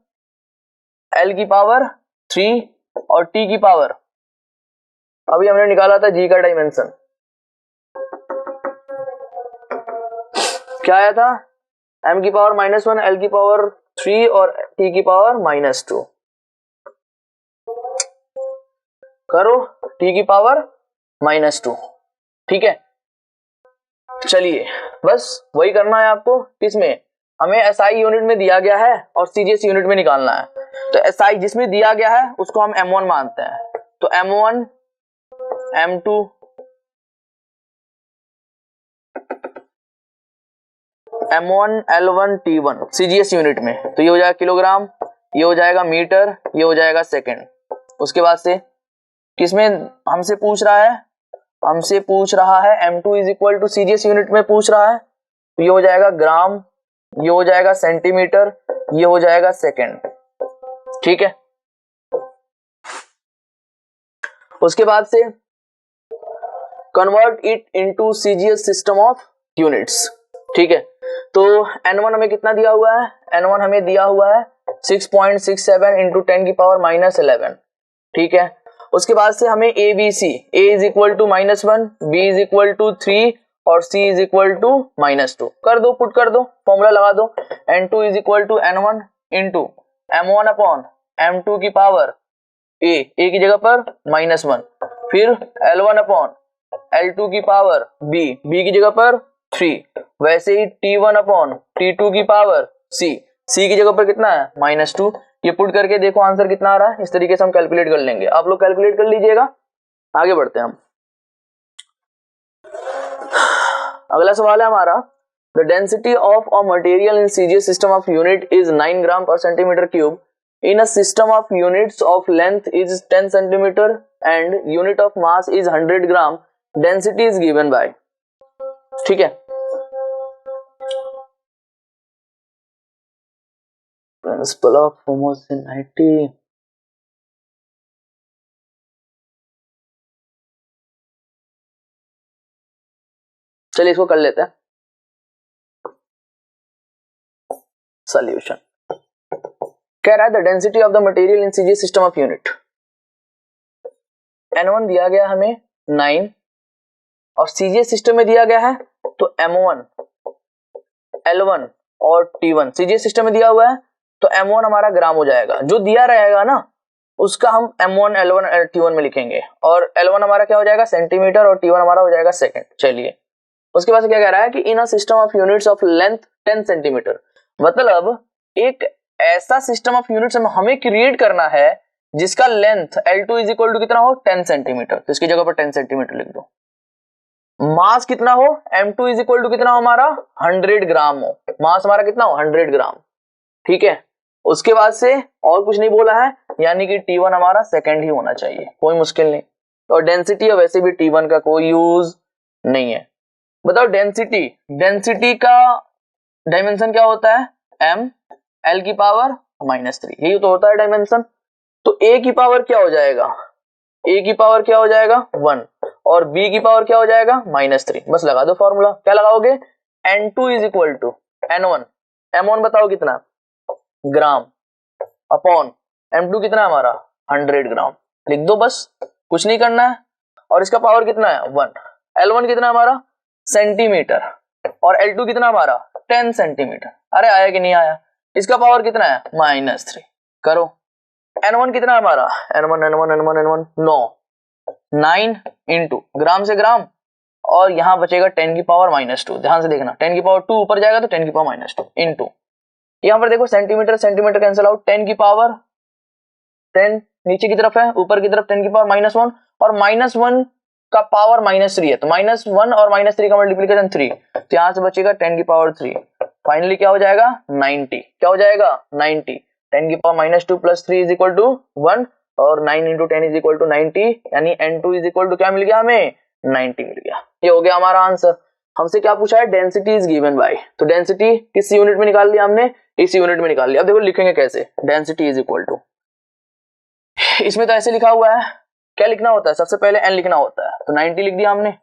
l की पावर 3 और t की पावर, अभी हमने निकाला था g का डायमेंशन, क्या आया था, m की पावर -1, l की पावर 3 और t की पावर -2, करो t की पावर -2। ठीक है, चलिए बस वही करना है आपको। किसमें, हमें एसआई यूनिट में दिया गया है और सीजीएस यूनिट में निकालना है। तो एसआई जिसमें दिया गया है उसको हम m1 मानते हैं, तो m1 m2 m1 l1 t1 CGS unit में, तो ये हो जाएगा किलोग्राम, ये हो जाएगा मीटर, ये हो जाएगा सेकंड। उसके बाद से किसमें हमसे पूछ रहा है, हमसे पूछ रहा है m2 is equal to CGS unit में पूछ रहा है, तो ये हो जाएगा ग्राम, ये हो जाएगा सेंटीमीटर, ये हो जाएगा सेकंड। ठीक है, उसके बाद से convert it into CGS system of units. ठीक है, तो n1 हमें कितना दिया हुआ है, n1 हमें दिया हुआ है 6.67 इंटू 10 की पावर -11। ठीक है, उसके बाद से हमें A B C, a is equal to -1, b is equal to 3 और c इज इक्वल टू -2 कर दो, पुट कर दो, फॉर्मूला लगा दो, n2 is equal to n1 into m1 upon m2 की पावर a की जगह पर -1, फिर l1 अपॉन l2 की पावर b की जगह पर 3, वैसे ही t1 अपॉन t2 की पावर c की जगह पर कितना है -2। ये पुट करके देखो आंसर कितना आ रहा है, इस तरीके से हम कैलकुलेट कर लेंगे, आप लोग कैलकुलेट कर लीजिएगा। आगे बढ़ते हैं हम। अगला सवाल है हमारा, the density of a material in CGS system of unit is 9 ग्राम पर centimetre cube, in a system of units of length is 10 centimetre and unit of mass is 100 gram, density is given bye. ठीक है, प्रिंसिपल ऑफ होमोजेनिटी, चलिए इसको कर लेते हैं सॉल्यूशन। कह रहा है the density of the material in CGS system of unit, n1 दिया गया हमें 9 और सीजीएस सिस्टम में दिया गया है तो m1 l1 और t1 सीजीएस सिस्टम में दिया हुआ है, तो m1 हमारा ग्राम हो जाएगा, जो दिया रहेगा ना उसका हम m1 l1 t1 में लिखेंगे, और l1 हमारा क्या हो जाएगा सेंटीमीटर और t1 हमारा हो जाएगा सेकंड। चलिए उसके बाद क्या कह रहा है कि in a system of units of length 10 centimetre, मतलब एक ऐसा सिस्टम ऑफ यूनिट्स हमें क्रिएट करना है जिसका length L2 is equal to कितना हो 10 सेंटीमीटर, तो इसकी जगह पर 10 सेंटीमीटर लिख दो। मास कितना हो, M2 इज इक्वल टू कितना हो हमारा 100 ग्राम हो, मास हमारा कितना हो 100 ग्राम। ठीक है, उसके बाद से और कुछ नहीं बोला है, यानी कि T1 हमारा सेकंड ही होना चाहिए, कोई मुश्किल नहीं। और डेंसिटी है वैसे भी T1 का कोई यूज नहीं है। बताओ डेंसिटी का डायमेंशन क्या होता है, m l की पावर -3, यही तो होता है डायमेंशन। तो a की पावर क्या हो जाएगा, a की पावर क्या हो जाएगा 1 और b की पावर क्या हो जाएगा -3, बस लगा दो फॉर्मूला। क्या लगाओगे, n2 is equal to n1, m1 बताओ कितना ग्राम अपॉन m2 कितना हमारा 100 ग्राम, लिख दो बस, कुछ नहीं करना है। और इसका पावर कितना है 1, l1 कितना हमारा सेंटीमीटर और l2 कितना हमारा 10 सेंटीमीटर। अरे आया कि नहीं आया, इसका पावर कितना है -3, करो n1 कितना हमारा n1 9 इंटू ग्राम से ग्राम और यहां बचेगा 10 की पावर -2, ध्यान से देखना 10 की पावर 2 ऊपर जाएगा तो 10 की पावर -2 इंटू, यहां पर देखो सेंटीमीटर सेंटीमीटर कैंसिल आउट, 10 की पावर 10 नीचे की तरफ है, ऊपर की तरफ 10 की पावर -1 और -1 का पावर -3 है, तो -1 और -3 का मल्टीप्लिकेशन 3, तो यहां से बचेगा 10 की पावर 3। फाइनली क्या हो जाएगा 90, क्या हो जाएगा 90। 10 की पावर -2 + 3 = 1 और 9 × 10 = 90, यानी n2 = क्या मिल गया हमें 90 मिल गया। ये हो गया हमारा आंसर। हमसे क्या पूछा है, डेंसिटी इज गिवन बाय, तो डेंसिटी किस यूनिट में निकाल लिया हमने, इस यूनिट में निकाल लिया। अब देखो लिखेंगे कैसे, डेंसिटी इज इक्वल टू, इसमें तो ऐसे लिखा हुआ है, क्या लिखना होता है, सबसे पहले n लिखना होता है, तो 90 लिख दिया हमने।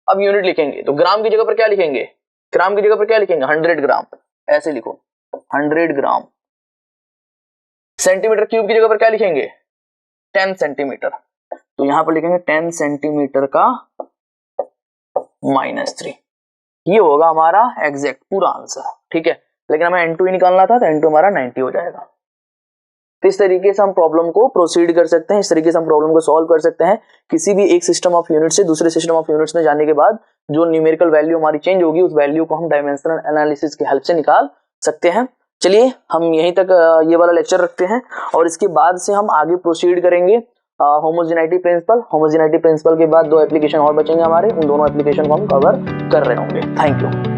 अब यूनिट लिखेंगे तो ग्राम की जगह पर क्या लिखेंगे, ग्राम की जगह पर क्या लिखेंगे 100 ग्राम, ऐसे लिखो 100 ग्राम। सेंटीमीटर क्यूब की जगह पर क्या लिखेंगे 10 सेंटीमीटर, तो यहां पर लिखेंगे 10 सेंटीमीटर का -3। ये होगा हमारा एग्जैक्ट पूरा आंसर, ठीक है। लेकिन हमें n2 ही निकालना था, तो n2 हमारा 90 हो जाएगा। तो इस तरीके से हम प्रॉब्लम को प्रोसीड कर सकते हैं, इस तरीके से हम प्रॉब्लम को सॉल्व कर सकते हैं। किसी भी एक सिस्टम ऑफ यूनिट से दूसरे सिस्टम ऑफ यूनिट्स में जाने के बाद जो न्यूमेरिकल वैल्यू हमारी चेंज होगी, उस वैल्यू को हम डायमेंशनल एनालिसिस की हेल्प से निकाल सकते हैं। चलिए हम यहीं तक ये वाला लेक्चर रखते हैं और इसके बाद से हम आगे प्रोसीड करेंगे होमोजेनिटी प्रिंसिपल। होमोजेनिटी प्रिंसिपल के बाद 2 एप्लीकेशन और बचेंगे हमारे, उन दोनों एप्लीकेशन को हम कवर कर रहे होंगे। Thank you.